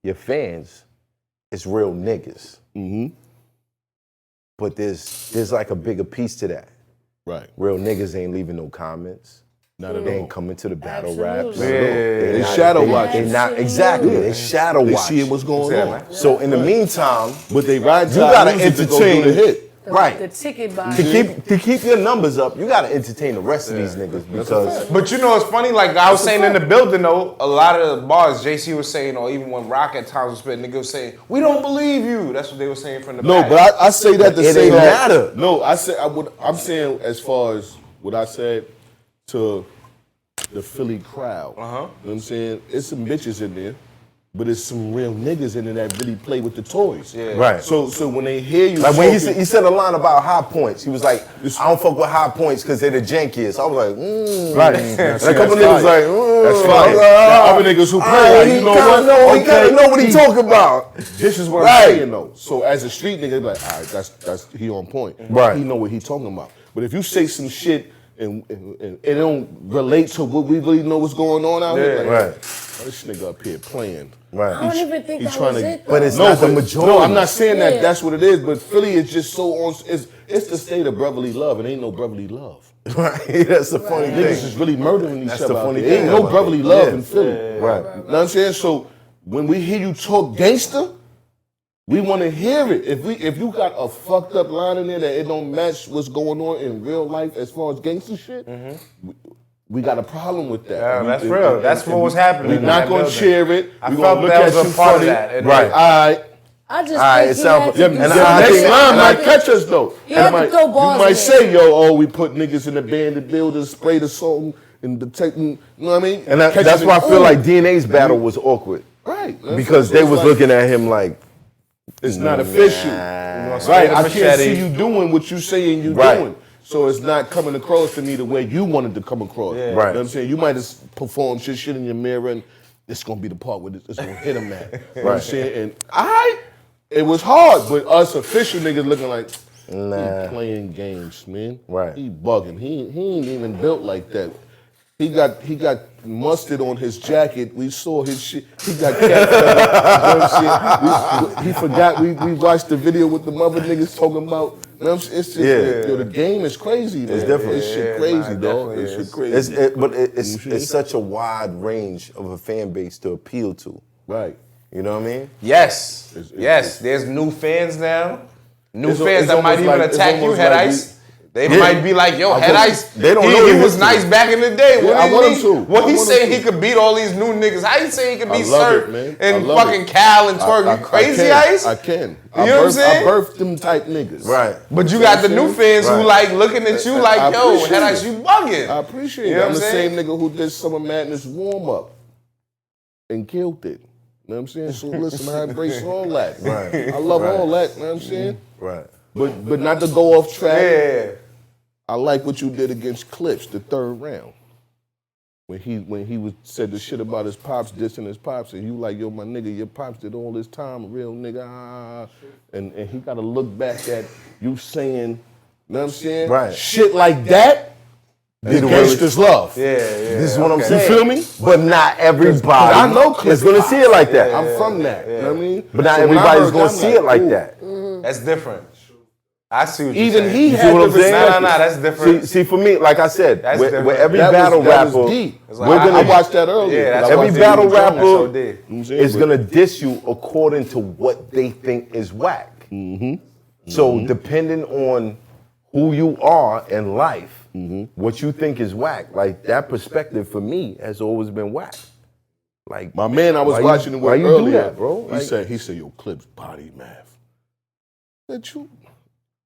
your fans is real niggas. But there's like a bigger piece to that. Right. Real niggas ain't leaving no comments. Not at They all. ain't coming to the battle Absolutely. raps. They not- shadow they- watching. They not exactly. Absolutely. They shadow They watching. seeing what's going on. So in the meantime, But they ride you to gotta music to go entertain do the hit. Right. The ticket buy. To keep your numbers up, you gotta entertain the rest of these niggas because But you know, it's funny. Like I was saying in the building, though, a lot of the bars JC was saying, or even when Rock at times was spitting, niggas was saying, "We don't believe you." That's what they were saying from the No, back. but I say that to It say ain't that. matter. No, I'm saying as far as what I said to the Philly crowd. You know what I'm saying? It's some bitches in there, but it's some real niggas in there that really play with the toys. Yeah. Right. So when they hear you like when he talking- said a line about high points, he was like, I don't fuck with high points because they're the jankiest. I was like, Right. And a couple niggas like, That's fine. Now, other niggas who play, like, you know what? He gotta know what he talking about. This is what Right. I'm saying though. So as a street nigga, like, all right, that's he on point. Right. He know what he talking about. But if you say some shit and it don't relate to what we really know what's going on out here, like, Right. oh, this nigga up here playing. I Right. don't even think He's that trying was to- it. But it's though. not the majority. No, I'm not saying that Yeah. that's what it is, but Philly is just so on. It's the state of brotherly love, and ain't no brotherly love. Right. That's the funny Niggas thing. is really murdering each That's other. the out funny there. thing Ain't no about brotherly it. love Yeah. in Philly. Right. You know what I'm saying? So when we hear you talk gangster, we want to hear it. If you got a fucked up line in there that it don't match what's going on in real life as far as gangster shit, we got a problem with that. Yeah, We- that's real. That's what was happening We're in not that gonna building. share it. I We felt gonna look that at was you a part of funny. that. And Right. All right. I just Alright, think it he sound- had to yeah, do and And I the something. next think- line and might catch us though. You have to throw You bars might in say, yo, oh, we put niggas in the abandoned buildings, spray the salt and detecting, you know what I mean? And Catching that's why I it. feel like DNA's battle was awkward. Right. Because they was looking at him like, It's not official. Right. I can't see you doing what you saying you Right. doing. So it's not coming across to me the way you wanted to come across. You know Right. what I'm saying? You might have performed shit in your mirror and this gonna be the part where it's gonna hit him at. You know what I'm saying? And it was hard, but us official niggas looking like, he playing games, man. Right. He bugging. He ain't even built like that. He got mustard on his jacket. We saw his shit. He got cat feathers. He forgot. We watched the video with the mother niggas talking about. You know what I'm saying? It's just, yo, the game is crazy, man. It's different. This shit crazy, dog. This shit crazy. It's such a wide range of a fan base to appeal to. Right. You know what I mean? Yes. There's new fans now. New fans that might even attack you, Head Ice. They might be like, yo, Head Ice, he was nice back in the day. What he saying he could beat all these new niggas? How you say he could beat Sir and fucking Cal and Twerk? You crazy, Ice? I can. You know what I'm saying? I birthed them type niggas. Right. But you got the new fans who like looking at you like, yo, Head Ice, you bugging. I appreciate it. I'm the same nigga who did Summer Madness warm-up and killed it. You know what I'm saying? So listen, I embrace all that. Right. I love all that, you know what I'm saying? Right. But not to go off track. Yeah. I like what you did against Clips, the third round. When he said the shit about his pops, dissing his pops, and you like, yo, my nigga, your pops did all this time, a real nigga, and he gotta look back at you saying, you know what I'm saying? Right. Shit like that, gangsters love. Yeah. This is what I'm saying. You feel me? But not everybody I know Clips is gonna see it like that. I'm from that, you know what I mean? But not So when I everybody's heard gonna that, see I'm it like ooh. that. That's different. I see what you're Even saying. he You see had what I'm the saying? respect. Nah, that's different. See, for me, like I said, That's with different. every That battle was rapper, deep. we're gonna I watched that earlier. Yeah, that's every what battle David Jones rapper did. is gonna diss you according to what they think is whack. So depending on who you are in life, what you think is whack, like that perspective for me has always been whack. Like My man, I was watching it with why you earlier, do that, bro? He said, yo, Clips body math. That you,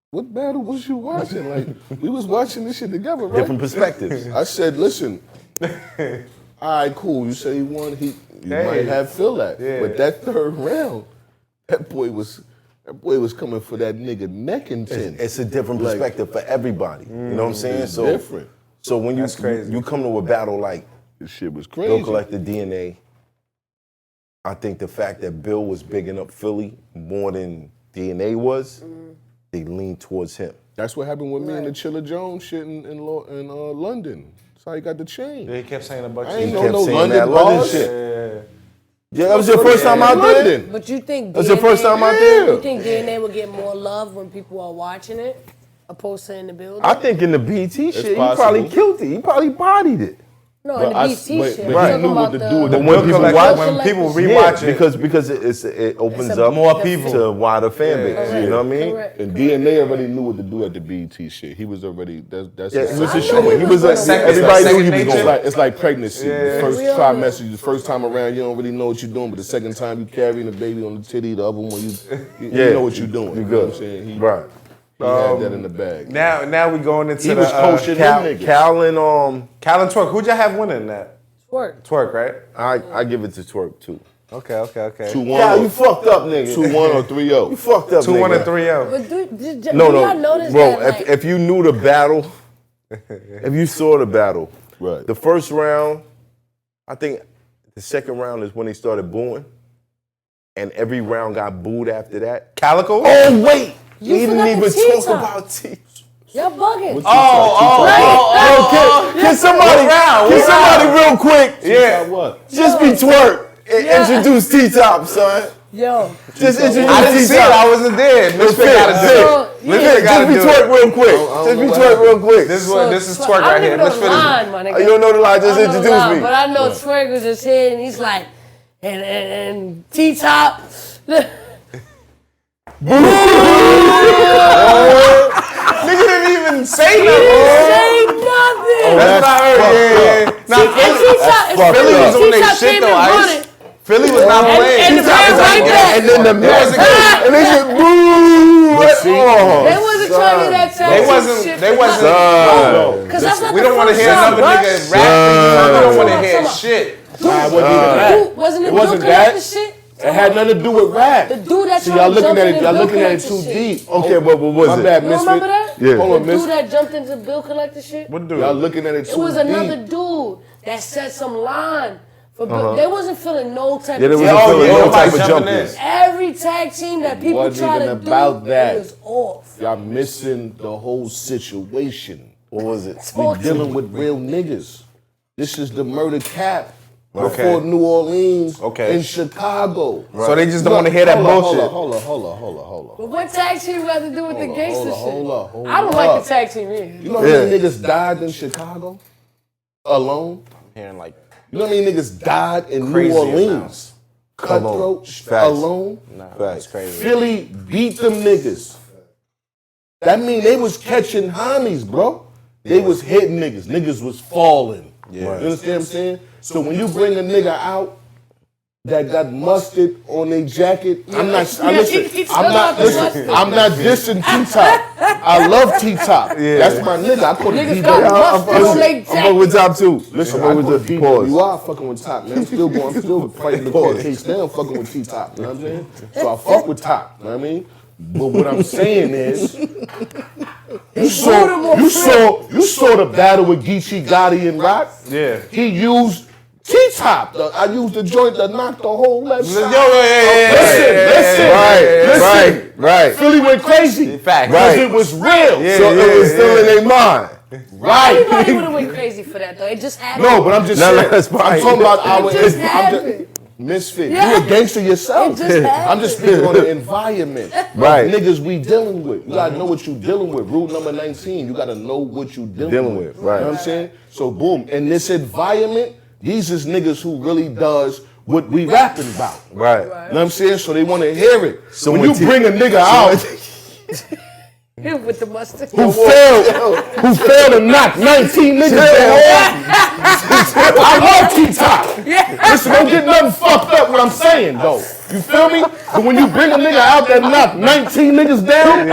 what battle was you watching? Like, we was watching this shit together, right? Different perspectives. I said, listen, all right, cool. You say he won, you might have feel that. But that third round, that boy was coming for that nigga Meckington. It's a different perspective for everybody. You know what I'm saying? It's So different. So when you come to a battle like This shit was crazy. Bill collected DNA, I think the fact that Bill was bigging up Philly more than DNA was, they leaned towards him. That's what happened with me and the Chilla Jones shit in London. That's how he got the chain. Yeah, he kept saying a bunch I of ain't shit. know no saying London that London bars. shit. Yeah, that was your first time out there? But you think That's your first time out there? You think DNA would get more love when people are watching it, opposed to in the building? I think in the B.E.T. shit, he possible. probably killed it. He probably bodied it. No, in the BT shit. But I'm he knew talking what to about do with the the when people watch, when people Yeah, rewatch it. because it opens It's a up more people to a wider fan base. Correct. You know what I mean? Correct. And DNA already knew what to do at the BET shit. He was already that's Yeah, his he was I a know showman. He he was was a, a- everybody knew he second was nature. going. it's like pregnancy. The first Real trimester, the first time around, you don't really know what you're doing, but the second time you carrying the baby on the titty, the other one you know what you're doing. You know good. what I'm saying? He Right. had that in the bag. Now we going into He the was coaching them niggas. Cal and Cal and Twerk. Who'd y'all have winning that? Work. Twerk, right? I give it to Twerk too. Okay. 2-1 Cal, you fucked up, nigga. 2-1 or 3-0. You fucked up, 2-1 nigga. and 3-0. But do No, y'all notice bro. that, like, If you knew the battle, if you saw the battle, Right. the first round, I think the second round is when they started booing, and every round got booed after that. Calico? Oh wait, You we didn't forgot even the talk T-top. about T. y'all bugging. Can somebody real quick? Yeah. What? Just be Twerk and introduce T-Top, son. Yo. Just introduce I didn't see it. T-Top. I wasn't there. Misfit gotta do it. Misfit Just gotta be do Twerk it. real quick. Just be Twerk real quick. This is So, Twerk I right don't here. even know Misfit the is. line, my nigga. You don't know the line, just I don't know the introduce line, me. But I know Twerk was just here, and he's like, and T-Top. Nigga didn't even say He nothing. didn't say nothing. That's what I heard. Yeah. Now, Philly was on their shit though, Ice. Philly was not playing. And the T-Top man was right like there. that. And then the wasn't good. and they just boo. They wasn't trying to get that They Texas shit. wasn't. Son. Because that's not We the don't want to first hear time, another bruh. nigga rapping. We don't want to Son. hear shit. Nah, it wasn't even that. Wasn't it It wasn't Bill that. Collector shit? It had nothing to do with rap. The dude that See, tried y'all to looking jump at in it. Y'all Bill looking at it Collector too shit. deep. Okay, but what was My it? bad, You don't remember Misfit. that? Yeah. Hold on, The dude Miss. that jumped into Bill Collector shit? What dude? Y'all looking at it too It was deep. another dude that said some line But they wasn't feeling no type Yeah, of they jumping. wasn't feeling no type of jumping jumping. in. Every tag team that people Wasn't try to even do, about that. it was off. Y'all missing the whole situation. What was it? We dealing with real niggas. This is the murder cap Okay. before New Orleans Okay. in Chicago. So they just don't want to hear that bullshit. Hold on. But what tag team got to do with the gangster shit? Hold I don't like the tag team either. You know how many niggas died in Chicago alone? Hearing like You know how many niggas died in Crazy New Orleans? Cutthroat Facts. alone? that's crazy. Philly beat them niggas. That mean they was catching homies, bro. They was hitting niggas. Niggas was falling. Yeah. You understand what I'm saying? So when you bring a nigga out that got mustard on their jacket, I'm not dissing T-Top. I love T-Top. That's my nigga. I call Niggas it got D-Boy. mustard on they I'm fucking with top two. Listen, I'm I with call the D-Boy. pause. You are fucking with Top, man. I'm still fighting the court case now. I'm fucking with T-Top. You know what I'm saying? So I fuck with Top. You know what I mean? But what I'm saying is, you saw the battle with Geechee Gotti and Rock. Yeah. He used T-Top. I used the joint that knocked the whole left side. Listen. Right. Philly went crazy. Fact. Because Right. it was real. So it was still in their mind. Everybody would have went crazy for that though. It just happened. No, but I'm just No, saying. that's fine. I'm talking about our. just happened. Misfit. Yeah. You a gangster yourself. It just happened. I'm just speaking on the environment. Right. Of niggas we dealing with. You gotta know what you dealing with. Rule number 19. You gotta know what you dealing with. Right. You know what I'm saying? So boom. In this environment, these is niggas who really does what we rapping about. Right. You know what I'm saying? So they want to hear it. So when when you bring a nigga out With the mustard. who failed to knock 19 niggas down. I love T-Top. Listen, don't get nothing fucked up what I'm saying, though. You feel me? But when you bring a nigga out that knocked 19 niggas down,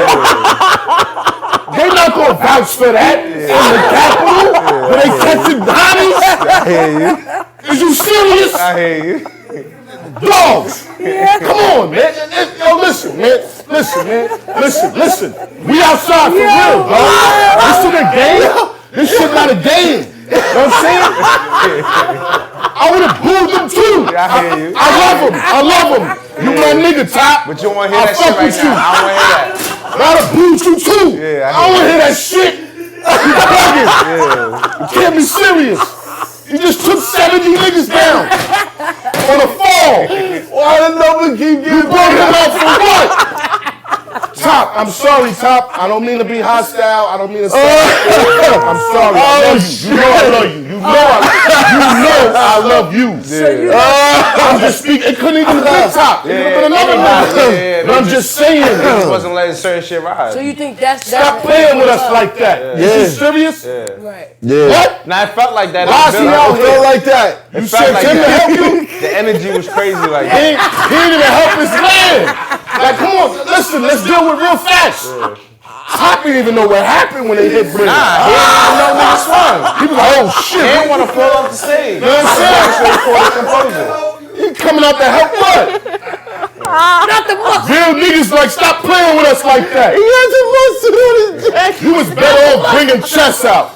they not gonna vouch for that in the Capitol when they catching hotties. I hear you. Is you serious? I hear you. Dogs! Come on, man. Yo, listen, man. Listen. We outside for real, bro. This shit a game? This shit not a game. You know what I'm saying? I would have booed them too. I hear you. I love them. You my nigga, Top. But you don't want to hear that fuck shit right with now. I don't want to hear that. But I'd have booed you too. Yeah, I don't want to hear that shit. You bugging. You can't be serious. You just took 70 niggas down on a fall. Why the number keep You getting brought him out for what? Top, I'm sorry, Top. I don't mean to be hostile. I don't mean to say I'm sorry. I love you. You know I love you. You know I love you. I'm just speaking. It couldn't even be Top. It could have been another nigga. But I'm just saying. Just wasn't letting certain shit ride. So you think that's Stop playing with us like that. Is you serious? Right. Yeah. What? Nah, it felt like that. Why is he out I here? feel like that. You felt sent like him to that. help you? The energy was crazy like He that. didn't even help his man. Like, come on, listen, let's deal with real facts. Top didn't even know what happened when they hit Britain. Nah, he didn't even know niggas swung. He was like, oh He shit. didn't want to fall off the stage. You know what I'm saying? For the composure. He coming out to help what? Not the mustard. Real niggas like, stop playing with us like that. He had the mustard on his jacket. You was better off bringing chess out.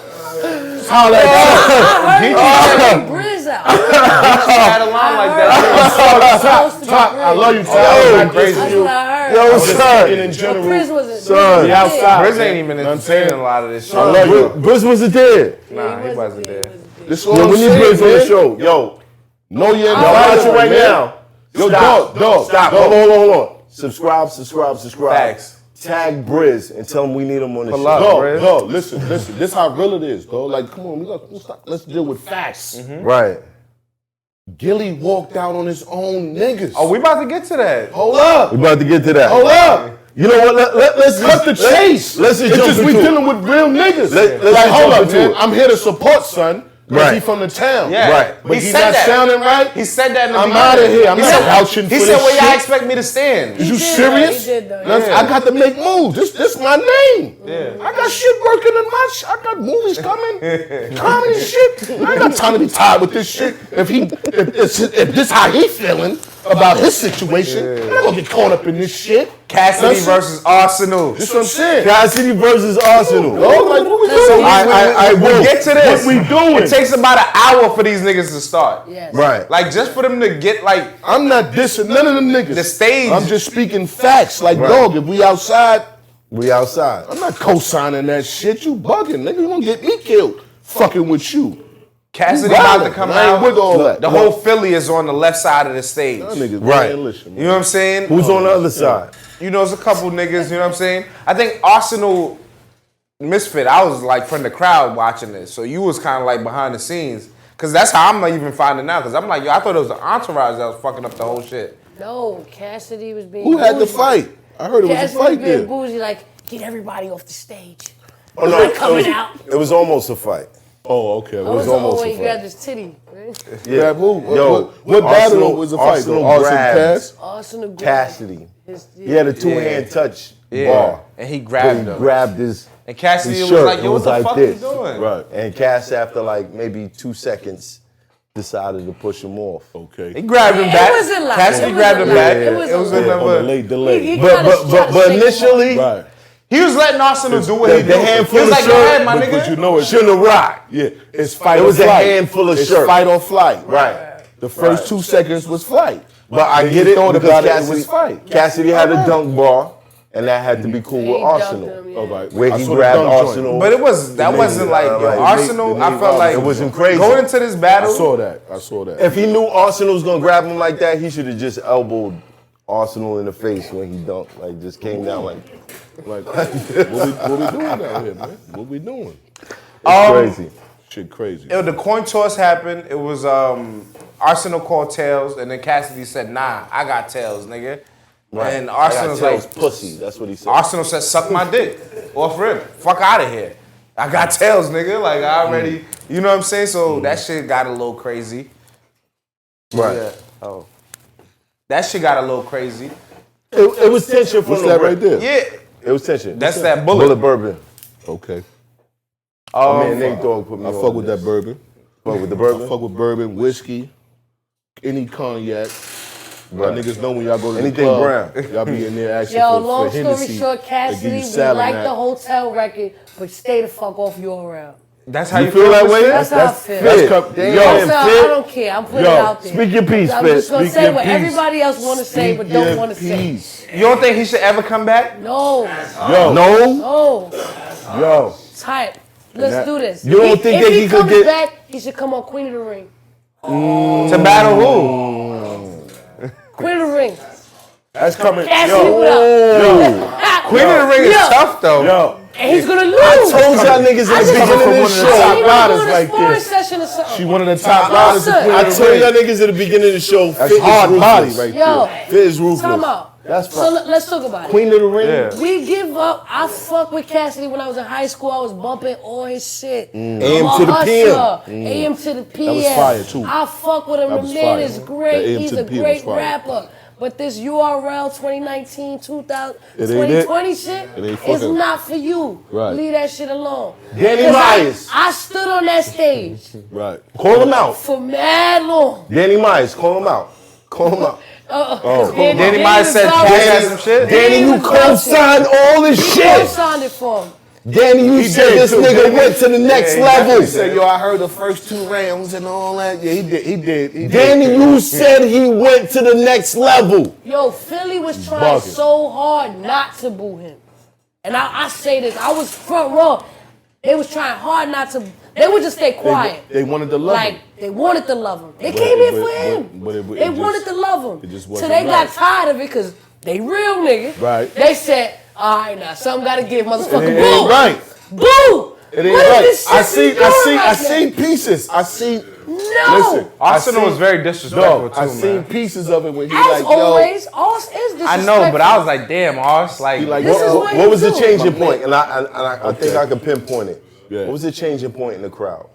Holla at I heard you Briz out. Had a line like that. Top. I love you, Top. I'm crazy. That's what I heard. Yo, I'm just son. speaking in general. Briz wasn't. Son. We outside. Briz ain't even entertaining a lot of this shit. I love you. Briz wasn't there. Nah, he wasn't there. This is all Yo, I'm we need saying, Briz on the man. show. Yo, Know your I'm watching environment right man. now. Yo, Stop. dog. Stop. Hold on. Subscribe. Facts. Tag Briz and tell him we need him on the show. up. Dog, listen. This is how real it is, dog. Like, come on, let's deal with facts. Right. Gilly walked out on his own niggas. Oh, we about to get to that. Hold up. We about to get to that. Hold up. You know what? Let's Cut the chase. Let's just It's jump just we into it. dealing with real niggas. Let's like, just hold jump up, into man. it. I'm here to support, son. Because Right. he from the town. Yeah. Right. But He he's said not that. sounding right. He said that in the I'm beginning. out of here. I'm He not said- vouching for He this said, where y'all shit. expect me to stand? Is you did, serious? he did, though. That's- I got to make moves. This my name. Yeah. I got shit working in my I got movies coming. Comedy shit. I ain't got time to be tired with this shit. If this how he feeling, about his situation. I'm not gonna get caught up in this shit. Cassidy versus Arsonal. That's what I'm saying. Cassidy versus Arsonal. Oh, like, what we doing? So we'll get to this. What we doing? It takes about an hour for these niggas to start. Yes. Right. Like, just for them to get, like, I'm not dissing none of them niggas. the stage. I'm just speaking facts. Like, dog, if we outside, We outside. I'm not co-signing that shit. You bugging, nigga. You gonna get me killed fucking with you. Cassidy You about wild. to come I ain't out. with all that. The whole Philly is on the left side of the stage. Y'all niggas, Right. man, listen, You know what I'm saying? Who's on the other side? You know, there's a couple niggas, you know what I'm saying? I think Arsonal Misfit, I was like from the crowd watching this. So you was kind of like behind the scenes. Because that's how I'm not even finding out. Because I'm like, yo, I thought it was the entourage that was fucking up the whole shit. No, Cassidy was being Who had the bougie. fight? I heard it was a Cassidy fight was being there. bougie, like, get everybody off the stage. Oh, no, Not coming out. It was almost a fight. Oh, okay. It Well, was almost almost a he fight. grabbed his titty. Right? yeah. Who? Yo, What battle Arsenal- was the fight? Arsenal Arsenal grabbed Cass? Arsenal grabbed Cassidy. his- He had a two-hand touch Yeah. bar. And he But grabbed he him. grabbed his Cassidy his was shirt. like, It yo, what was the like fuck this. you doing? Right. And Cass, after like maybe 2 seconds, decided to push him off. Okay. He grabbed him It back. wasn't like- Cassidy it grabbed him wasn't back. like- it It was wasn't On the another. late delay. He But kinda tried to shake him initially, Right. He was letting Arsonal do what he the do. handful He was of like, go shirt, ahead, my But nigga. you know it shouldn't have rocked. Yeah, it's fight It or was a flight. handful of it's shirt. fight or flight. Right. The first 2 seconds was flight. But I Then get you it thought because about it, it Cassidy, was fight. Cassidy had a dunk bar, and that had to be cool He with dunked Arsenal. him, yeah. All right. Where I he saw the grabbed dunk joint. Arsenal. But it was that The wasn't nigga, like yo, like, Arsenal. the I nigga- felt like it wasn't crazy. going into this I battle. saw that. I saw that. If he knew Arsenal was gonna grab him like that, he should have just elbowed Arsenal in the face when he dunked. Like just came down like Like, what we doing down here, man? What we doing? it's crazy. Shit crazy. The coin toss happened. It was Arsenal called tails, and then Cassidy said, "Nah, I got tails, nigga." And I got Arsenal's tails, like, pussy. That's what he said. Arsenal said, "Suck my dick, off rip, fuck out of here." I got tails, nigga. Like I already, you know what I'm saying? So that shit got a little crazy. Right. Yeah. Oh, that shit got a little crazy. It was tension from What's the that rip. right there? Yeah, It was tension. that's that bullet. Bullet bourbon. Okay. Oh man, Nate Dogg put me I on fuck with this. that bourbon. Fuck with the I bourbon. fuck with bourbon, whiskey, any cognac. Y'all Right. niggas know when y'all go to Anything the club, brown. y'all be in there asking Yo, for long story Hennessy. short, They give Cassidy, you we salad like now. the hotel record, but stay the fuck off your route. That's how You you feel that way? That's how I That's feel. fit. That's Damn, yo, So, I fit. don't care. I'm putting Yo, it out there. Speak your piece, I'm Fit. just gonna Speak say your what piece. everybody else want to say, but don't want to say. You don't think he should ever come back? No, Yo, No. no, yo. type. Let's do this. You don't think if that he he could comes get- back, he should come on Queen of the Ring. To battle who? Queen of the Ring. That's coming. Cassidy, what Yo, up? Queen of the Ring is Yo. tough though. yo. And he's gonna lose. I told y'all niggas I in the just beginning from of one this of the top show. riders doing a like sparring this. session or something. She one of the top Listen, riders in I Queen I of the told Ring. y'all niggas at the beginning of the show. That's Fit is hard body ruthless. right Yo, there. Fit is ruthless. time out. That's So fine. let's talk about it. Queen of the Ring. Yeah. We give up. I fuck with Cassidy when I was in high school. I was bumping all his shit. AM I'm to a the hustler. PM. AM to the PM. was fire, too. I fuck with him. That The was man fire. is great. That AM He's to a the PM great was fire. rapper. But this URL 2019, 2000, It ain't it. 2020 shit It ain't is fucking- not for you. Right. Leave that shit alone. Danny 'Cause Myers. I stood on that stage Right. Call him out. for mad long. Danny Myers. Call him out. Call him out. Danny Myers said was Cass had vouching. some shit. Danny, you was vouching. co-signed all this He shit. co-signed it for him. Danny, you said did this too. nigga went to the next level. He said, yo, I heard the first 2 rounds and all that. Yeah, he did. He did. He Danny, did. you said he went to the next level. Yo, Philly was trying Bugging. so hard not to boo him. And I say this, I was front row. They was trying hard not to, they would just stay quiet. They wanted to love Like, him. they wanted to love him. They But- came here but- for him. but it They just- wanted to love him. it just So wasn't they got right. tired of it because they real niggas. Right. They said, all right now, something gotta give, motherfucker. It Boo! ain't right. Boo! It ain't What is right. this shit I you seen doing right pieces. I seen. No! Listen, Arsenal was very disrespectful No, too, I man. seen pieces of it when he As like, yo. always, Oz is disrespectful. I know, but I was like, damn, Ars, like, He like, This is what- what What was the do. changing point? And I think I can pinpoint it. Yeah. What was the changing point in the crowd?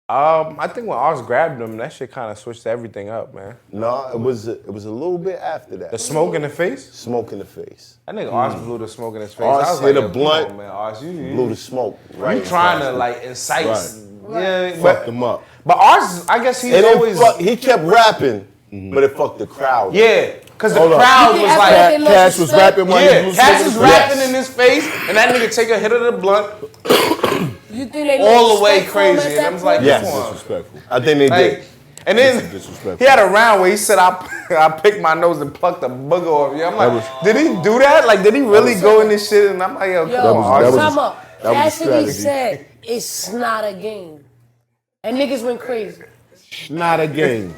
I think when Ars grabbed him, that shit kind of switched everything up, man. No, it was a little bit after that. The smoke in the face. Smoke in the face. I think Ars blew the smoke in his face. Ars I was hit a yo, come blunt, on, man. Ars, you Blew the smoke. Right. you trying to like incite? Right. Yeah, Fucked him up. but Ars, I guess he's And then always. he kept rapping, but it fucked the crowd. Yeah, because the Hold on. crowd You was think like, after they Cash was rapping while yeah, he was Cass smoking is rapping Yes. in his face, and that nigga take a hit of the blunt You think they all the way respect for him at crazy. that And I'm like, point? Yes. come on. Disrespectful. I think they did. Like, and then Disrespectful. he had a round where he said, I picked my nose and plucked the booger off. Yeah, I'm like, did he do that? Like, did he really go in this shit? And I'm like, yo, come on. that was- time up. that was a Cassidy strategy. said it's not a game, and niggas went crazy. Not a game.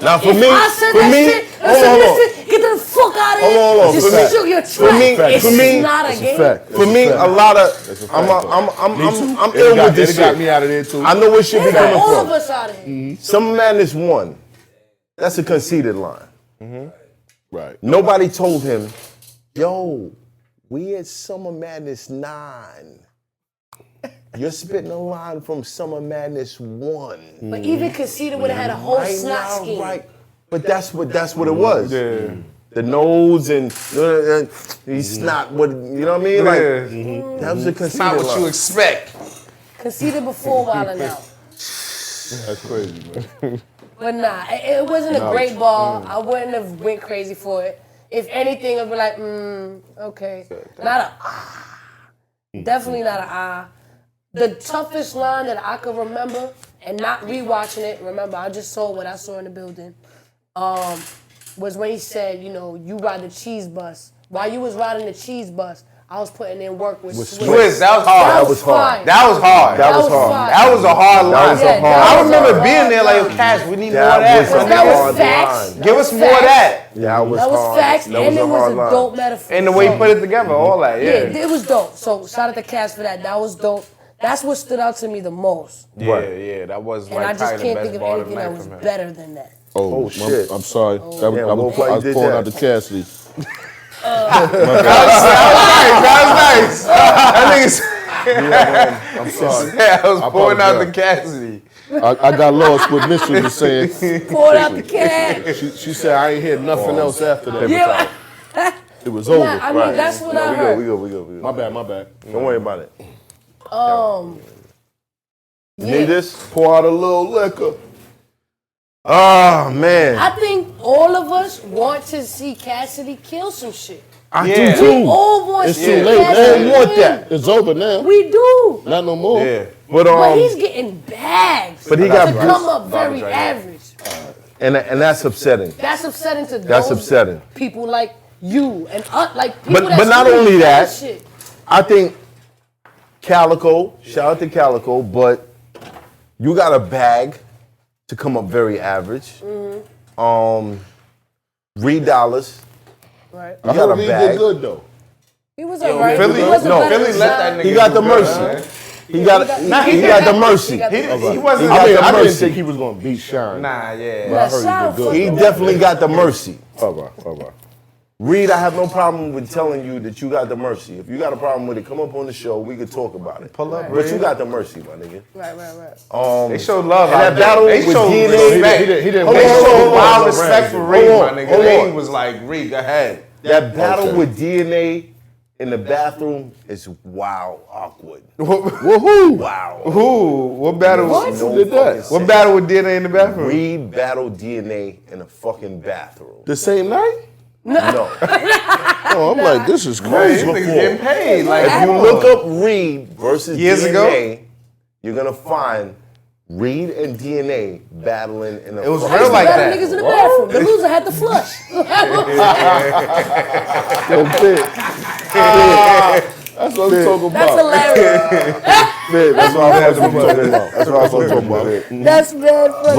Now for If me, I said for that me, shit, hold on. listen, get the fuck out of here. Hold on. Just For me- shoot your for track. me- It's for me, not a That's a game. fact. For me, a lot of I'm ill with this It got me shit. out of there too. I know where shit be They got coming all of from. us out of here. Some Madness 1. That's a conceited line. Right. Nobody told him, yo, we at Summer Madness 9. You're spitting a line from Summer Madness 1. But even Cassidy would have had a whole Right snot now, scheme. right. But that's what it was. Yeah. The nose and he's not what, you know what I mean? Like, that was a conceited Not what line. you expect. Cassidy before wilding out. That's crazy, man. But nah, it wasn't a great ball. I wouldn't have went crazy for it. If anything, I'd be like, okay. Not a ah. Definitely not a ah. The toughest line that I could remember, and not rewatching it, remember, I just saw what I saw in the building, was when he said, you know, you ride the cheese bus. While you was riding the cheese bus, I was putting in work with Swiss. Swiss, that was hard. That was hard. fine. That was hard. That was fine. hard. That was a hard line. was a Yeah, hard I that was remember a being hard there like, yo, line. Cash, we need more That of that. was a That was hard facts. line. Give us more of that. Yeah, it was That was hard. facts, That and a it was hard a line. dope metaphor. And the way he So- put it together, all that, Yeah, yeah. it was dope. So shout out to Cass for that. That was dope. That's what stood out to me the most. Yeah, that was And like I just probably the can't best think of ball of anything the that night was from him. better than that. Oh, shit. I'm sorry. Yeah, I well, was why you did pouring that? out the Cassidy. That was nice. That nigga I'm sorry. said I was pouring out the apologize. Cassidy. I got lost with Mistress was saying. Poured out the cat. She said I ain't hear nothing else after that. Yeah, It was over. I mean that's what I heard. We go. My bad. Don't worry about it. You Yeah. need this? Pour out a little liquor. Oh, man. I think all of us want to see Cassidy kill some shit. I Yeah. do We too. all want It's to too see late. Cassidy They don't want win. that. It's over now. We do. Not no more. Yeah. But he's getting bags. But he to got come up very Garbage right average. and that's upsetting. That's upsetting to That's those upsetting. people like you and like people But that's not doing only that, shit. I think Calico, shout out to Calico, but you got a bag to come up very average. Reed Dollars, Right. you got a He bag. did good though. He was alright. Philly, He wasn't no, better Philly than let Zion. that nigga He got do the good, mercy. man. He got the mercy. He got the mercy. He wasn't. got the I didn't mercy. think he was gonna beat Shine. Nah, yeah. Yeah, I heard he Zion did good. fucking He with definitely got the mercy. All right. Reed, I have no problem with telling you that you got the mercy. If you got a problem with it, come up on the show. We could talk about it. Pull up, But you Reed. got the mercy, my nigga. Right. They showed love And out that there. battle They with showed DNA, respect. he didn't Hold They on, showed hold on, wild hold on, respect for hold Reed, on, my nigga. hold They on. was like, Reed, go ahead. That battle Okay. with DNA in the bathroom is wow awkward. Woohoo! Wow. Who? What battle? No did that? fucking What sense. battle with DNA in the bathroom? Reed battled DNA in a fucking bathroom. The same night? No. Oh, I'm like, this is Man, crazy. these niggas getting paid. Like, If you look up Reed versus Years DNA, ago? you're gonna find Reed and DNA battling in a It was fucking real like Better that. niggas in the bathroom. The loser had to flush. That's what I'm talking That's about. hilarious. That's what I'm talking about. That's what I'm talking about. That's bad funny.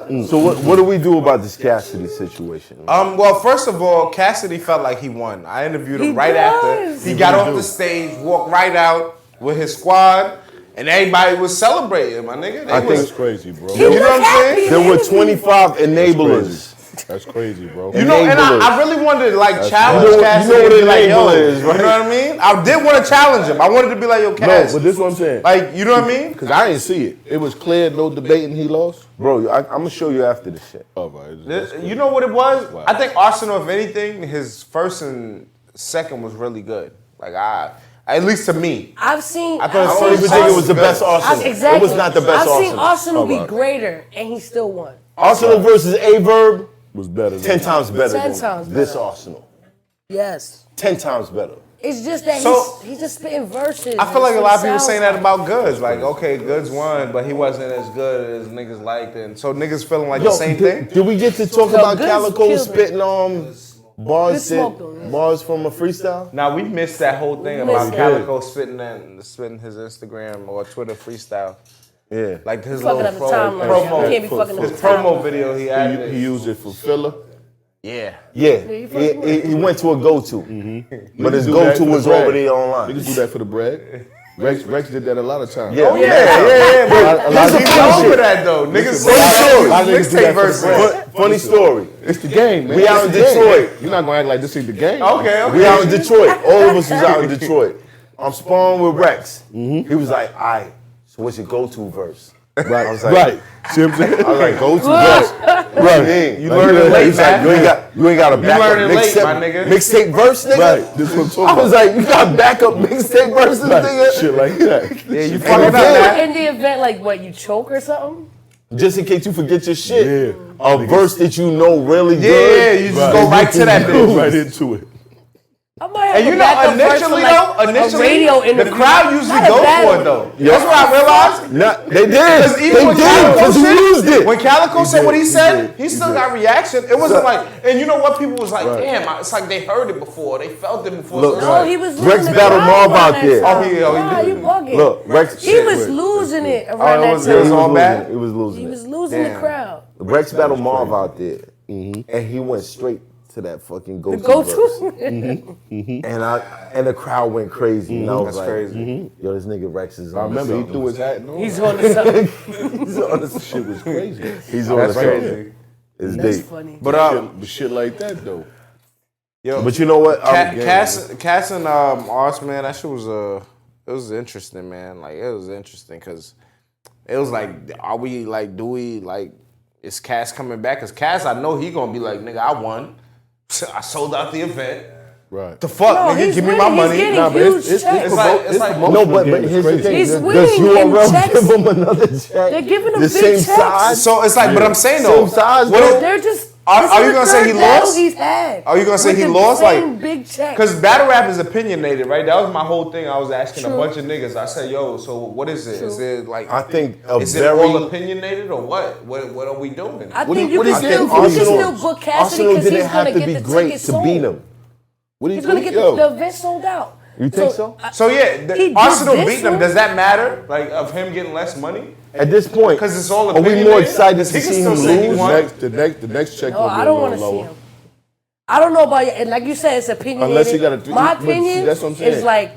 But so what do we do about this Cassidy situation? Well, first of all, Cassidy felt like he won. I interviewed him He right does. after. He got off the stage, walked right out with his squad, and everybody was celebrating, my nigga. I think That's crazy, bro. He You was know what I'm happy. saying? there were 25 enablers. That's crazy, bro. You know, and Enablers. I really wanted to like challenge You know Cassidy. what and be like, an yo, enabler is, right? You know what I mean? I did want to challenge him. I wanted to be like, yo, No, Cass. but this is what I'm saying. Like, you know what I mean? Because I didn't see it. It was clear, no debating, he lost. Bro, I'm gonna show you after this shit. Oh, right. You know what it was? Wow. I think Arsonal, if anything, his first and second was really good. Like I At least to me. I've seen. I thought I don't even think it was the best Arsonal. Exactly. It was not the best I've seen Arsonal. Arsonal be greater, and he still won. Arsonal versus A-Verb Was better. 10 times better 10 than times this better. Arsonal. Yes. 10 times better. It's just that So- he's just spitting verses. I feel like a That's lot of what it people saying that sounds about Goods. Like, okay, Goods won, but he wasn't as good as niggas liked. And so niggas feeling like the same thing? Did we get to talk Yo, about Goods Calico killed it. spitting bars, Good smoke, though, yeah. bars from a freestyle? Now, we missed that whole thing We about missed Calico spitting his Instagram or Twitter freestyle. Yeah. Like his Fucking little up the timeline. promo. You can't be fucking up His the promo timeline. video he added. He used it for filler. Yeah. Yeah. you He went to a go-to. But his Niggas do that go-to for the was bread. already online. Niggas do that for the bread. Rex did that a lot of times. Yeah. Oh, yeah. A lot of He's people known shit. for that, though. Niggas say story. that. Niggas do Mixtape that for the versus. bread. Funny story. It's the game, man. We out in It's the game. Detroit. You're not gonna act like this ain't the game. Okay. We out in Detroit. All of us was out in Detroit. I'm sparring with Rex. He was like, all right, so what's your go-to verse? Right. I was like, Right. See what I'm saying? I was like, go-to verse. Right. You learned it late, He's like, man. you ain't got a backup learned it late, mixtape, my nigga. mixtape verse, nigga? Right. This is what I'm I talking was about. like, you got backup mixtape verses, Right. nigga? Shit like that. Yeah, you And fucking up, then- man. In the event, like what, you choke or something? Just in case you forget your shit. Yeah. A verse that you know really Yeah, good. you just go right to that bitch. Right into it. I might have And you a know, backup verse for, initially like, though, a radio the interview. crowd usually Not a goes battle. for it though. That's what I realized. They did. Because even They when did, Calico because he said, used it. when Calico said what he said, he He still did. got reaction. It wasn't So- like, and you know what? People was like, Right. damn, it's like they heard it before, they felt it before. Look, so No, it's he like, was losing Rex the battled crowd Marv around out that there. time. Oh, he Nah, did. you bugging. Look, Rex, He was losing it around Oh, that was time. it? all bad? It was losing He it. was losing the crowd. Rex battled Marv out there, and he went straight to that fucking go-to. Go verse. to. And the crowd went crazy. And I was That's like, crazy. Yo, this nigga Rex is on I remember he something. threw his hat and all. He's on to something. He's on the Shit was crazy. He's on That's the something. crazy. It's That's deep. funny. But Shit like that though. yo, But you know what? Cass and Ars, man, that shit was it was interesting, man. Like it was interesting because it was like, are we like, do we like, is Cass coming back? Cause Cass, I know he gonna be like, nigga, I won, I sold out the event. Right. The fuck, No, nigga, he's give me winning. my He's money. getting Nah, but huge it's checks. It's like No, but here's the thing. He's Does winning in URL checks. give him another check? They're giving him the big same checks. size. So it's like, but I'm saying though, Same size, what though. if- They're just. Are this you is the gonna say third he battle lost? He's had. Are you gonna say With he the lost? same Like, big check. Cause battle rap is opinionated, right? That was my whole thing. I was asking a bunch of niggas. I said, yo, so what is it? Is it like, I think is it all opinionated or what? What are we doing? I What do think you- you what do can you still, think? you can still Arsenal- book Cassidy Arsenal because he's didn't have gonna to be get the great tickets to sold. beat him. What do you He's gonna get the event sold out. You think so? So yeah, He did Arsenal this beating them. one? Does that matter? Like of him getting less money? At this point, Because it's all are we more opinionated? excited to He can see still him say he lose? won. The next check No, gonna be I a don't want to little see lower. him. I don't know about you. And like you said, it's opinionated. Unless he got a three- My but see, opinion that's what I'm saying. is like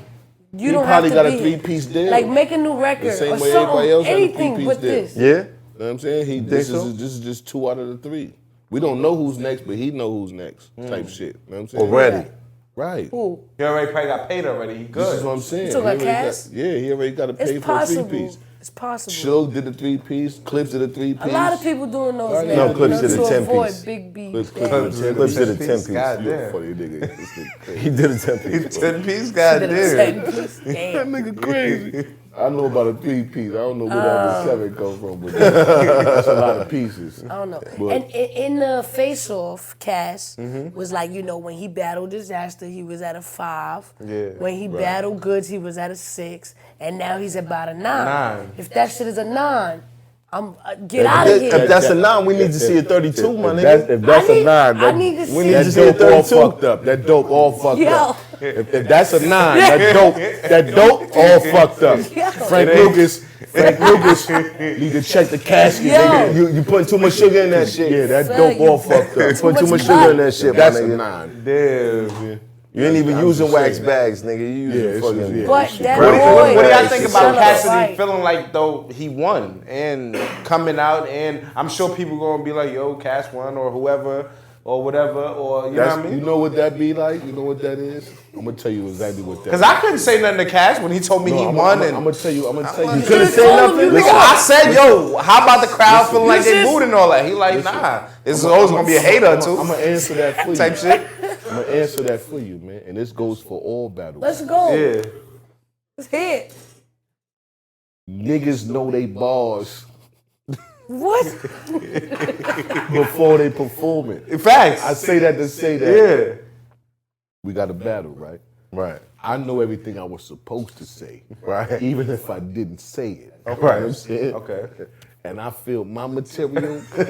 you He don't have probably to got a be three-piece deal. Like make a new record The same or way everybody else something. got a Anything three-piece with deal. this. Yeah. You know what I'm saying? This so? is just 2 out of the 3. We don't know who's next, but he know who's next. Type shit. You know what I'm saying? Already. Right. Who? He already probably got paid already. He This is good. what I'm saying. You talking about He already Cass? got- Yeah, he already got to pay It's for a possible. 3-piece. It's possible. Shug did a 3-piece. Clips did a 3-piece. A lot of people doing those Right. now. No, Clips did a to 10 avoid piece. big B. Clips Yeah. did a Clips did a 10-piece. 10 piece. God You a damn. funny nigga. This nigga crazy. He did a 10 piece. 10 piece, Did a goddamn. 10 piece. That Damn. nigga crazy. I know about a 3-piece. I don't know where the other 7 come from, but that's a lot of pieces. I don't know. But- And in the face-off, Cass Mm-hmm. was like, you know, when he battled Disaster, he was at a 5. Yeah. When he battled Goods, he was at a 6. And now he's about a 9. 9. If that shit is a 9, I'm get out of here. If that's a 9, we need to see a 32, my nigga. If that's a 9, I need to see that to see a dope all 32. fucked up. That dope all fucked Yo. up. If that's a 9, that dope all fucked up. Yo. Frank Lucas need to check the casket. Yo. Nigga. You putting too much sugar in that shit. Yeah, that Son, dope you all fucked up. Put too much much sugar in butter. that shit, my That's a nigga. 9. Damn. You ain't even I'm using just wax saying. bags, nigga. You using it's fucking. just- yeah. But shit that crazy. boy. What do y'all Right. think Shut about up. Cassidy Right. feeling like though he won and coming out and I'm sure people gonna be like, yo, Cass won or whoever or whatever or you know what I mean? You know what that be like? You know what that is? I'm gonna tell you exactly what that Cause is. I couldn't say nothing to Cass when he told me he won and I'm gonna tell you. I'm gonna tell you. You couldn't say nothing. Nigga, I said, yo, how about the crowd feeling like they Listen. booed and all that? He like, nah, it's always gonna be a hater or two. I'm gonna answer that for you. Type shit. I'm gonna answer that for you, man. And this goes for all battles. Let's go. Yeah. Let's hear it. Niggas know they bars What? before they perform it. Facts. I say that to say that. Yeah. We got a battle, right? Right. I know everything I was supposed to say. Right. Even if I didn't say it. Okay. You know what I'm saying? Okay. And I feel my material was Nah,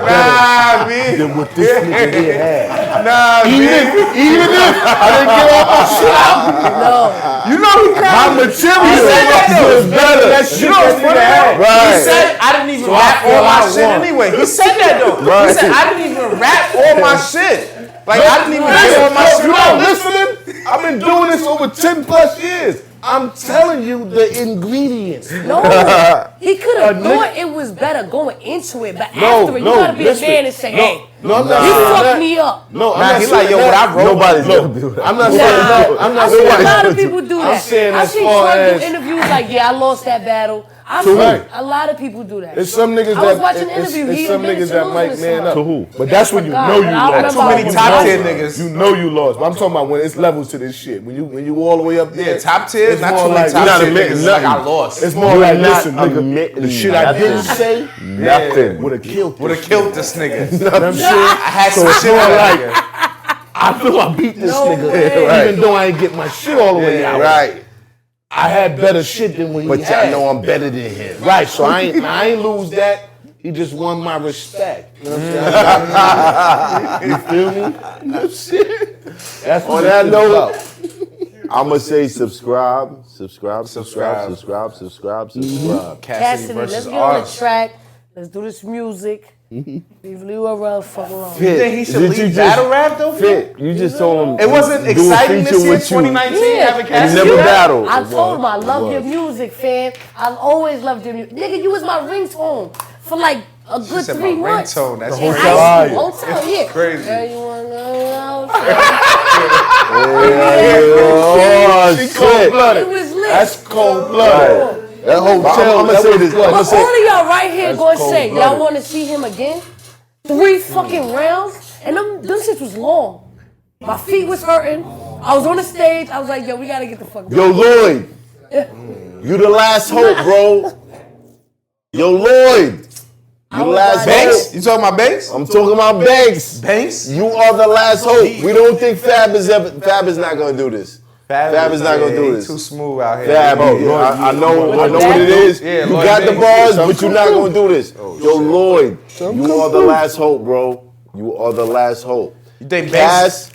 better man. than what this nigga here had. Nah, man. Even if I didn't get all my shit out, No. You know he my material was better. That shit You know what's funny though? Right. He said I didn't even So I rap feel all my I shit won. anyway. He said that though. Right. He said I didn't even rap all my shit. Like I didn't even get all my shit You out. not listening? I've been doing this over 10 plus years. I'm telling you the ingredients. No. He could have thought it was better going into it, but after it, you gotta be a man and say, hey, No, I'm not you saying fucked that. me up. No, I'm Nah, not he saying like, yo, that. what I wrote. Nobody's gonna do that. I'm not Nah, saying that. I'm I not see saying a that. lot of people do that. I'm saying I as see far Trump as do interviews like, yeah, I lost that battle. I To see who? a lot of people do that. There's some niggas I was that watching an it's- interview. it's He some admitted niggas to that losing might to man up. somebody. To who? But that's when you forgot, know but you I lost. Too many was top watching. tier niggas. You know you lost. But I'm talking about when it's levels to this shit. When you all the way up there. Yeah, top tier. it's Not more too many like top not tier admitting niggas. Like I nothing. lost. It's more You're like, not listen, nigga, admitting the shit I didn't nothing. say Nothing. would have killed Would this have killed nigga. this nigga. You know what I'm saying? I had So some it's shit more on like, that I feel I beat this No nigga, way. even though I ain't get my shit all the way out. Right. I had better shit than when But he had. I know I'm better than him. Right, so I ain't lose that. He just won my respect. You know what I'm saying? You feel me? You know what I'm saying? That's what On that that note, I'ma say subscribe. Cassidy Cassidy, let's versus get on the Ars. track. Let's do this music. Leave Leo around, fuck around. You think he should leave battle rap though? Fit. You just told him It wasn't do a exciting this feature year, with you. 2019, having And Cassidy. never Yeah. battled. I told him I love your music, fam. I've always loved your music. Nigga, you was my ringtone for like a good said 3 my months. ringtone, that's In crazy. high school, hotel, yeah. crazy. Girl, you wanna go out? Oh, She shit. cold-blooded. It was lit. That's cold-blooded. That hotel, I'ma that say was this. blood. I'ma But say- all of y'all right here gonna say, cold-blooded. y'all wanna see him again? 3 fucking rounds? And them shits was long. My feet was hurting. I was on the stage. I was like, yo, we gotta get the fuck Yo, Lloyd. You the last hope, bro. Yo, Lloyd. You the last Banks? hope. You talking about Banks? I'm talking about Banks. Banks? You are the last hope. We don't think Fab is not gonna do this. Fab is not gonna do He's too this. smooth out here. Fab, I know what it is. Yeah, You Lloyd got the Banks. bars, but you're not gonna do this. Yo, Lloyd, you are the last hope, bro. You are the last hope. You think Banks? Cass,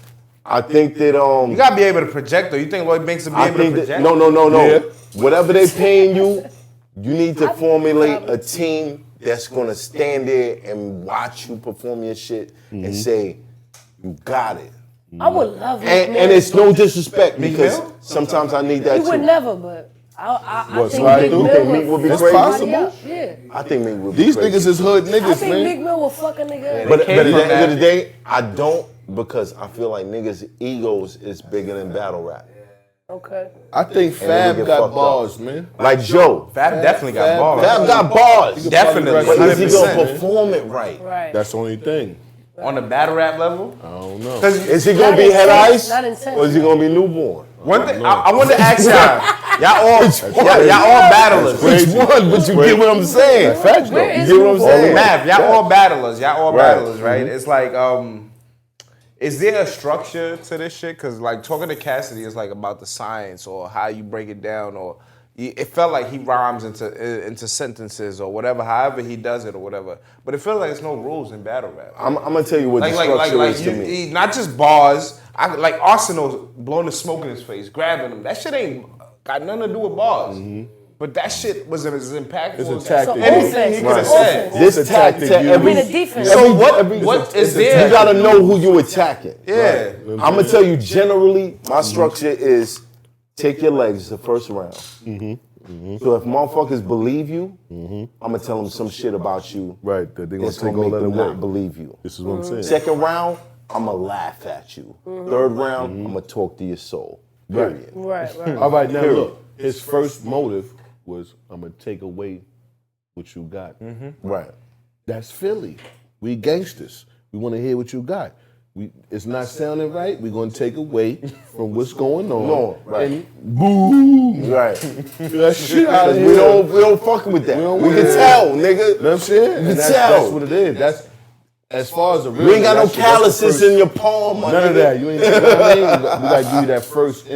I think that You gotta be able to project though. You think Lloyd Banks will be I able to think project? that no. Yeah. Whatever they paying you, you need to formulate a team that's gonna stand there and watch you perform your shit and say, you got it. I would love it. And it's no disrespect because Mill? sometimes I need that He would too. never, but I think slide Big through? Mill You think Meek would be fuck crazy? somebody up. Yeah. I think Meek would be These crazy. niggas is hood I niggas, think man. Big Mill will fuck a nigga up. But at the came from end of the that. day, I don't because I feel like niggas' egos is bigger than battle rap. Okay. I think then Fab we get got fucked bars, man. Like Joe. Fab definitely got Fab- balls. Fab got bars. Definitely. But is he 100%. gonna perform it right? Right. That's the only thing. On the battle rap level? I don't know. Is he gonna Not be head intense, ice? not intense. Or is he gonna be newborn? One thing I wanted to ask y'all all battlers. Which one? But you get what I'm saying. Facts though. Where You is get what I'm saying? Mav, y'all all battlers. Y'all all Right. battlers, right? It's like, is there a structure to this shit? Cause like talking to Cassidy is like about the science or how you break it down, or it felt like he rhymes into sentences or whatever, however he does it or whatever. But it feels like there's no rules in battle rap. I'm gonna tell you what the structure is to me. Not just bars. Like Arsonal blowing the smoke in his face, grabbing him. That shit ain't got nothing to do with bars. But that shit was as impactful It's a as tactic. anything he could have Right. said. This It's a tactic tactic to used. every. I mean, the defense. So what is there? You gotta know who you attacking. Yeah. I'm gonna tell you generally, my structure is take your legs the first round. So if motherfuckers believe you, I'm gonna tell them some shit about you. Right, that they gonna It's take gonna all make that them away. not believe you. This is what I'm saying. Second round, I'm gonna laugh at you. Third round, I'm gonna talk to your soul. Period. Right, right. All right, now Period. look. His first motive was, I'm gonna take away what you got. Right. That's Philly. We gangsters. We want to hear what you got. it's not sounding right. We're gonna take away from what's going on. No, right. And boom. Right. That shit out of here. We don't fucking with that. We can tell, nigga. You know what I'm saying? You can That's tell. what it is. That's as far as the real. You ain't got no that's the calluses first- in your palm, my None nigga. of that. You ain't. You know what I mean? We gotta give you that first.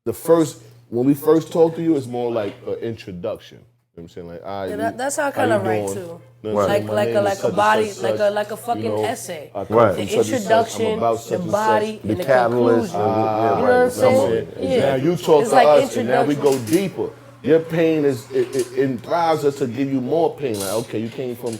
The first when we first talk to you, it's more like an introduction. You know what I'm saying? Like, Yeah, that's how I kind of write too. You know what I'm saying? My Like name a is like a such body, and such, like a fucking you know, essay. I come Right. from The such and such, I'm introduction, about the such and body, such. and the catalyst, conclusion. You know what I'm saying? Yeah. Now you talk It's to like us, and now we introduction. go deeper. Your pain it drives us to give you more pain. Like, okay, you came from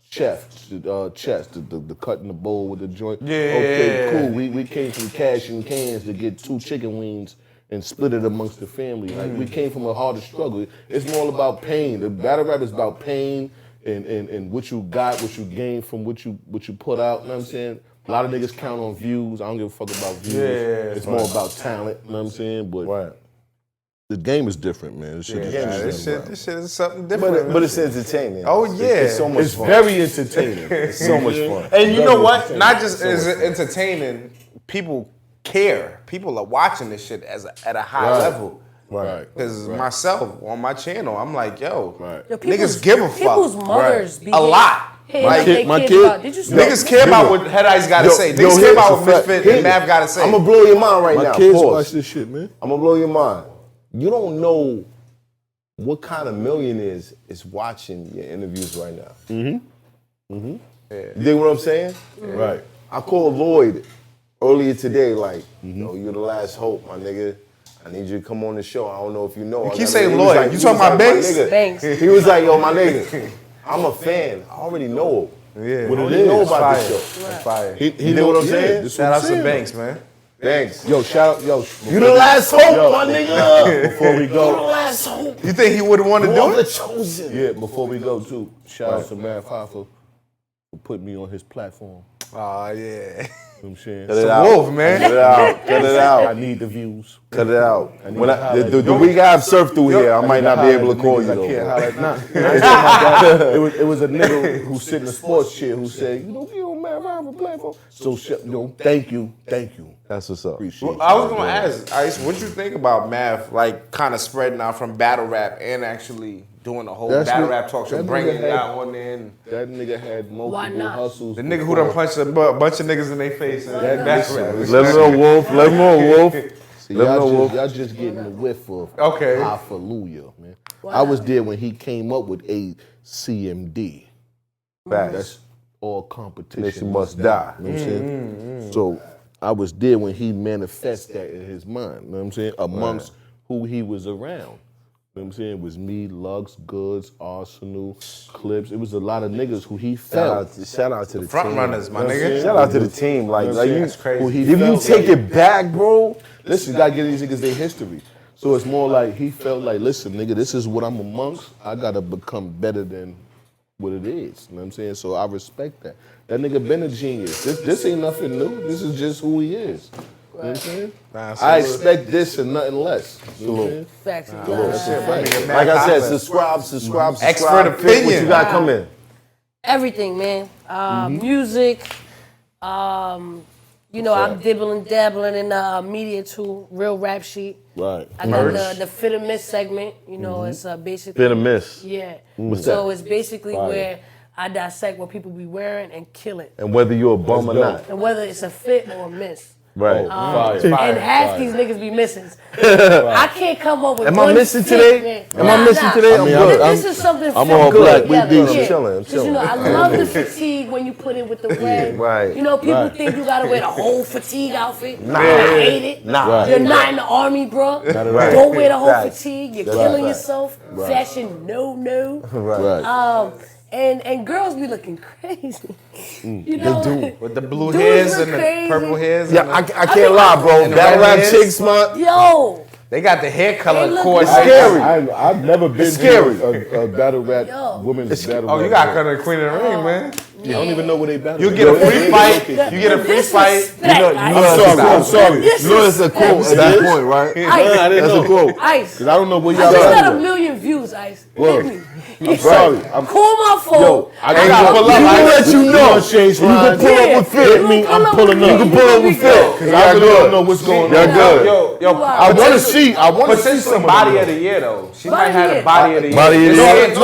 chest, the cut in the bowl with the joint. Yeah. Okay, cool. We came from cash and cans to get 2 chicken wings and split it amongst the family. Like we came from a harder struggle. It's more about pain. The battle rap is about pain and what you got, what you gained from what you put out. You know what I'm saying? A lot of niggas count on views. I don't give a fuck about views. Yeah, it's more about talent. You know what I'm saying? But Right. the game is different, man. This shit is different. This shit is something different. But it's entertaining. Oh, yeah. It's so much It's fun. very entertaining. It's so much fun. And you know what? Not just is it entertaining, people care. People are watching this shit at a high level. Right. Because myself, on my channel, I'm like, yo, Yo, niggas give a fuck. People's mothers be a lot. hitting Like, up their my kids kid- about, did you see Niggas care about what Head Ice gotta say. Niggas care about what Misfit and Mav gotta say. I'm gonna blow your mind right My now. kids Pause. watch this shit, man. I'm gonna blow your mind. You don't know what kind of millionaires is watching your interviews right now. You dig what I'm saying? Right. I called Lloyd earlier today, like, yo, you're the last hope, my nigga. I need you to come on the show. I don't know if you know. You keep saying Lloyd. You talking about Banks? Banks. He was like, yo, my nigga, I'm a fan. I already know. Yeah. What it is. Know about Fire. this show. That's fire. He know what I'm saying? this Shout what out I'm to saying. Banks, man. Thanks. Yo, shout out, yo. You the last hope, my nigga. Before we You the go, last hope. You think he would want to You do are the it? chosen. yeah, before we go too, shout out to Mav Hoffa for putting me on his platform. Oh, yeah. You know what I'm saying? Cut it out. Wolf, man. Cut it out. Cut it I out. need the views. Cut it out. need When to I, highlight the week I have surf through here, I might not be able to call you I though. can't bro. highlight. Nah, I ain't talking about that. It was a nigga who sit in the sports chair who said, you know, you don't Mav Hoffa platform. So, thank you. That's what's up. Appreciate I was gonna ask, Ice, what you think about Mav, like, kind of spreading out from battle rap and actually doing a whole That's battle what- rap talk show, that bringing nigga it had- out on there. And That nigga had Why multiple not? hustles. the nigga who done punched a bunch of niggas in their face and battle rap. Let him know, Wolf. Let him know, Wolf. See, Let him know, Wolf. y'all just getting the whiff of Okay. Hallelujah, man. I was there when he came up with ACMD. That's all competition. Nation must die. You know what I'm saying? So I was there when he manifested that in his mind. You know what I'm saying? Amongst who he was around. You know what I'm saying? It was me, Lux, Goods, Arsonal, Clips. It was a lot of niggas who he felt. Shout out to the Front team. runners, my You know what I'm nigga. saying? Shout out to the team. Like You know what I'm you, saying? That's crazy. Who he if you felt take like. it back, bro. Listen, you gotta give these niggas their history. So it's more like he felt like, listen, nigga, this is what I'm amongst. I gotta become better than what it is. You know what I'm saying? So I respect that. That nigga been a genius. This ain't nothing new. This is just who he is. You know what I'm saying? I expect this and nothing less. You know what I'm saying? Facts. Like I said, subscribe. Expert Pick What opinion. you got coming? Everything, man. Music. You know, I'm dabbling in media too. Real Rap Sheet. Right. I got the Fit and Miss segment. You know, it's basically Fit and miss. Yeah. What's so that? it's basically where I dissect what people be wearing and kill it, And whether you're a bum or not. and whether it's a fit or a miss. Right. And half these niggas be missing. I can't come up with Am I one missing fit, today? man. Am I missing today? I mean, This is something I'm from all good black. We together. decent. I'm chilling, I'm 'Cause, you know, I love the fatigue when you put it with the red. Right. You know, people Right. think you gotta wear the whole fatigue outfit. Nah. I hate it. Nah. Right. You're not in the army, bro. Right. Don't wear the whole Facts. fatigue. You're That's killing facts. yourself. Fashion, no. Right. And girls be looking crazy. You know, With the blue Dudes hairs look and the crazy. purple hairs. Yeah, and I can't lie, bro. And the Battle red rap hairs. chicks, man. yo, they got the hair They color look coordinated. scary. I've never been scary. to a battle rap, Yo. women's battle rap. Oh, you got cut of the Queen of the Ring, man. I don't even know where they battle. You get a free fight. You get a free fight. I'm sorry. This You know it's a quote at that point, right? Ice. That's a quote. Ice. Cause I don't know where I y'all just got battle. 1 million views, Ice. Word. Hit me. I'm sorry. Cool my fault. Yo, I gotta gotta pull pull up. up. I Let you know. You can pull up with Fit. Yeah, Me, pull I'm up pulling with up. me. You can pull up with Fit. Because I really don't know what's going on. Y'all good. Yo, I want to see. I want to see potential some body of the year though. She might have a body of the year. Body of the This year? year,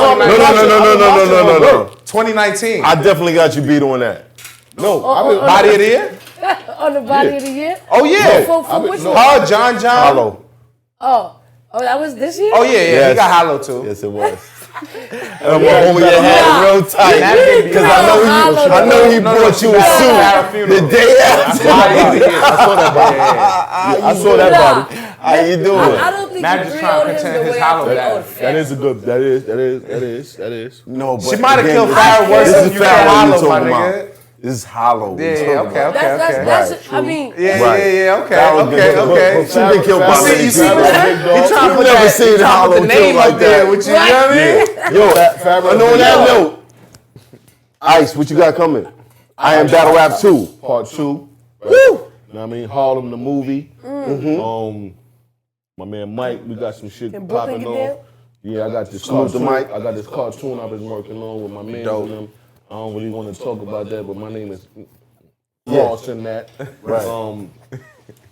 No. 2019. I definitely got you beat on that. No, Body of the year? On the body of the year? Oh yeah. For which one? Oh, John. Hollow. Oh, that was this year? Oh yeah. Yes. He got hollow too. Yes, it was. And I'm gonna hold your hand real tight. Because I know he brought you a suit the day after. I saw that body. How you doing? I don't think Matt you just trying to thrilled him pretend the his way hollow I down. think. That is a good. That is. No, but She might have again, killed this- Farrah worse this than is you Farrah got hollow, you my talking about. nigga. This is hollow. we Yeah, talking okay, about. That's I mean, Yeah, Right. okay. She been killed by See, many you see people. what he trying to You've put never that, seen he trying to hollow put the killed name like up there that. with you, you know what I mean? Yo, Farrah and on that Big note, Ice, what you got coming? I Am Battle Rap 2. Part 2. Right? Woo! You know what I mean? Harlem the movie. My man Mike, we got some shit Can Brooklyn popping get off. Yeah, I got this Salute to cartoon. Mike. I got this cartoon I've been working on with my man and them. I don't really want to talk about that, but my name is Ross in that. Right.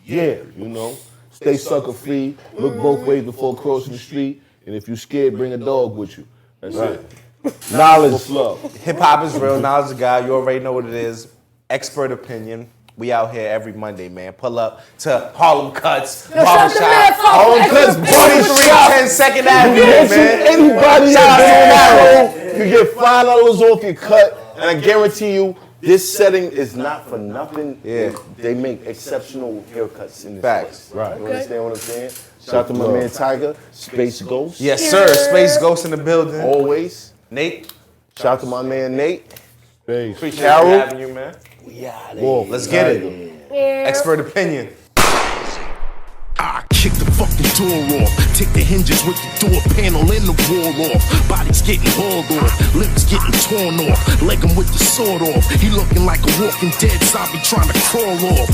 Yeah, you know. Stay sucker free. Look both ways before crossing the street. And if you're scared, bring a dog with you. That's it. Knowledge. What's love? Hip hop is real. Knowledge is God. You already know what it is. Expert opinion. We out here every Monday, man. Pull up to Harlem Cuts, Barbershop. Harlem Cuts, 4310 Second Avenue, man. Anybody Shout out that's to on the road, you get $5 off your cut, and I guarantee you, this setting is not for nothing. Yeah. They make exceptional haircuts in this Facts. place. Right. You understand what I'm saying? Shout out to my man Tiger, Space Ghost. Yes, sir. Space Ghost in the building. Always. Nate. Shout out to my man Nate. Thanks. Appreciate Carol. you having you, man. Wolf, Let's get it. Expert opinion. I kick the fucking door off. Take the hinges with the door panel and the wall off. Bodies getting hauled off. Limbs getting torn off. Leg him with the sword off. He looking like a walking dead zombie trying to crawl off.